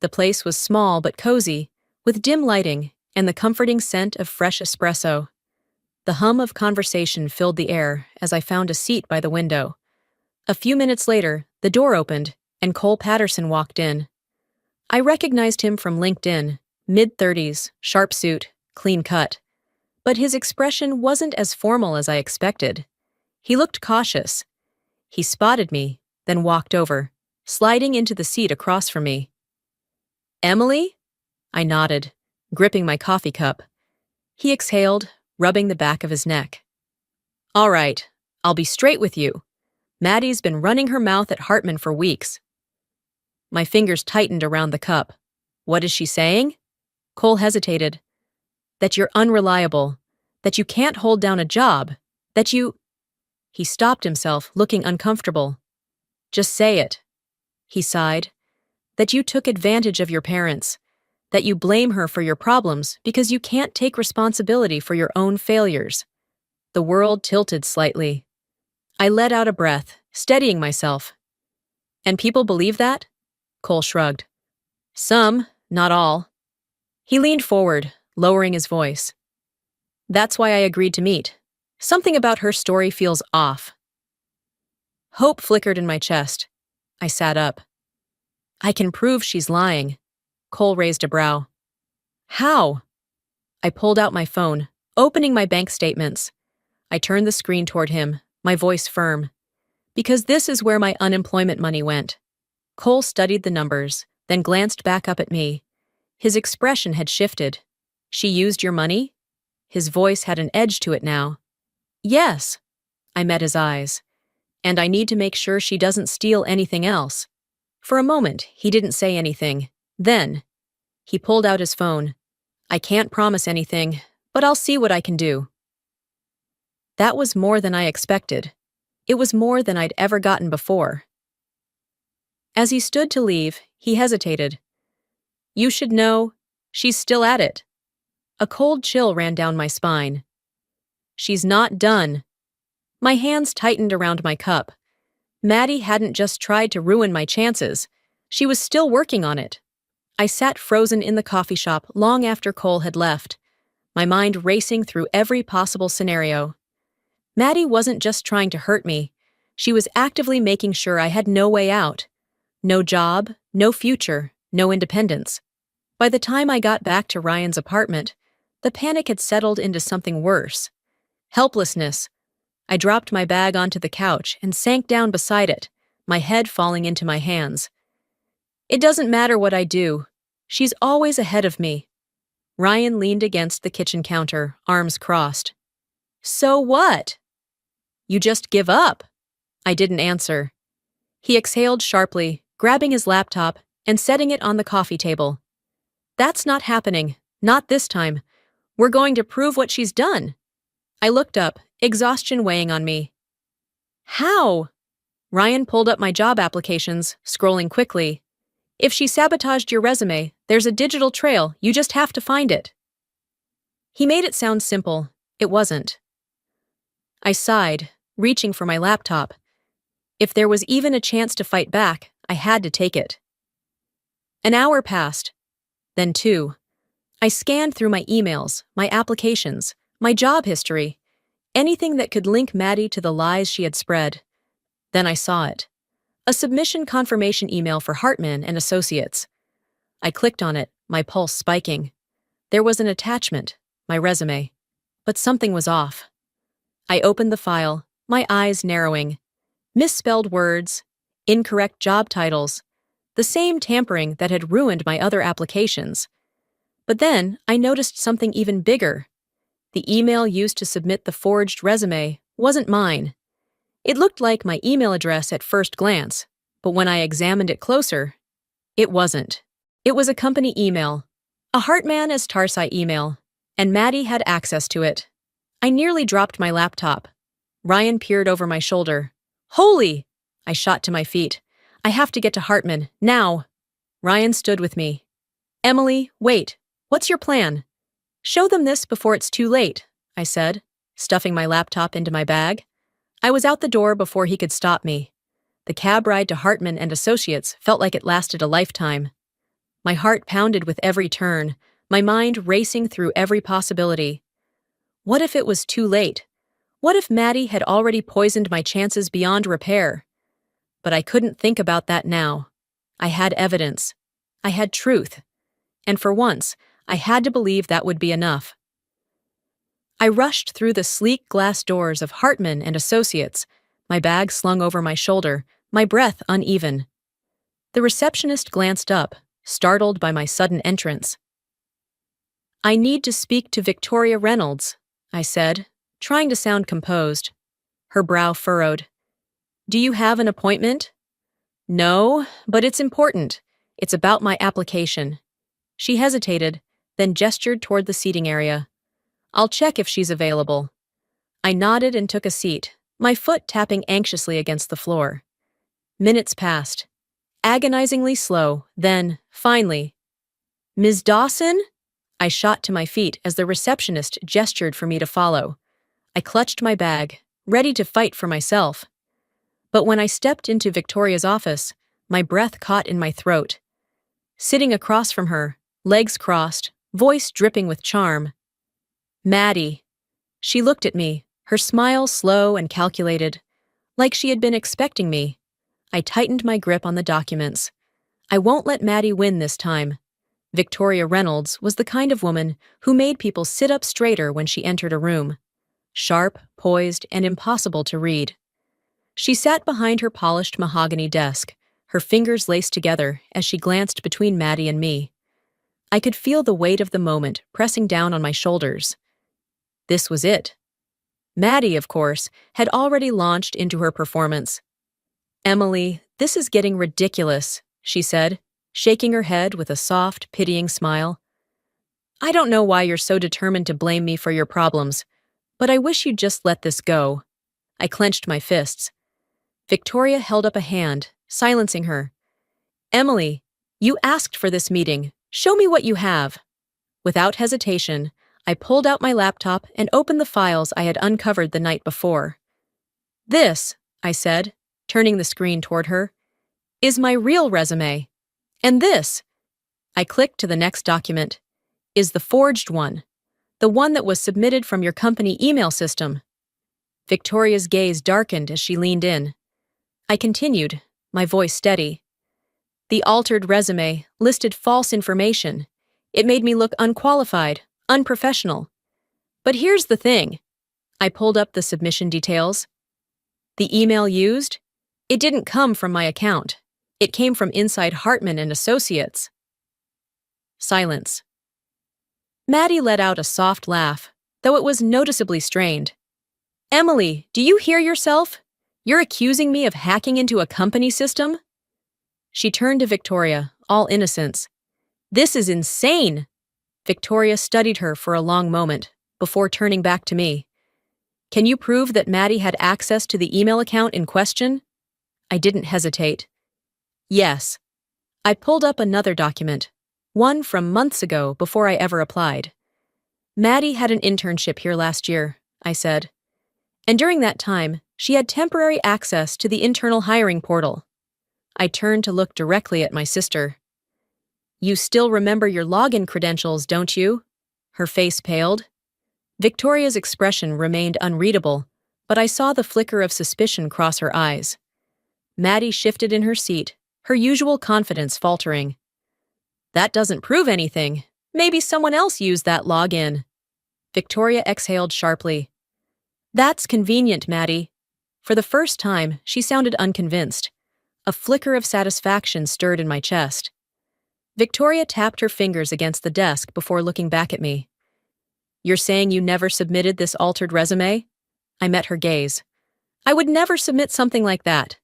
The place was small but cozy, with dim lighting and the comforting scent of fresh espresso. The hum of conversation filled the air as I found a seat by the window. A few minutes later, the door opened, and Cole Patterson walked in. I recognized him from LinkedIn, mid-30s, sharp suit, clean cut. But his expression wasn't as formal as I expected. He looked cautious. He spotted me, then walked over, sliding into the seat across from me. Emily? I nodded, gripping my coffee cup. He exhaled, rubbing the back of his neck. All right, I'll be straight with you. Maddie's been running her mouth at Hartman for weeks. My fingers tightened around the cup. What is she saying? Cole hesitated. That you're unreliable, that you can't hold down a job, that you... He stopped himself, looking uncomfortable. Just say it. He sighed. That you took advantage of your parents, that you blame her for your problems because you can't take responsibility for your own failures. The world tilted slightly. I let out a breath, steadying myself. And people believe that? Cole shrugged. Some, not all. He leaned forward, lowering his voice. That's why I agreed to meet. Something about her story feels off. Hope flickered in my chest. I sat up. I can prove she's lying. Cole raised a brow. How? I pulled out my phone, opening my bank statements. I turned the screen toward him, my voice firm. Because this is where my unemployment money went. Cole studied the numbers, then glanced back up at me. His expression had shifted. She used your money? His voice had an edge to it now. Yes. I met his eyes. And I need to make sure she doesn't steal anything else. For a moment, he didn't say anything. Then, he pulled out his phone. I can't promise anything, but I'll see what I can do. That was more than I expected. It was more than I'd ever gotten before. As he stood to leave, he hesitated. You should know, she's still at it. A cold chill ran down my spine. She's not done. My hands tightened around my cup. Maddie hadn't just tried to ruin my chances. She was still working on it. I sat frozen in the coffee shop long after Cole had left, my mind racing through every possible scenario. Maddie wasn't just trying to hurt me. She was actively making sure I had no way out. No job, no future, no independence. By the time I got back to Ryan's apartment, the panic had settled into something worse. Helplessness. I dropped my bag onto the couch and sank down beside it, my head falling into my hands. It doesn't matter what I do. She's always ahead of me. Ryan leaned against the kitchen counter, arms crossed. So what? You just give up. I didn't answer. He exhaled sharply, grabbing his laptop and setting it on the coffee table. That's not happening. Not this time. We're going to prove what she's done. I looked up, exhaustion weighing on me. How? Ryan pulled up my job applications, scrolling quickly. If she sabotaged your resume, there's a digital trail, you just have to find it. He made it sound simple. It wasn't. I sighed, reaching for my laptop. If there was even a chance to fight back, I had to take it. An hour passed. Then 2. I scanned through my emails, my applications, my job history, anything that could link Maddie to the lies she had spread. Then I saw it. A submission confirmation email for Hartman and Associates. I clicked on it, my pulse spiking. There was an attachment, my resume. But something was off. I opened the file, my eyes narrowing. Misspelled words, incorrect job titles, the same tampering that had ruined my other applications. But then I noticed something even bigger. The email used to submit the forged resume wasn't mine. It looked like my email address at first glance, but when I examined it closer, it wasn't. It was a company email, a Hartman as Tarsai email, and Maddie had access to it. I nearly dropped my laptop. Ryan peered over my shoulder. Holy! I shot to my feet. I have to get to Hartman, now. Ryan stood with me. Emily, wait. What's your plan? Show them this before it's too late, I said, stuffing my laptop into my bag. I was out the door before he could stop me. The cab ride to Hartman and Associates felt like it lasted a lifetime. My heart pounded with every turn, my mind racing through every possibility. What if it was too late? What if Maddie had already poisoned my chances beyond repair? But I couldn't think about that now. I had evidence. I had truth. And for once, I had to believe that would be enough. I rushed through the sleek glass doors of Hartman and Associates, my bag slung over my shoulder, my breath uneven. The receptionist glanced up, startled by my sudden entrance. I need to speak to Victoria Reynolds, I said, trying to sound composed. Her brow furrowed. Do you have an appointment? No, but it's important. It's about my application. She hesitated, then gestured toward the seating area. I'll check if she's available. I nodded and took a seat, my foot tapping anxiously against the floor. Minutes passed. Agonizingly slow, then, finally. Ms. Dawson? I shot to my feet as the receptionist gestured for me to follow. I clutched my bag, ready to fight for myself. But when I stepped into Victoria's office, my breath caught in my throat. Sitting across from her, legs crossed, voice dripping with charm. Maddie. She looked at me, her smile slow and calculated, like she had been expecting me. I tightened my grip on the documents. I won't let Maddie win this time. Victoria Reynolds was the kind of woman who made people sit up straighter when she entered a room. Sharp, poised, and impossible to read. She sat behind her polished mahogany desk, her fingers laced together as she glanced between Maddie and me. I could feel the weight of the moment pressing down on my shoulders. This was it. Maddie, of course, had already launched into her performance. Emily, this is getting ridiculous, she said, shaking her head with a soft, pitying smile. I don't know why you're so determined to blame me for your problems, but I wish you'd just let this go. I clenched my fists. Victoria held up a hand, silencing her. Emily, you asked for this meeting. Show me what you have. Without hesitation, I pulled out my laptop and opened the files I had uncovered the night before. This, I said, turning the screen toward her, is my real resume. And this, I clicked to the next document, is the forged one, the one that was submitted from your company email system. Victoria's gaze darkened as she leaned in. I continued, my voice steady. The altered resume listed false information. It made me look unqualified, unprofessional. But here's the thing. I pulled up the submission details. The email used? It didn't come from my account. It came from inside Hartman and Associates. Silence. Maddie let out a soft laugh, though it was noticeably strained. Emily, do you hear yourself? You're accusing me of hacking into a company system? She turned to Victoria, all innocence. This is insane! Victoria studied her for a long moment, before turning back to me. Can you prove that Maddie had access to the email account in question? I didn't hesitate. Yes. I pulled up another document, one from months ago before I ever applied. Maddie had an internship here last year, I said. And during that time, she had temporary access to the internal hiring portal. I turned to look directly at my sister. You still remember your login credentials, don't you? Her face paled. Victoria's expression remained unreadable, but I saw the flicker of suspicion cross her eyes. Maddie shifted in her seat, her usual confidence faltering. That doesn't prove anything. Maybe someone else used that login. Victoria exhaled sharply. That's convenient, Maddie. For the first time, she sounded unconvinced. A flicker of satisfaction stirred in my chest. Victoria tapped her fingers against the desk before looking back at me. You're saying you never submitted this altered resume? I met her gaze. I would never submit something like that.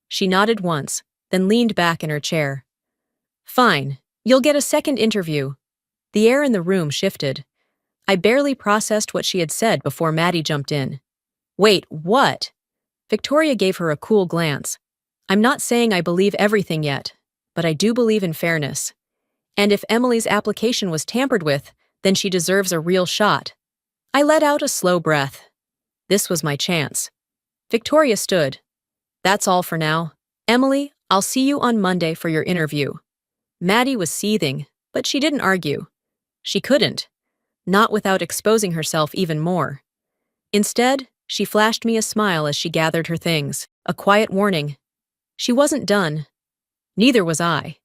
She nodded once, then leaned back in her chair. Fine, you'll get a second interview. The air in the room shifted. I barely processed what she had said before Maddie jumped in. Wait, what? Victoria gave her a cool glance. I'm not saying I believe everything yet, but I do believe in fairness. And if Emily's application was tampered with, then she deserves a real shot. I let out a slow breath. This was my chance. Victoria stood. That's all for now. Emily, I'll see you on Monday for your interview. Maddie was seething, but she didn't argue. She couldn't. Not without exposing herself even more. Instead, she flashed me a smile as she gathered her things, a quiet warning. She wasn't done. Neither was I.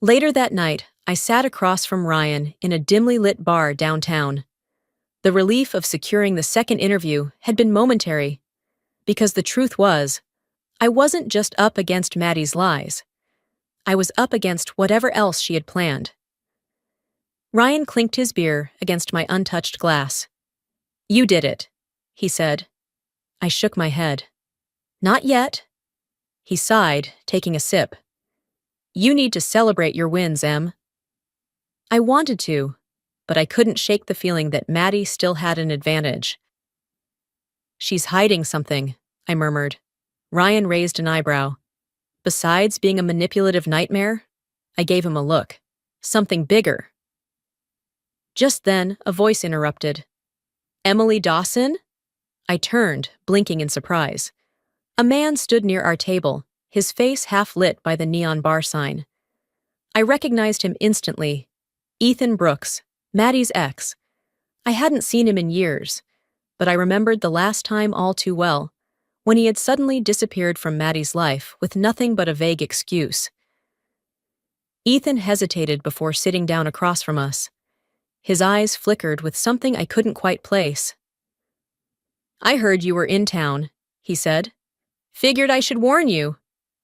Later that night, I sat across from Ryan in a dimly lit bar downtown. The relief of securing the second interview had been momentary, because the truth was, I wasn't just up against Maddie's lies. I was up against whatever else she had planned. Ryan clinked his beer against my untouched glass. You did it, he said. I shook my head. Not yet. He sighed, taking a sip. You need to celebrate your wins, Em. I wanted to, but I couldn't shake the feeling that Maddie still had an advantage. She's hiding something, I murmured. Ryan raised an eyebrow. Besides being a manipulative nightmare, I gave him a look. Something bigger. Just then, a voice interrupted. Emily Dawson? I turned, blinking in surprise. A man stood near our table, his face half lit by the neon bar sign. I recognized him instantly. Ethan Brooks, Maddie's ex. I hadn't seen him in years, but I remembered the last time all too well, when he had suddenly disappeared from Maddie's life with nothing but a vague excuse. Ethan hesitated before sitting down across from us. His eyes flickered with something I couldn't quite place. I heard you were in town, he said. Figured I should warn you.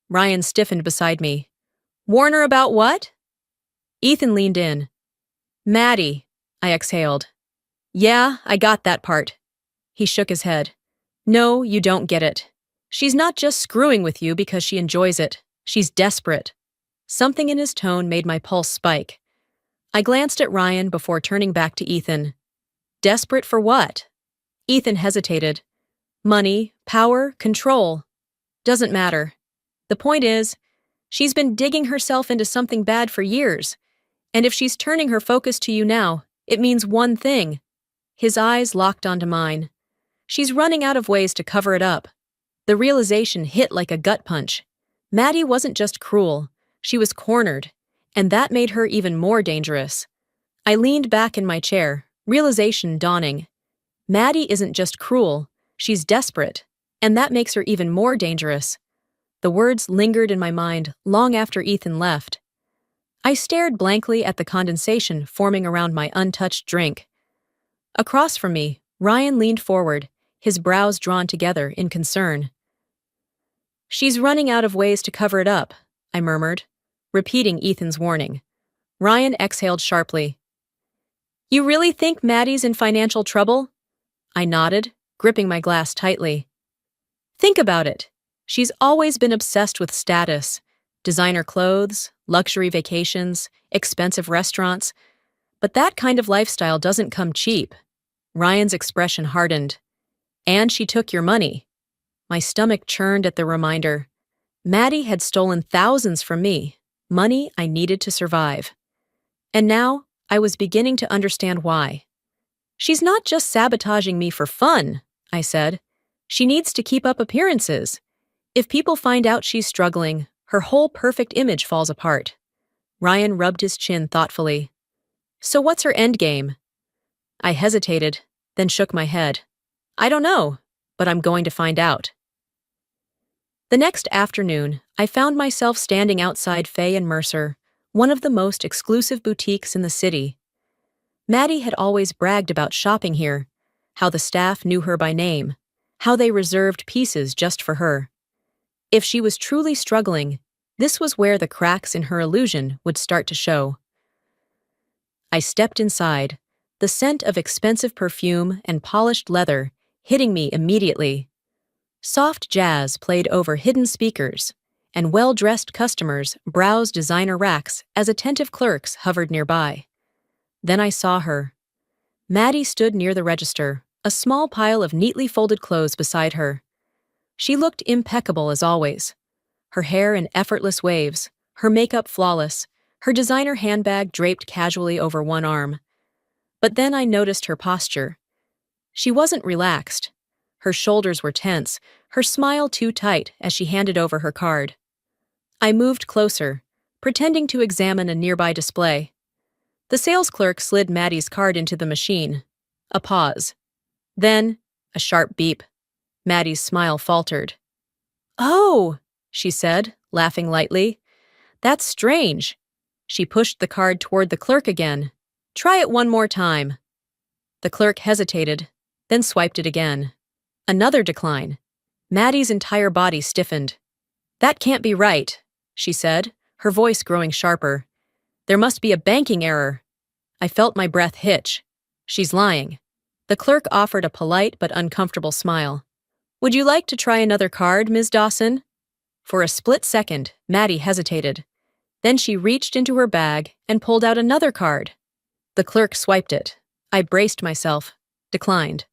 Ryan stiffened beside me. Warn her about what? Ethan leaned in. Maddie, I exhaled. Yeah, I got that part. He shook his head. No, you don't get it. She's not just screwing with you because she enjoys it. She's desperate. Something in his tone made my pulse spike. I glanced at Ryan before turning back to Ethan. Desperate for what? Ethan hesitated. Money, power, control. Doesn't matter. The point is, she's been digging herself into something bad for years, and if she's turning her focus to you now, it means one thing. His eyes locked onto mine. She's running out of ways to cover it up. The realization hit like a gut punch. Maddie wasn't just cruel, she was cornered, and that made her even more dangerous. I leaned back in my chair, realization dawning. Maddie isn't just cruel, she's desperate, and that makes her even more dangerous. The words lingered in my mind long after Ethan left. I stared blankly at the condensation forming around my untouched drink. Across from me, Ryan leaned forward, his brows drawn together in concern. She's running out of ways to cover it up, I murmured, repeating Ethan's warning. Ryan exhaled sharply. You really think Maddie's in financial trouble? I nodded, gripping my glass tightly. Think about it. She's always been obsessed with status. Designer clothes, luxury vacations, expensive restaurants. But that kind of lifestyle doesn't come cheap. Ryan's expression hardened. And she took your money. My stomach churned at the reminder. Maddie had stolen thousands from me, money I needed to survive. And now, I was beginning to understand why. She's not just sabotaging me for fun, I said. She needs to keep up appearances. If people find out she's struggling, her whole perfect image falls apart. Ryan rubbed his chin thoughtfully. So what's her endgame? I hesitated, then shook my head. I don't know, but I'm going to find out. The next afternoon, I found myself standing outside Fay and Mercer, one of the most exclusive boutiques in the city. Maddie had always bragged about shopping here, how the staff knew her by name, how they reserved pieces just for her. If she was truly struggling, this was where the cracks in her illusion would start to show. I stepped inside, the scent of expensive perfume and polished leather hitting me immediately. Soft jazz played over hidden speakers, and well-dressed customers browsed designer racks as attentive clerks hovered nearby. Then I saw her. Maddie stood near the register, a small pile of neatly folded clothes beside her. She looked impeccable as always. Her hair in effortless waves, her makeup flawless, her designer handbag draped casually over one arm. But then I noticed her posture. She wasn't relaxed. Her shoulders were tense, her smile too tight as she handed over her card. I moved closer, pretending to examine a nearby display. The sales clerk slid Maddie's card into the machine. A pause. Then, a sharp beep. Maddie's smile faltered. "Oh," she said, laughing lightly. "That's strange." She pushed the card toward the clerk again. "Try it one more time." The clerk hesitated, then swiped it again. Another decline. Maddie's entire body stiffened. "That can't be right," she said, her voice growing sharper. "There must be a banking error." I felt my breath hitch. "She's lying." The clerk offered a polite but uncomfortable smile. "Would you like to try another card, Ms. Dawson?" For a split second, Maddie hesitated. Then she reached into her bag and pulled out another card. The clerk swiped it. I braced myself, declined.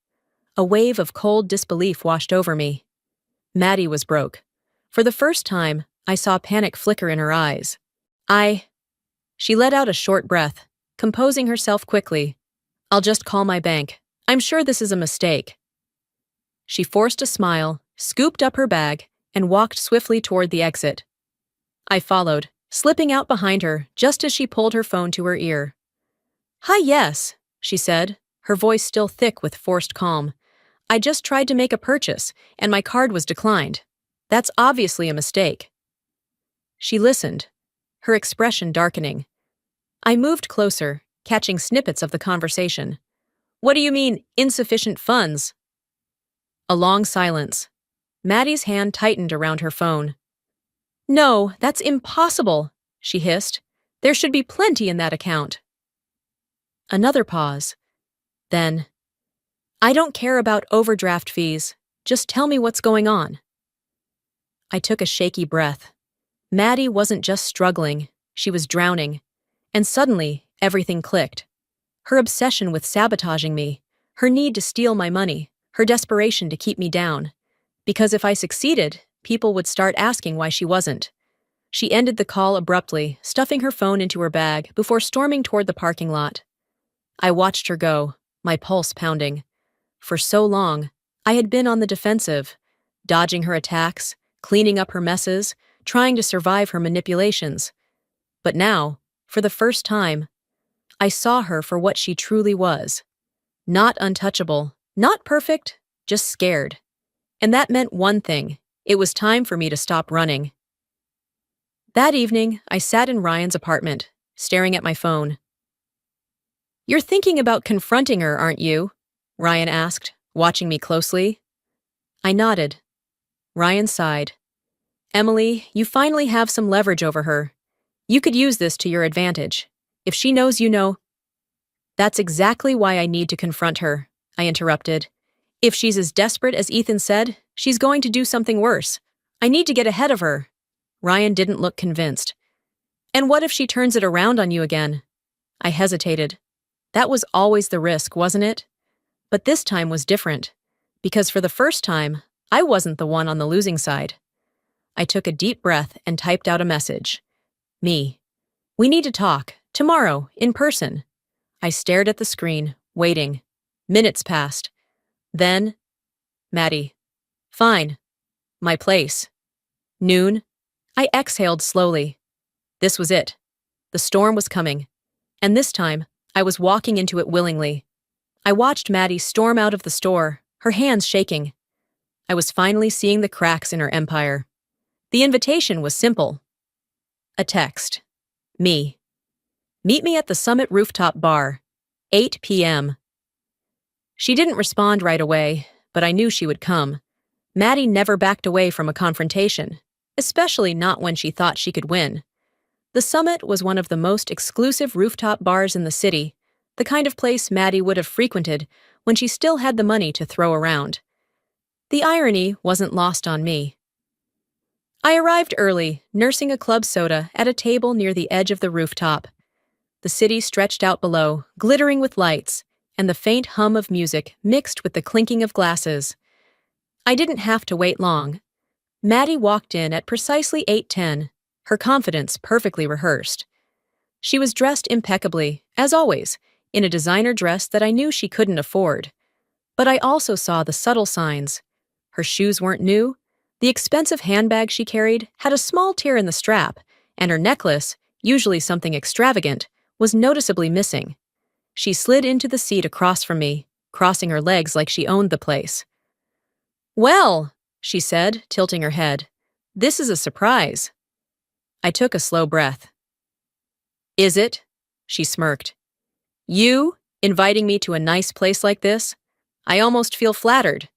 A wave of cold disbelief washed over me. Maddie was broke. For the first time, I saw panic flicker in her eyes. She let out a short breath, composing herself quickly. "I'll just call my bank. I'm sure this is a mistake." She forced a smile, scooped up her bag, and walked swiftly toward the exit. I followed, slipping out behind her just as she pulled her phone to her ear. "Hi, yes," she said, her voice still thick with forced calm. "I just tried to make a purchase, and my card was declined. That's obviously a mistake." She listened, her expression darkening. I moved closer, catching snippets of the conversation. "What do you mean, insufficient funds?" A long silence. Maddie's hand tightened around her phone. "No, that's impossible," she hissed. "There should be plenty in that account." Another pause. Then, "I don't care about overdraft fees. Just tell me what's going on." I took a shaky breath. Maddie wasn't just struggling, she was drowning. And suddenly, everything clicked. Her obsession with sabotaging me, her need to steal my money, her desperation to keep me down. Because if I succeeded, people would start asking why she wasn't. She ended the call abruptly, stuffing her phone into her bag before storming toward the parking lot. I watched her go, my pulse pounding. For so long, I had been on the defensive, dodging her attacks, cleaning up her messes, trying to survive her manipulations. But now, for the first time, I saw her for what she truly was. Not untouchable, not perfect, just scared. And that meant one thing: it was time for me to stop running. That evening, I sat in Ryan's apartment, staring at my phone. "You're thinking about confronting her, aren't you?" Ryan asked, watching me closely. I nodded. Ryan sighed. "Emily, you finally have some leverage over her. You could use this to your advantage. If she knows you know—" "That's exactly why I need to confront her," I interrupted. "If she's as desperate as Ethan said, she's going to do something worse. I need to get ahead of her." Ryan didn't look convinced. "And what if she turns it around on you again?" I hesitated. That was always the risk, wasn't it? But this time was different, because for the first time, I wasn't the one on the losing side. I took a deep breath and typed out a message. "Me. We need to talk, tomorrow, in person." I stared at the screen, waiting. Minutes passed. Then, "Maddie. Fine. My place. Noon." I exhaled slowly. This was it. The storm was coming, and this time, I was walking into it willingly. I watched Maddie storm out of the store, her hands shaking. I was finally seeing the cracks in her empire. The invitation was simple. A text. Me. Meet me at the Summit Rooftop Bar. 8 p.m. She didn't respond right away, but I knew she would come. Maddie never backed away from a confrontation, especially not when she thought she could win. The Summit was one of the most exclusive rooftop bars in the city, the kind of place Maddie would have frequented when she still had the money to throw around. The irony wasn't lost on me. I arrived early, nursing a club soda at a table near the edge of the rooftop. The city stretched out below, glittering with lights, and the faint hum of music mixed with the clinking of glasses. I didn't have to wait long. Maddie walked in at precisely 8:10, her confidence perfectly rehearsed. She was dressed impeccably, as always, in a designer dress that I knew she couldn't afford. But I also saw the subtle signs. Her shoes weren't new, the expensive handbag she carried had a small tear in the strap, and her necklace, usually something extravagant, was noticeably missing. She slid into the seat across from me, crossing her legs like she owned the place. "Well," she said, tilting her head, "this is a surprise." I took a slow breath. "Is it?" she smirked. "You, inviting me to a nice place like this? I almost feel flattered."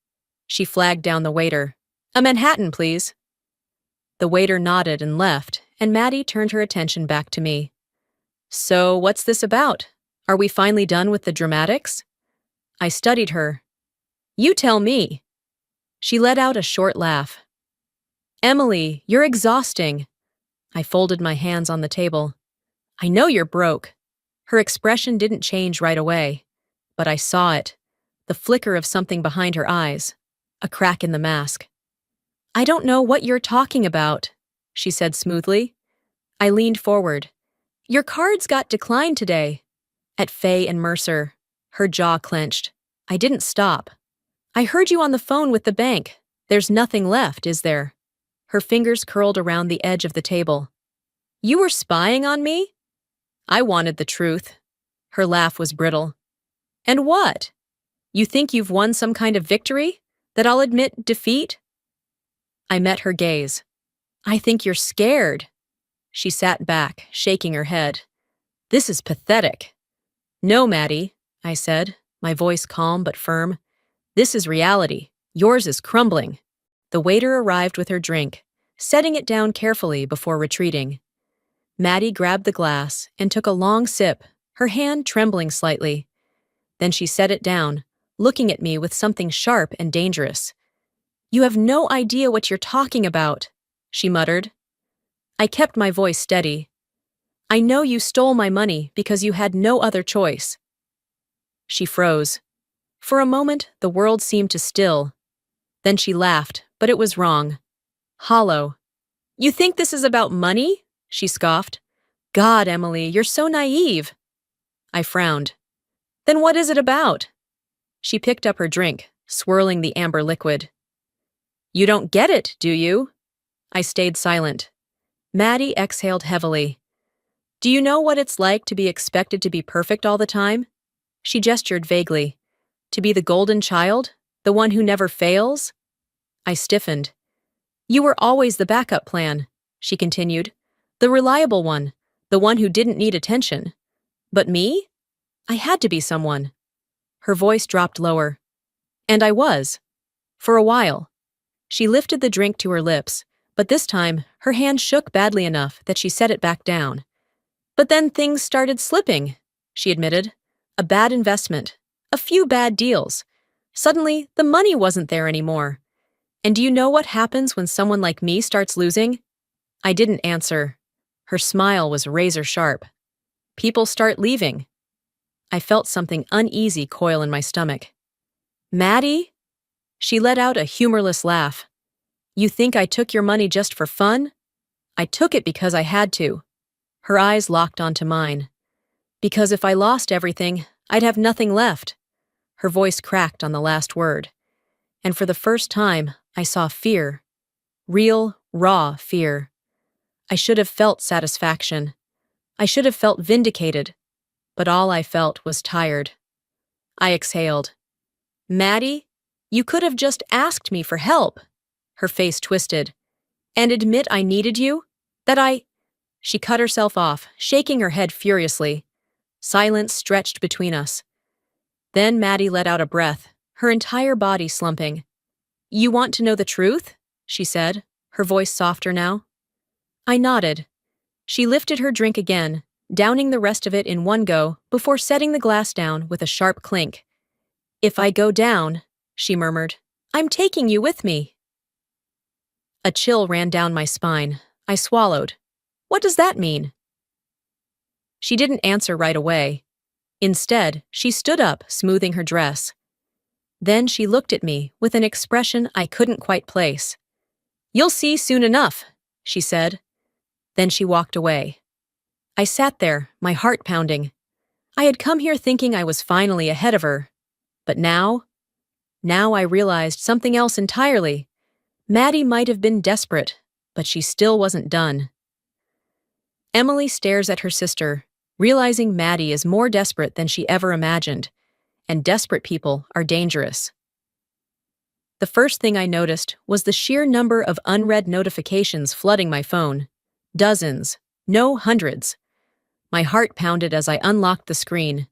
She flagged down the waiter. "A Manhattan, please." The waiter nodded and left, and Maddie turned her attention back to me. "So, what's this about? Are we finally done with the dramatics?" I studied her. "You tell me." She let out a short laugh. "Emily, you're exhausting." I folded my hands on the table. "I know you're broke." Her expression didn't change right away, but I saw it, the flicker of something behind her eyes, a crack in the mask. "I don't know what you're talking about," she said smoothly. I leaned forward. "Your cards got declined today." At Fay and Mercer. Her jaw clenched. I didn't stop. "I heard you on the phone with the bank. There's nothing left, is there?" Her fingers curled around the edge of the table. "You were spying on me?" I wanted the truth. Her laugh was brittle. "And what? You think you've won some kind of victory? That I'll admit defeat?" I met her gaze. "I think you're scared." She sat back, shaking her head. "This is pathetic." "No, Maddie," I said, my voice calm but firm. "This is reality. Yours is crumbling." The waiter arrived with her drink, setting it down carefully before retreating. Maddie grabbed the glass and took a long sip, her hand trembling slightly. Then she set it down, looking at me with something sharp and dangerous. "You have no idea what you're talking about," she muttered. I kept my voice steady. "I know you stole my money because you had no other choice." She froze. For a moment, the world seemed to still. Then she laughed, but it was wrong. Hollow. "You think this is about money?" she scoffed. "God, Emily, you're so naive." I frowned. "Then what is it about?" She picked up her drink, swirling the amber liquid. "You don't get it, do you?" I stayed silent. Maddie exhaled heavily. "Do you know what it's like to be expected to be perfect all the time?" She gestured vaguely. "To be the golden child? The one who never fails?" I stiffened. "You were always the backup plan," she continued. "The reliable one, the one who didn't need attention. But me? I had to be someone." Her voice dropped lower. And I was. For a while. She lifted the drink to her lips, but this time her hand shook badly enough that she set it back down. "But then things started slipping," she admitted. "A bad investment. A few bad deals. Suddenly, the money wasn't there anymore. And do you know what happens when someone like me starts losing?" I didn't answer. Her smile was razor sharp. "People start leaving." I felt something uneasy coil in my stomach. "Maddie?" She let out a humorless laugh. "You think I took your money just for fun?" "I took it because I had to." Her eyes locked onto mine. "Because if I lost everything, I'd have nothing left." Her voice cracked on the last word. And for the first time, I saw fear. Real, raw fear. I should have felt satisfaction. I should have felt vindicated, but all I felt was tired. I exhaled. Maddie, you could have just asked me for help. Her face twisted. And admit I needed you? She cut herself off, shaking her head furiously. Silence stretched between us. Then Maddie let out a breath, her entire body slumping. You want to know the truth? She said, her voice softer now. I nodded. She lifted her drink again, downing the rest of it in one go before setting the glass down with a sharp clink. If I go down, she murmured, I'm taking you with me. A chill ran down my spine. I swallowed. What does that mean? She didn't answer right away. Instead, she stood up, smoothing her dress. Then she looked at me with an expression I couldn't quite place. You'll see soon enough, she said. Then she walked away. I sat there, my heart pounding. I had come here thinking I was finally ahead of her. But now I realized something else entirely. Maddie might have been desperate, but she still wasn't done. Emily stares at her sister, realizing Maddie is more desperate than she ever imagined, and desperate people are dangerous. The first thing I noticed was the sheer number of unread notifications flooding my phone. Dozens, no hundreds. My heart pounded as I unlocked the screen.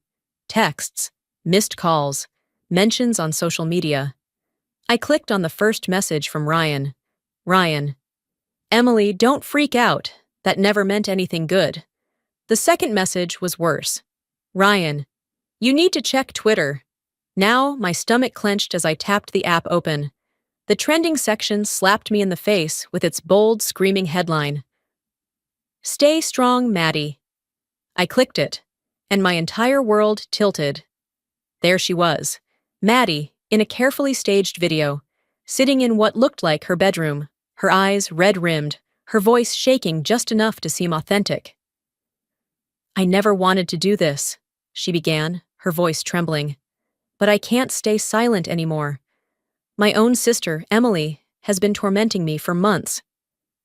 Texts, missed calls, mentions on social media. I clicked on the first message from Ryan. Ryan. Emily, don't freak out. That never meant anything good. The second message was worse. Ryan. You need to check Twitter. Now, my stomach clenched as I tapped the app open. The trending section slapped me in the face with its bold, screaming headline. Stay strong, Maddie. I clicked it, and my entire world tilted. There she was, Maddie, in a carefully staged video, sitting in what looked like her bedroom, her eyes red-rimmed, her voice shaking just enough to seem authentic. I never wanted to do this, she began, her voice trembling. But I can't stay silent anymore. My own sister, Emily, has been tormenting me for months.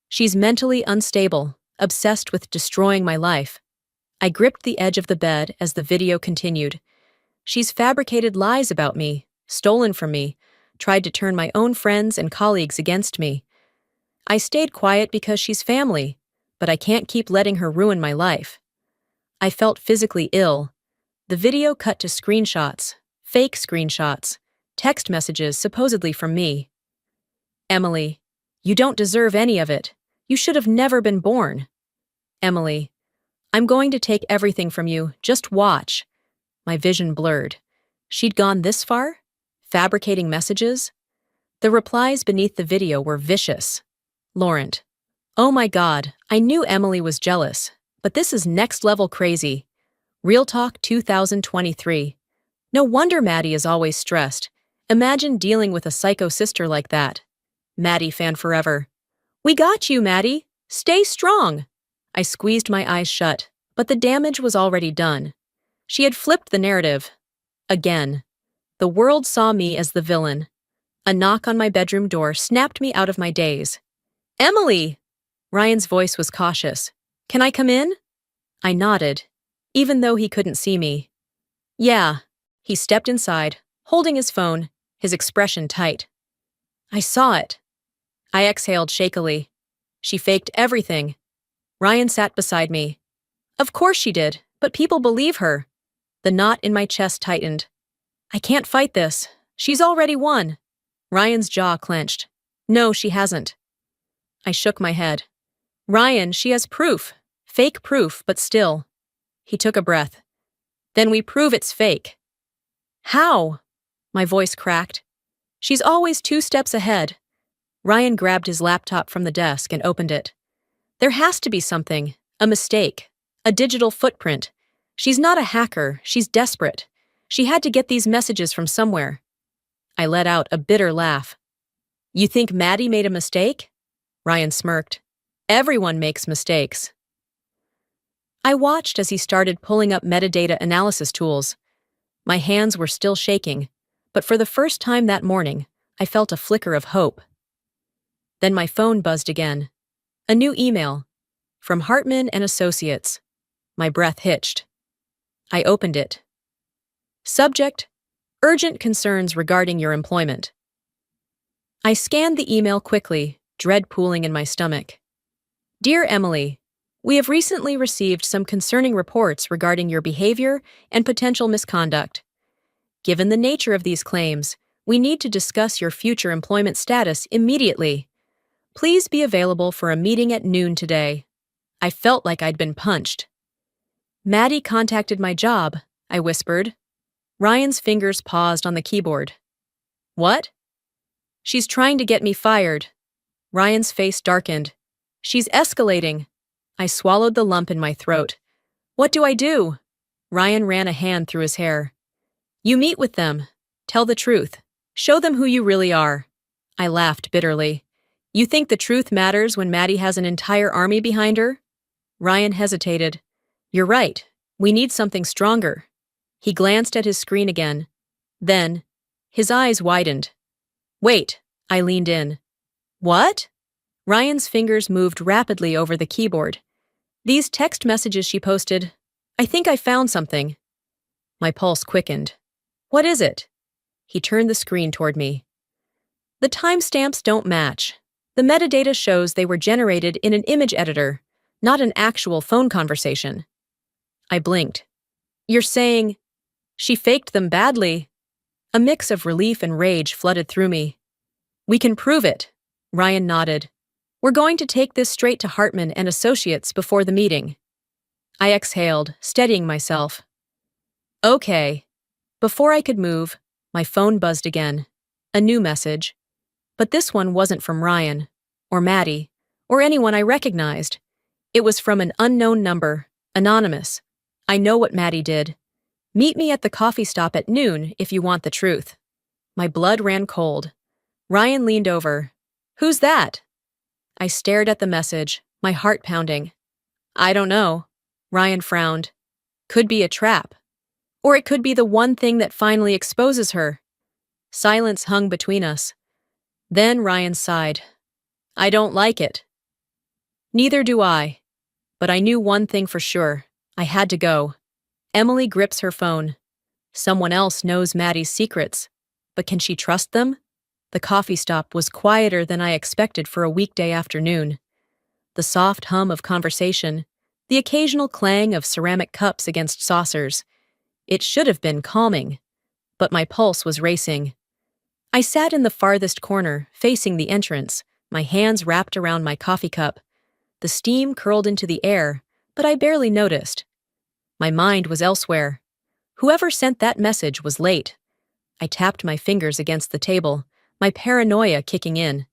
She's mentally unstable, obsessed with destroying my life. I gripped the edge of the bed as the video continued. She's fabricated lies about me, stolen from me, tried to turn my own friends and colleagues against me. I stayed quiet because she's family, but I can't keep letting her ruin my life. I felt physically ill. The video cut to screenshots, fake screenshots, text messages supposedly from me. Emily, you don't deserve any of it. You should have never been born. Emily, I'm going to take everything from you. Just watch. My vision blurred. She'd gone this far? Fabricating messages? The replies beneath the video were vicious. Laurent. Oh my God, I knew Emily was jealous, but this is next-level crazy. Real Talk 2023. No wonder Maddie is always stressed. Imagine dealing with a psycho sister like that. Maddie fan forever. We got you, Maddie. Stay strong. I squeezed my eyes shut, but the damage was already done. She had flipped the narrative. Again. The world saw me as the villain. A knock on my bedroom door snapped me out of my daze. Emily! Ryan's voice was cautious. Can I come in? I nodded, even though he couldn't see me. Yeah. He stepped inside, holding his phone, his expression tight. I saw it. I exhaled shakily. She faked everything. Ryan sat beside me. Of course she did, but people believe her. The knot in my chest tightened. I can't fight this. She's already won. Ryan's jaw clenched. No, she hasn't. I shook my head. Ryan, she has proof. Fake proof, but still. He took a breath. Then we prove it's fake. How? My voice cracked. She's always 2 steps ahead. Ryan grabbed his laptop from the desk and opened it. There has to be something, a mistake, a digital footprint. She's not a hacker, she's desperate. She had to get these messages from somewhere. I let out a bitter laugh. You think Maddie made a mistake? Ryan smirked. Everyone makes mistakes. I watched as he started pulling up metadata analysis tools. My hands were still shaking, but for the first time that morning, I felt a flicker of hope. Then my phone buzzed again. A new email. From Hartman and Associates. My breath hitched. I opened it. Subject: Urgent concerns regarding your employment. I scanned the email quickly, dread pooling in my stomach. Dear Emily, we have recently received some concerning reports regarding your behavior and potential misconduct. Given the nature of these claims, we need to discuss your future employment status immediately. Please be available for a meeting at noon today. I felt like I'd been punched. Maddie contacted my job, I whispered. Ryan's fingers paused on the keyboard. What? She's trying to get me fired. Ryan's face darkened. She's escalating. I swallowed the lump in my throat. What do I do? Ryan ran a hand through his hair. You meet with them. Tell the truth. Show them who you really are. I laughed bitterly. You think the truth matters when Maddie has an entire army behind her? Ryan hesitated. You're right. We need something stronger. He glanced at his screen again. Then, his eyes widened. Wait, I leaned in. What? Ryan's fingers moved rapidly over the keyboard. These text messages she posted. I think I found something. My pulse quickened. What is it? He turned the screen toward me. The timestamps don't match. The metadata shows they were generated in an image editor, not an actual phone conversation. I blinked. You're saying she faked them badly? A mix of relief and rage flooded through me. We can prove it, Ryan nodded. We're going to take this straight to Hartman and Associates before the meeting. I exhaled, steadying myself. Okay. Before I could move, my phone buzzed again. A new message. But this one wasn't from Ryan, or Maddie, or anyone I recognized. It was from an unknown number, anonymous. I know what Maddie did. Meet me at the coffee stop at noon if you want the truth. My blood ran cold. Ryan leaned over. Who's that? I stared at the message, my heart pounding. I don't know. Ryan frowned. Could be a trap. Or it could be the one thing that finally exposes her. Silence hung between us. Then Ryan sighed. I don't like it. Neither do I. But I knew one thing for sure. I had to go. Emily grips her phone. Someone else knows Maddie's secrets. But can she trust them? The coffee stop was quieter than I expected for a weekday afternoon. The soft hum of conversation, the occasional clang of ceramic cups against saucers. It should have been calming. But my pulse was racing. I sat in the farthest corner, facing the entrance, my hands wrapped around my coffee cup. The steam curled into the air, but I barely noticed. My mind was elsewhere. Whoever sent that message was late. I tapped my fingers against the table, my paranoia kicking in.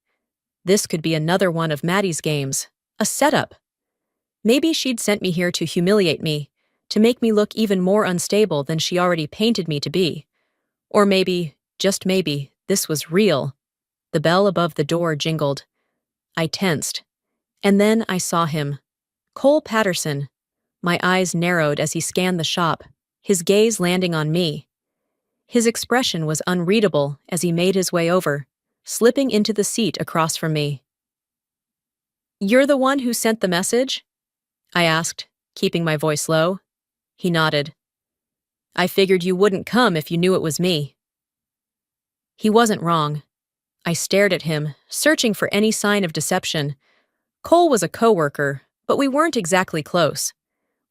This could be another one of Maddie's games, a setup. Maybe she'd sent me here to humiliate me, to make me look even more unstable than she already painted me to be. Or maybe, just maybe, this was real. The bell above the door jingled. I tensed. And then I saw him. Cole Patterson. My eyes narrowed as he scanned the shop, his gaze landing on me. His expression was unreadable as he made his way over, slipping into the seat across from me. You're the one who sent the message? I asked, keeping my voice low. He nodded. I figured you wouldn't come if you knew it was me. He wasn't wrong. I stared at him, searching for any sign of deception. Cole was a coworker, but we weren't exactly close.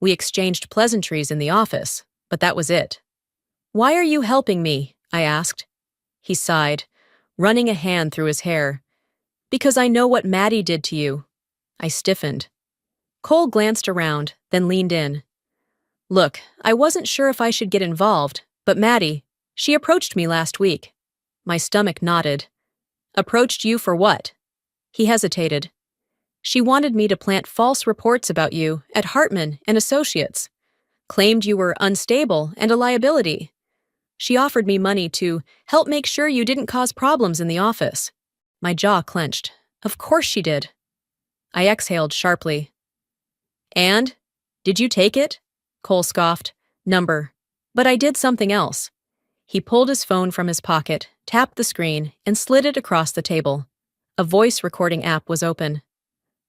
We exchanged pleasantries in the office, but that was it. Why are you helping me? I asked. He sighed, running a hand through his hair. Because I know what Maddie did to you. I stiffened. Cole glanced around, then leaned in. Look, I wasn't sure if I should get involved, but Maddie, she approached me last week. My stomach knotted. Approached you for what? He hesitated. She wanted me to plant false reports about you at Hartman and Associates. Claimed you were unstable and a liability. She offered me money to help make sure you didn't cause problems in the office. My jaw clenched. Of course she did. I exhaled sharply. And? Did you take it? Cole scoffed. Number. But I did something else. He pulled his phone from his pocket, tapped the screen, and slid it across the table. A voice recording app was open.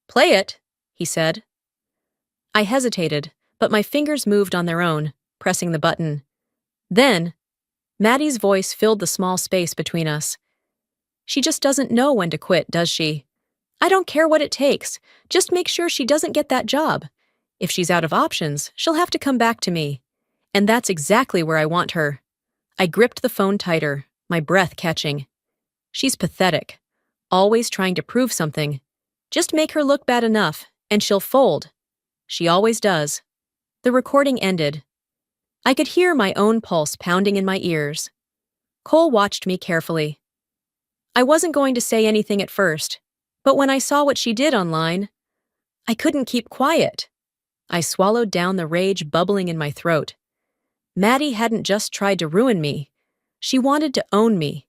Play it, he said. I hesitated, but my fingers moved on their own, pressing the button. Then, Maddie's voice filled the small space between us. She just doesn't know when to quit, does she? I don't care what it takes. Just make sure she doesn't get that job. If she's out of options, she'll have to come back to me. And that's exactly where I want her. I gripped the phone tighter, my breath catching. She's pathetic, always trying to prove something. Just make her look bad enough, and she'll fold. She always does. The recording ended. I could hear my own pulse pounding in my ears. Cole watched me carefully. I wasn't going to say anything at first, but when I saw what she did online, I couldn't keep quiet. I swallowed down the rage bubbling in my throat. Maddie hadn't just tried to ruin me. She wanted to own me.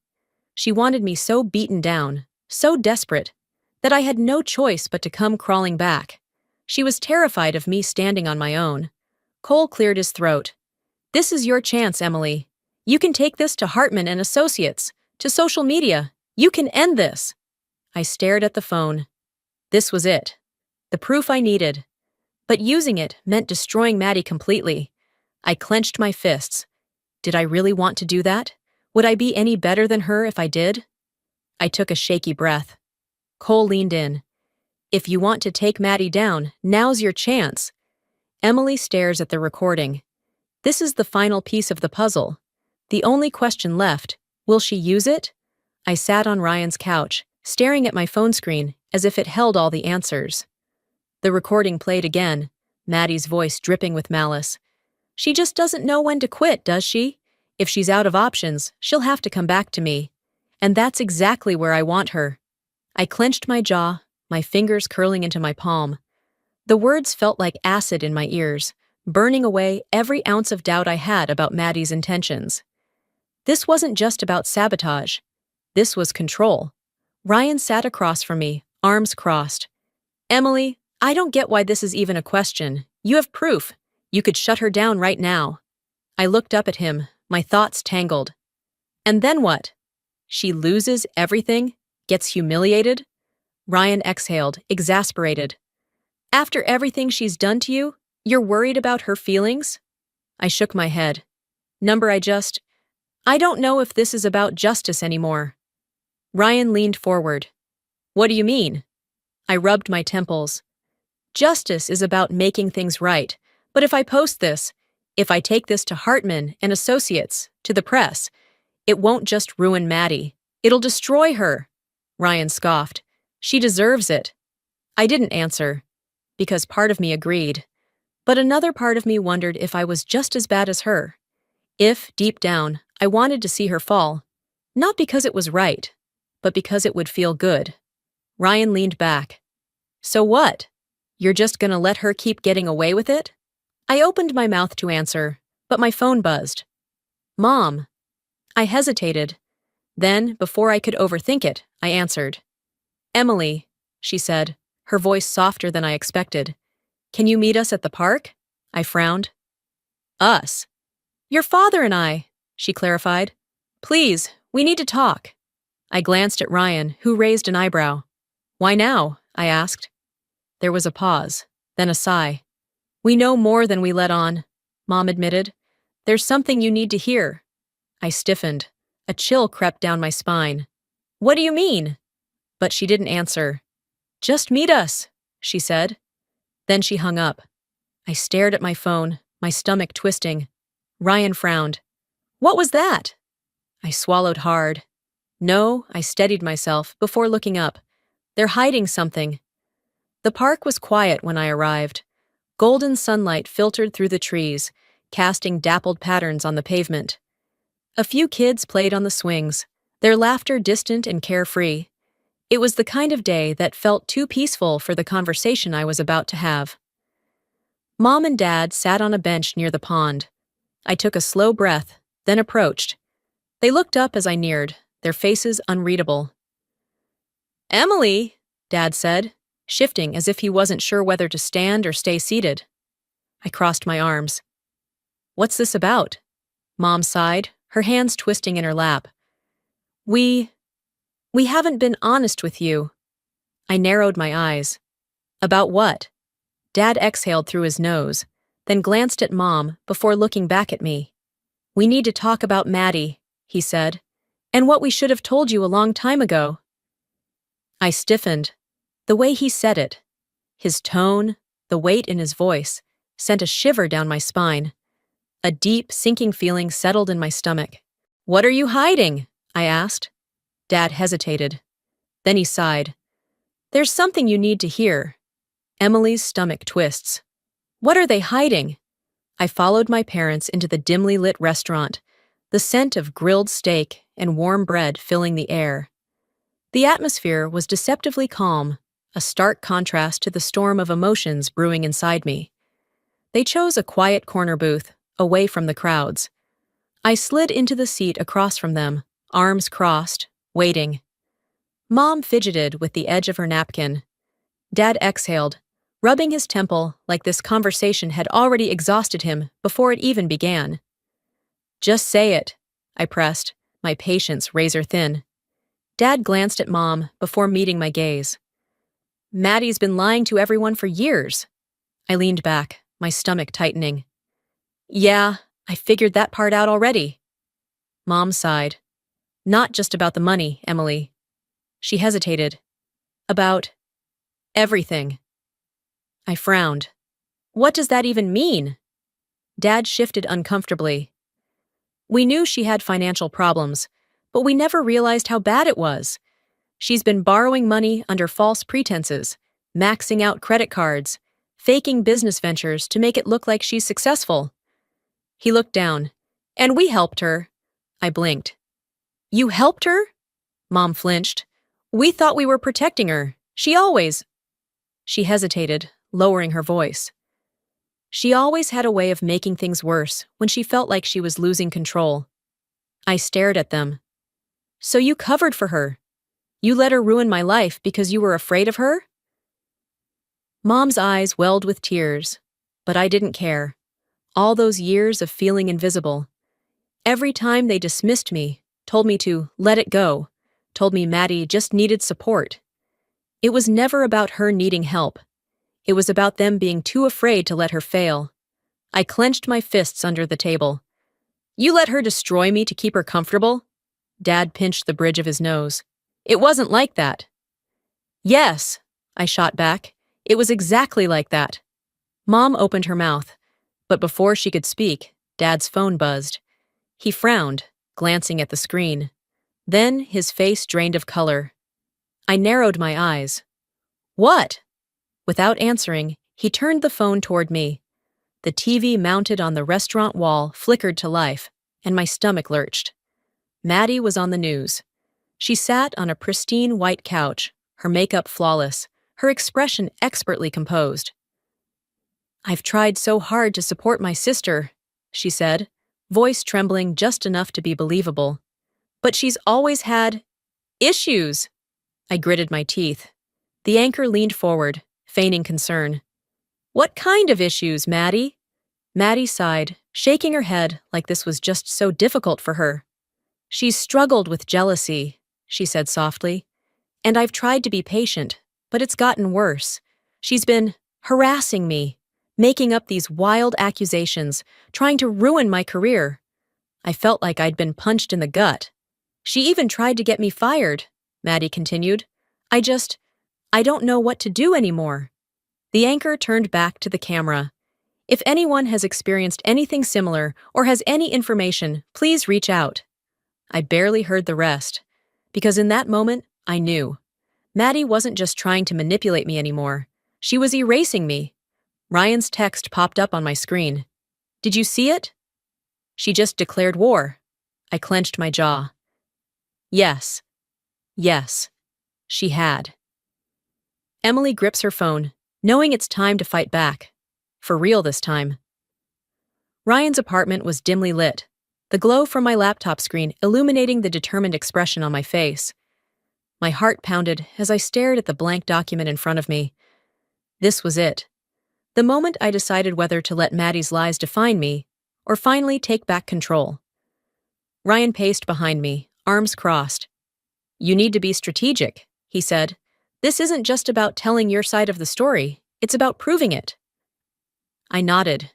She wanted me so beaten down, so desperate, that I had no choice but to come crawling back. She was terrified of me standing on my own. Cole cleared his throat. This is your chance, Emily. You can take this to Hartman and Associates, to social media. You can end this. I stared at the phone. This was it. The proof I needed. But using it meant destroying Maddie completely. I clenched my fists. Did I really want to do that? Would I be any better than her if I did? I took a shaky breath. Cole leaned in. If you want to take Maddie down, now's your chance. Emily stares at the recording. This is the final piece of the puzzle. The only question left, will she use it? I sat on Ryan's couch, staring at my phone screen as if it held all the answers. The recording played again, Maddie's voice dripping with malice. She just doesn't know when to quit, does she? If she's out of options, she'll have to come back to me. And that's exactly where I want her. I clenched my jaw, my fingers curling into my palm. The words felt like acid in my ears, burning away every ounce of doubt I had about Maddie's intentions. This wasn't just about sabotage. This was control. Ryan sat across from me, arms crossed. Emily, I don't get why this is even a question. You have proof. You could shut her down right now. I looked up at him, my thoughts tangled. And then what? She loses everything? Gets humiliated? Ryan exhaled, exasperated. After everything she's done to you, you're worried about her feelings? I shook my head. I don't know if this is about justice anymore. Ryan leaned forward. What do you mean? I rubbed my temples. Justice is about making things right, but if I post this, if I take this to Hartman and Associates, to the press, it won't just ruin Maddie. It'll destroy her. Ryan scoffed. She deserves it. I didn't answer, because part of me agreed, but another part of me wondered if I was just as bad as her. If, deep down, I wanted to see her fall, not because it was right, but because it would feel good. Ryan leaned back. So what? You're just gonna let her keep getting away with it? I opened my mouth to answer, but my phone buzzed. Mom. I hesitated. Then, before I could overthink it, I answered. Emily, she said, her voice softer than I expected. Can you meet us at the park? I frowned. Us. Your father and I, she clarified. Please, we need to talk. I glanced at Ryan, who raised an eyebrow. Why now? I asked. There was a pause, then a sigh. We know more than we let on, Mom admitted. There's something you need to hear. I stiffened. A chill crept down my spine. What do you mean? But she didn't answer. Just meet us, she said. Then she hung up. I stared at my phone, my stomach twisting. Ryan frowned. What was that? I swallowed hard. No, I steadied myself before looking up. They're hiding something. The park was quiet when I arrived. Golden sunlight filtered through the trees, casting dappled patterns on the pavement. A few kids played on the swings, their laughter distant and carefree. It was the kind of day that felt too peaceful for the conversation I was about to have. Mom and Dad sat on a bench near the pond. I took a slow breath, then approached. They looked up as I neared, their faces unreadable. Emily, Dad said, shifting as if he wasn't sure whether to stand or stay seated. I crossed my arms. What's this about? Mom sighed, her hands twisting in her lap. We haven't been honest with you. I narrowed my eyes. About what? Dad exhaled through his nose. then glanced at Mom before looking back at me. "We need to talk about Maddie," he said, "and what we should have told you a long time ago." I stiffened. The way he said it, his tone, the weight in his voice, sent a shiver down my spine. A deep, sinking feeling settled in my stomach. "What are you hiding?" I asked. Dad hesitated. Then he sighed. "There's something you need to hear." Emily's stomach twists. "What are they hiding?" I followed my parents into the dimly lit restaurant, the scent of grilled steak and warm bread filling the air. The atmosphere was deceptively calm, a stark contrast to the storm of emotions brewing inside me. They chose a quiet corner booth, away from the crowds. I slid into the seat across from them, arms crossed, waiting. Mom fidgeted with the edge of her napkin. Dad exhaled, rubbing his temple like this conversation had already exhausted him before it even began. "Just say it," I pressed, my patience razor thin. Dad glanced at Mom before meeting my gaze. "Maddie's been lying to everyone for years." I leaned back, my stomach tightening. "Yeah, I figured that part out already." Mom sighed. "Not just about the money, Emily." She hesitated. "About everything." I frowned. "What does that even mean?" Dad shifted uncomfortably. "We knew she had financial problems, but we never realized how bad it was. She's been borrowing money under false pretenses, maxing out credit cards, faking business ventures to make it look like she's successful." He looked down. "And we helped her." I blinked. "You helped her?" Mom flinched. "We thought we were protecting her. She always—" She hesitated, lowering her voice. "She always had a way of making things worse when she felt like she was losing control." I stared at them. "So you covered for her? You let her ruin my life because you were afraid of her?" Mom's eyes welled with tears, but I didn't care. All those years of feeling invisible. Every time they dismissed me, told me to let it go, told me Maddie just needed support. It was never about her needing help. It was about them being too afraid to let her fail. I clenched my fists under the table. "You let her destroy me to keep her comfortable?" Dad pinched the bridge of his nose. "It wasn't like that." "Yes," I shot back. "It was exactly like that." Mom opened her mouth, but before she could speak, Dad's phone buzzed. He frowned, glancing at the screen. Then his face drained of color. I narrowed my eyes. "What?" Without answering, he turned the phone toward me. The TV mounted on the restaurant wall flickered to life, and my stomach lurched. Maddie was on the news. She sat on a pristine white couch, her makeup flawless, her expression expertly composed. "I've tried so hard to support my sister," she said, voice trembling just enough to be believable. "But she's always had issues." I gritted my teeth. The anchor leaned forward, feigning concern. "What kind of issues, Maddie?" Maddie sighed, shaking her head like this was just so difficult for her. "She's struggled with jealousy," she said softly. "And I've tried to be patient, but it's gotten worse. She's been harassing me, making up these wild accusations, trying to ruin my career." I felt like I'd been punched in the gut. "She even tried to get me fired," Maddie continued. I don't know what to do anymore." The anchor turned back to the camera. "If anyone has experienced anything similar or has any information, please reach out." I barely heard the rest, because in that moment, I knew. Maddie wasn't just trying to manipulate me anymore. She was erasing me. Ryan's text popped up on my screen. "Did you see it?" She just declared war. I clenched my jaw. Yes. Yes. She had. Emily grips her phone, knowing it's time to fight back. For real this time. Ryan's apartment was dimly lit, the glow from my laptop screen illuminating the determined expression on my face. My heart pounded as I stared at the blank document in front of me. This was it. The moment I decided whether to let Maddie's lies define me, or finally take back control. Ryan paced behind me, arms crossed. "You need to be strategic," he said. "This isn't just about telling your side of the story, it's about proving it." I nodded.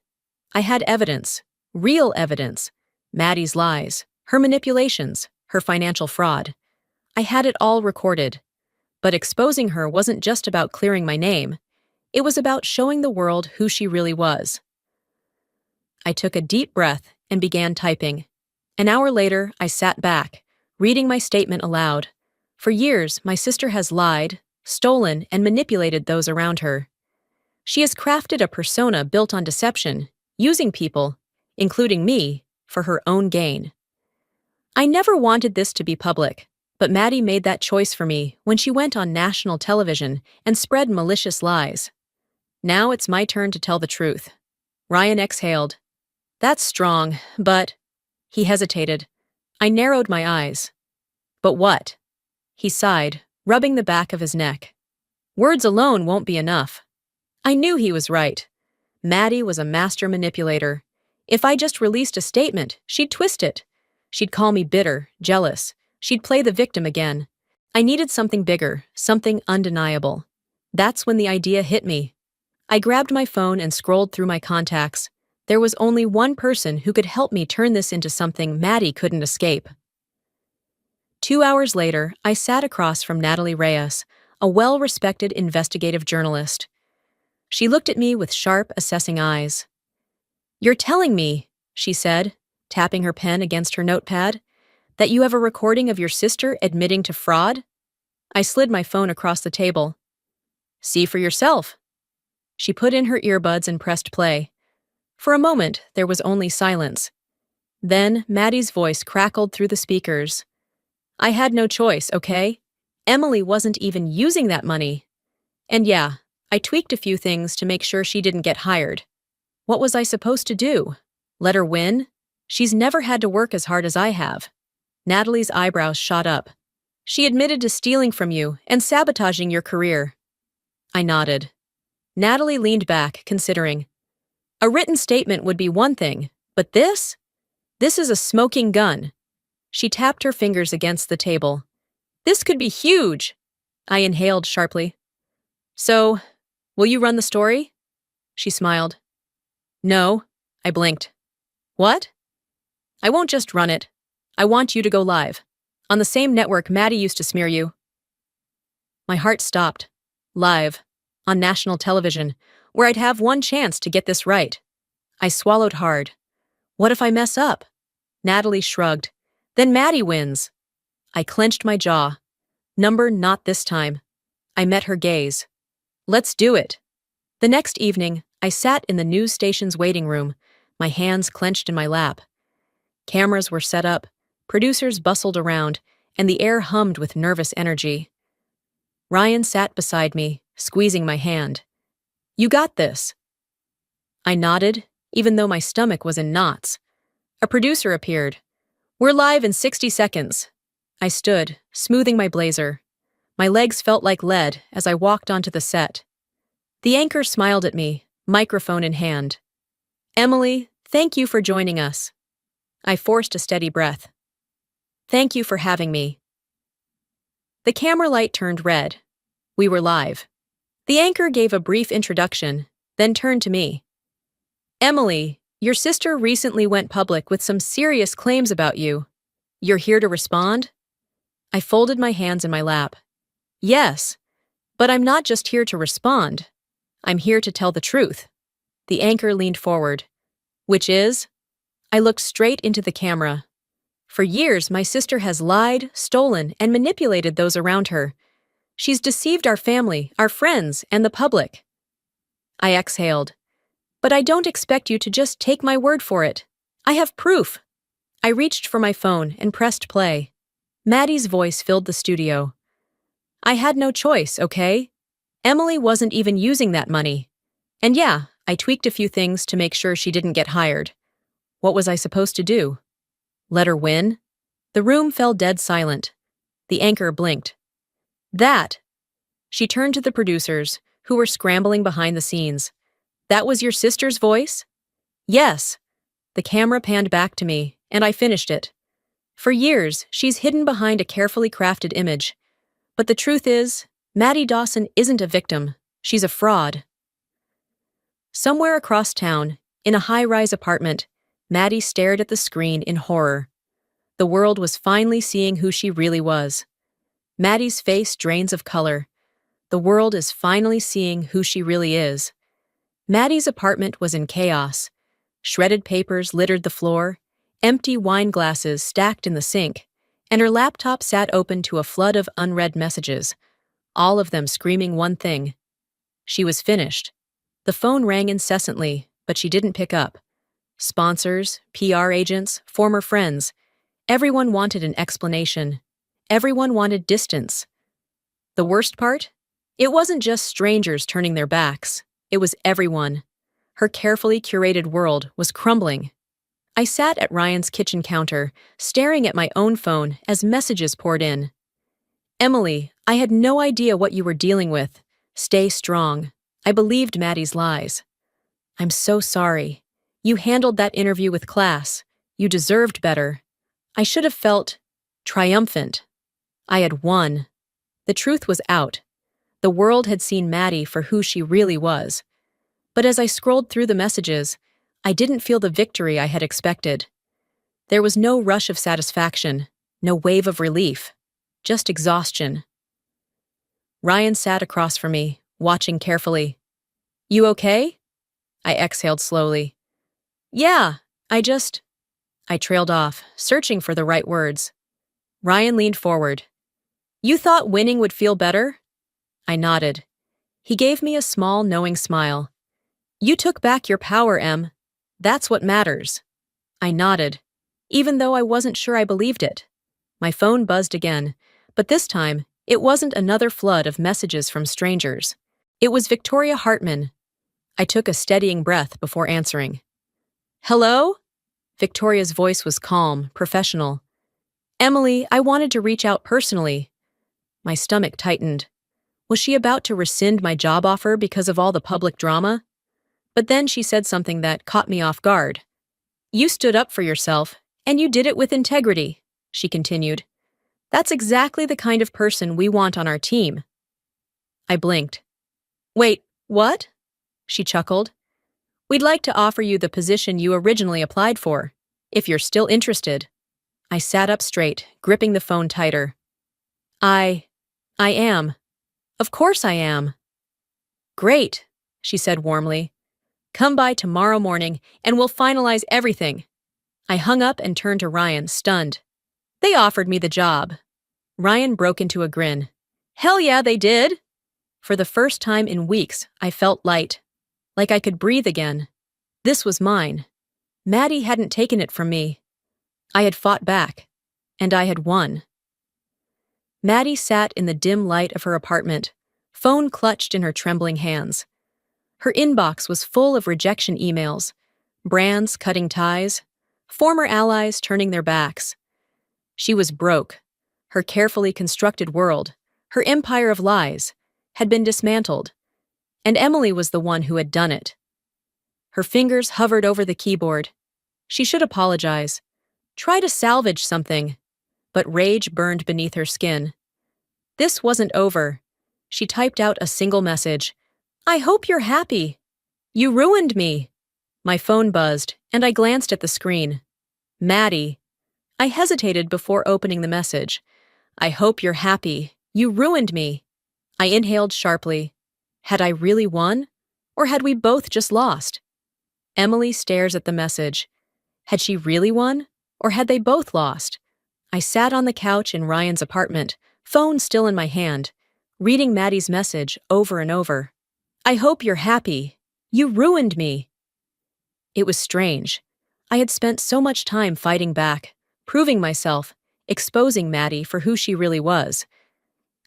I had evidence, real evidence. Maddie's lies, her manipulations, her financial fraud. I had it all recorded. But exposing her wasn't just about clearing my name. It was about showing the world who she really was. I took a deep breath and began typing. An hour later, I sat back, reading my statement aloud. For years, my sister has lied, stolen, and manipulated those around her. She has crafted a persona built on deception, using people, including me, for her own gain. I never wanted this to be public, but Maddie made that choice for me when she went on national television and spread malicious lies. Now it's my turn to tell the truth. Ryan exhaled. That's strong, but... He hesitated. I narrowed my eyes. But what? He sighed, rubbing the back of his neck. Words alone won't be enough. I knew he was right. Maddie was a master manipulator. If I just released a statement, she'd twist it. She'd call me bitter, jealous. She'd play the victim again. I needed something bigger, something undeniable. That's when the idea hit me. I grabbed my phone and scrolled through my contacts. There was only one person who could help me turn this into something Maddie couldn't escape. 2 hours later, I sat across from Natalie Reyes, a well-respected investigative journalist. She looked at me with sharp, assessing eyes. You're telling me, she said, tapping her pen against her notepad, that you have a recording of your sister admitting to fraud? I slid my phone across the table. See for yourself. She put in her earbuds and pressed play. For a moment, there was only silence. Then, Maddie's voice crackled through the speakers. I had no choice, okay? Emily wasn't even using that money. And yeah, I tweaked a few things to make sure she didn't get hired. What was I supposed to do? Let her win? She's never had to work as hard as I have. Natalie's eyebrows shot up. She admitted to stealing from you and sabotaging your career. I nodded. Natalie leaned back, considering. A written statement would be one thing, but this? This is a smoking gun. She tapped her fingers against the table. This could be huge. I inhaled sharply. So, will you run the story? She smiled. No, I blinked. What? I won't just run it. I want you to go live. On the same network Maddie used to smear you. My heart stopped. Live. On national television, where I'd have one chance to get this right. I swallowed hard. What if I mess up? Natalie shrugged. Then Maddie wins. I clenched my jaw. Number not this time. I met her gaze. Let's do it. The next evening, I sat in the news station's waiting room, my hands clenched in my lap. Cameras were set up, producers bustled around, and the air hummed with nervous energy. Ryan sat beside me, squeezing my hand. You got this. I nodded, even though my stomach was in knots. A producer appeared. We're live in 60 seconds. I stood, smoothing my blazer. My legs felt like lead as I walked onto the set. The anchor smiled at me, microphone in hand. Emily, thank you for joining us. I forced a steady breath. Thank you for having me. The camera light turned red. We were live. The anchor gave a brief introduction, then turned to me. Emily, your sister recently went public with some serious claims about you. You're here to respond? I folded my hands in my lap. Yes, but I'm not just here to respond. I'm here to tell the truth. The anchor leaned forward. Which is? I looked straight into the camera. For years, my sister has lied, stolen, and manipulated those around her. She's deceived our family, our friends, and the public. I exhaled. But I don't expect you to just take my word for it. I have proof. I reached for my phone and pressed play. Maddie's voice filled the studio. I had no choice, okay? Emily wasn't even using that money. And yeah, I tweaked a few things to make sure she didn't get hired. What was I supposed to do? Let her win? The room fell dead silent. The anchor blinked. That! She turned to the producers, who were scrambling behind the scenes. That was your sister's voice? Yes. The camera panned back to me, and I finished it. For years, she's hidden behind a carefully crafted image. But the truth is, Maddie Dawson isn't a victim. She's a fraud. Somewhere across town, In a high-rise apartment, Maddie stared at the screen in horror. The world was finally seeing who she really was. Maddie's face drains of color. The world is finally seeing who she really is. Maddie's apartment was in chaos. Shredded papers littered the floor, empty wine glasses stacked in the sink, and her laptop sat open to a flood of unread messages, all of them screaming one thing. She was finished. The phone rang incessantly, but she didn't pick up. Sponsors, PR agents, former friends. Everyone wanted an explanation. Everyone wanted distance. The worst part? It wasn't just strangers turning their backs. It was everyone. Her carefully curated world was crumbling. I sat at Ryan's kitchen counter, staring at my own phone as messages poured in. Emily, I had no idea what you were dealing with. Stay strong. I believed Maddie's lies. I'm so sorry. You handled that interview with class. You deserved better. I should have felt triumphant. I had won. The truth was out. The world had seen Maddie for who she really was. But as I scrolled through the messages, I didn't feel the victory I had expected. There was no rush of satisfaction, no wave of relief, just exhaustion. Ryan sat across from me, watching carefully. You okay? I exhaled slowly. Yeah, I trailed off, searching for the right words. Ryan leaned forward. You thought winning would feel better? I nodded. He gave me a small, knowing smile. You took back your power, Em. That's what matters. I nodded, even though I wasn't sure I believed it. My phone buzzed again, but this time, it wasn't another flood of messages from strangers. It was Victoria Hartman. I took a steadying breath before answering. Hello? Victoria's voice was calm, professional. Emily, I wanted to reach out personally. My stomach tightened. Was she about to rescind my job offer because of all the public drama? But then she said something that caught me off guard. You stood up for yourself, and you did it with integrity, she continued. That's exactly the kind of person we want on our team. I blinked. Wait, what? She chuckled. We'd like to offer you the position you originally applied for, if you're still interested. I sat up straight, gripping the phone tighter. I am. Of course I am. Great, she said warmly. Come by tomorrow morning and we'll finalize everything. I hung up and turned to Ryan, stunned. They offered me the job. Ryan broke into a grin. Hell yeah, they did. For the first time in weeks, I felt light, like I could breathe again. This was mine. Maddie hadn't taken it from me. I had fought back, and I had won. Maddie sat in the dim light of her apartment, phone clutched in her trembling hands. Her inbox was full of rejection emails, brands cutting ties, former allies turning their backs. She was broke. Her carefully constructed world, her empire of lies, had been dismantled, and Emily was the one who had done it. Her fingers hovered over the keyboard. She should apologize, try to salvage something, but rage burned beneath her skin. This wasn't over. She typed out a single message. I hope you're happy. You ruined me. My phone buzzed, and I glanced at the screen. Maddie. I hesitated before opening the message. I hope you're happy. You ruined me. I inhaled sharply. Had I really won? Or had we both just lost? Emily stares at the message. Had she really won? Or had they both lost? I sat on the couch in Ryan's apartment, phone still in my hand, reading Maddie's message over and over. I hope you're happy. You ruined me. It was strange. I had spent so much time fighting back, proving myself, exposing Maddie for who she really was.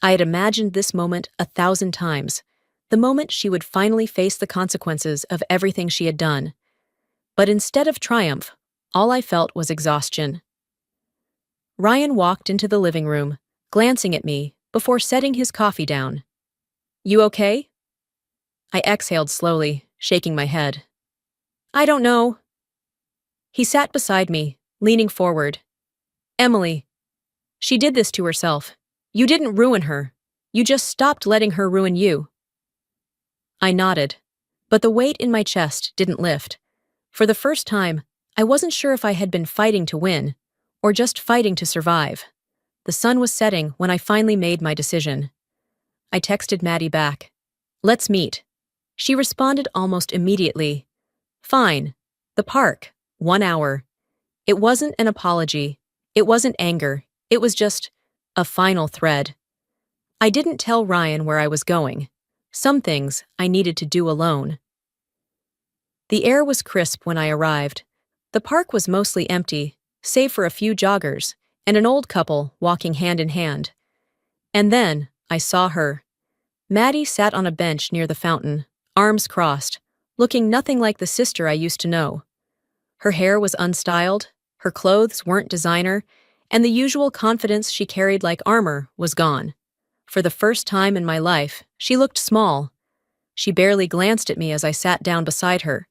I had imagined this moment 1,000 times, the moment she would finally face the consequences of everything she had done. But instead of triumph, all I felt was exhaustion. Ryan walked into the living room, glancing at me before setting his coffee down. You okay? I exhaled slowly, shaking my head. I don't know. He sat beside me, leaning forward. Emily. She did this to herself. You didn't ruin her. You just stopped letting her ruin you. I nodded, but the weight in my chest didn't lift. For the first time, I wasn't sure if I had been fighting to win or just fighting to survive. The sun was setting when I finally made my decision. I texted Maddie back. "Let's meet." She responded almost immediately. "Fine. The park. 1 hour." It wasn't an apology. It wasn't anger. It was just a final thread. I didn't tell Ryan where I was going. Some things I needed to do alone. The air was crisp when I arrived. The park was mostly empty, save for a few joggers and an old couple walking hand in hand. And then I saw her. Maddie sat on a bench near the fountain, arms crossed, looking nothing like the sister I used to know. Her hair was unstyled, her clothes weren't designer, and the usual confidence she carried like armor was gone. For the first time in my life, she looked small. She barely glanced at me as I sat down beside her.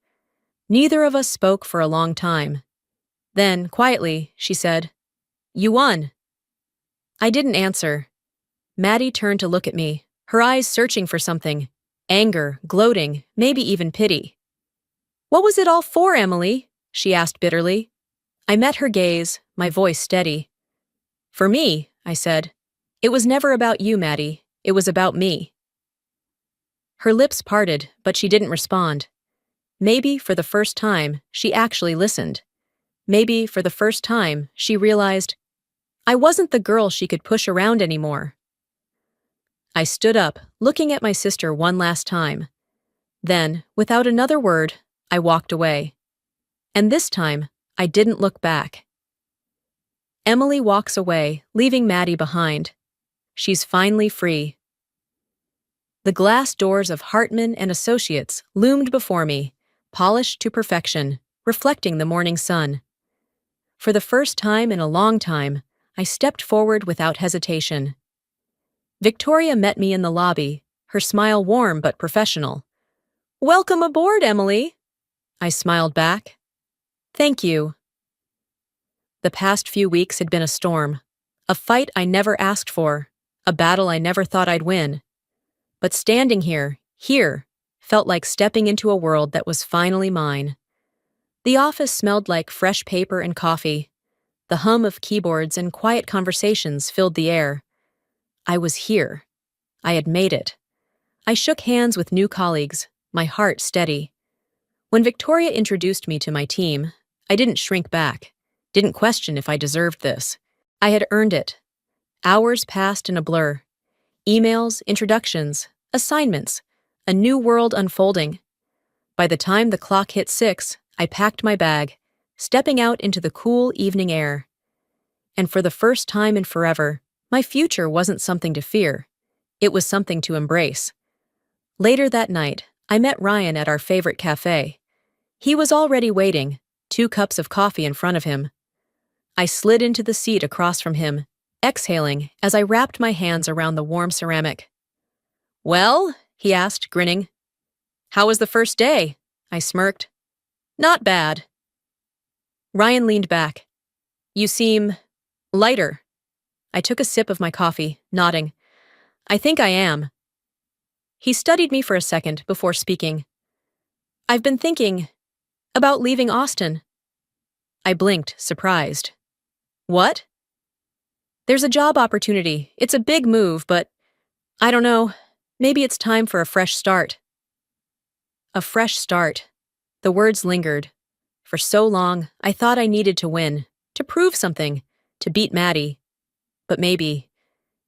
Neither of us spoke for a long time. Then, quietly, she said, "You won." I didn't answer. Maddie turned to look at me, her eyes searching for something. Anger, gloating, maybe even pity. "What was it all for, Emily?" she asked bitterly. I met her gaze, my voice steady. "For me," I said. "It was never about you, Maddie. It was about me." Her lips parted, but she didn't respond. Maybe for the first time, she actually listened. Maybe for the first time, she realized I wasn't the girl she could push around anymore. I stood up, looking at my sister one last time. Then, without another word, I walked away. And this time, I didn't look back. Emily walks away, leaving Maddie behind. She's finally free. The glass doors of Hartman and Associates loomed before me, polished to perfection, reflecting the morning sun. For the first time in a long time, I stepped forward without hesitation. Victoria met me in the lobby, her smile warm but professional. "Welcome aboard, Emily." I smiled back. "Thank you." The past few weeks had been a storm, a fight I never asked for, a battle I never thought I'd win. But standing here, felt like stepping into a world that was finally mine. The office smelled like fresh paper and coffee. The hum of keyboards and quiet conversations filled the air. I was here. I had made it. I shook hands with new colleagues, my heart steady. When Victoria introduced me to my team, I didn't shrink back, didn't question if I deserved this. I had earned it. Hours passed in a blur. Emails, introductions, assignments, a new world unfolding. By the time the clock hit 6, I packed my bag, stepping out into the cool evening air. And for the first time in forever, my future wasn't something to fear. It was something to embrace. Later that night, I met Ryan at our favorite cafe. He was already waiting, 2 cups of coffee in front of him. I slid into the seat across from him, exhaling as I wrapped my hands around the warm ceramic. "Well?" he asked, grinning. "How was the first day?" I smirked. "Not bad." Ryan leaned back. "You seem lighter." I took a sip of my coffee, nodding. "I think I am." He studied me for a second before speaking. "I've been thinking about leaving Austin." I blinked, surprised. "What?" "There's a job opportunity. It's a big move, but I don't know. Maybe it's time for a fresh start." A fresh start. The words lingered. For so long, I thought I needed to win, to prove something, to beat Maddie. But maybe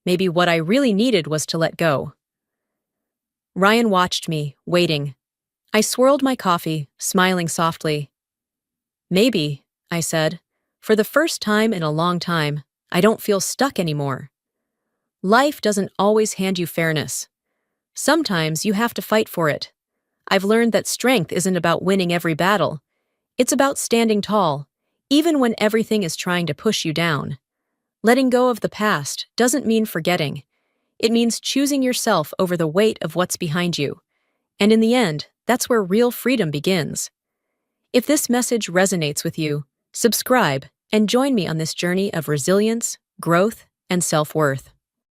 what I really needed was to let go. Ryan watched me, waiting. I swirled my coffee, smiling softly. "Maybe," I said, "for the first time in a long time, I don't feel stuck anymore." Life doesn't always hand you fairness. Sometimes you have to fight for it. I've learned that strength isn't about winning every battle. It's about standing tall, even when everything is trying to push you down. Letting go of the past doesn't mean forgetting. It means choosing yourself over the weight of what's behind you. And in the end, that's where real freedom begins. If this message resonates with you, subscribe and join me on this journey of resilience, growth, and self-worth.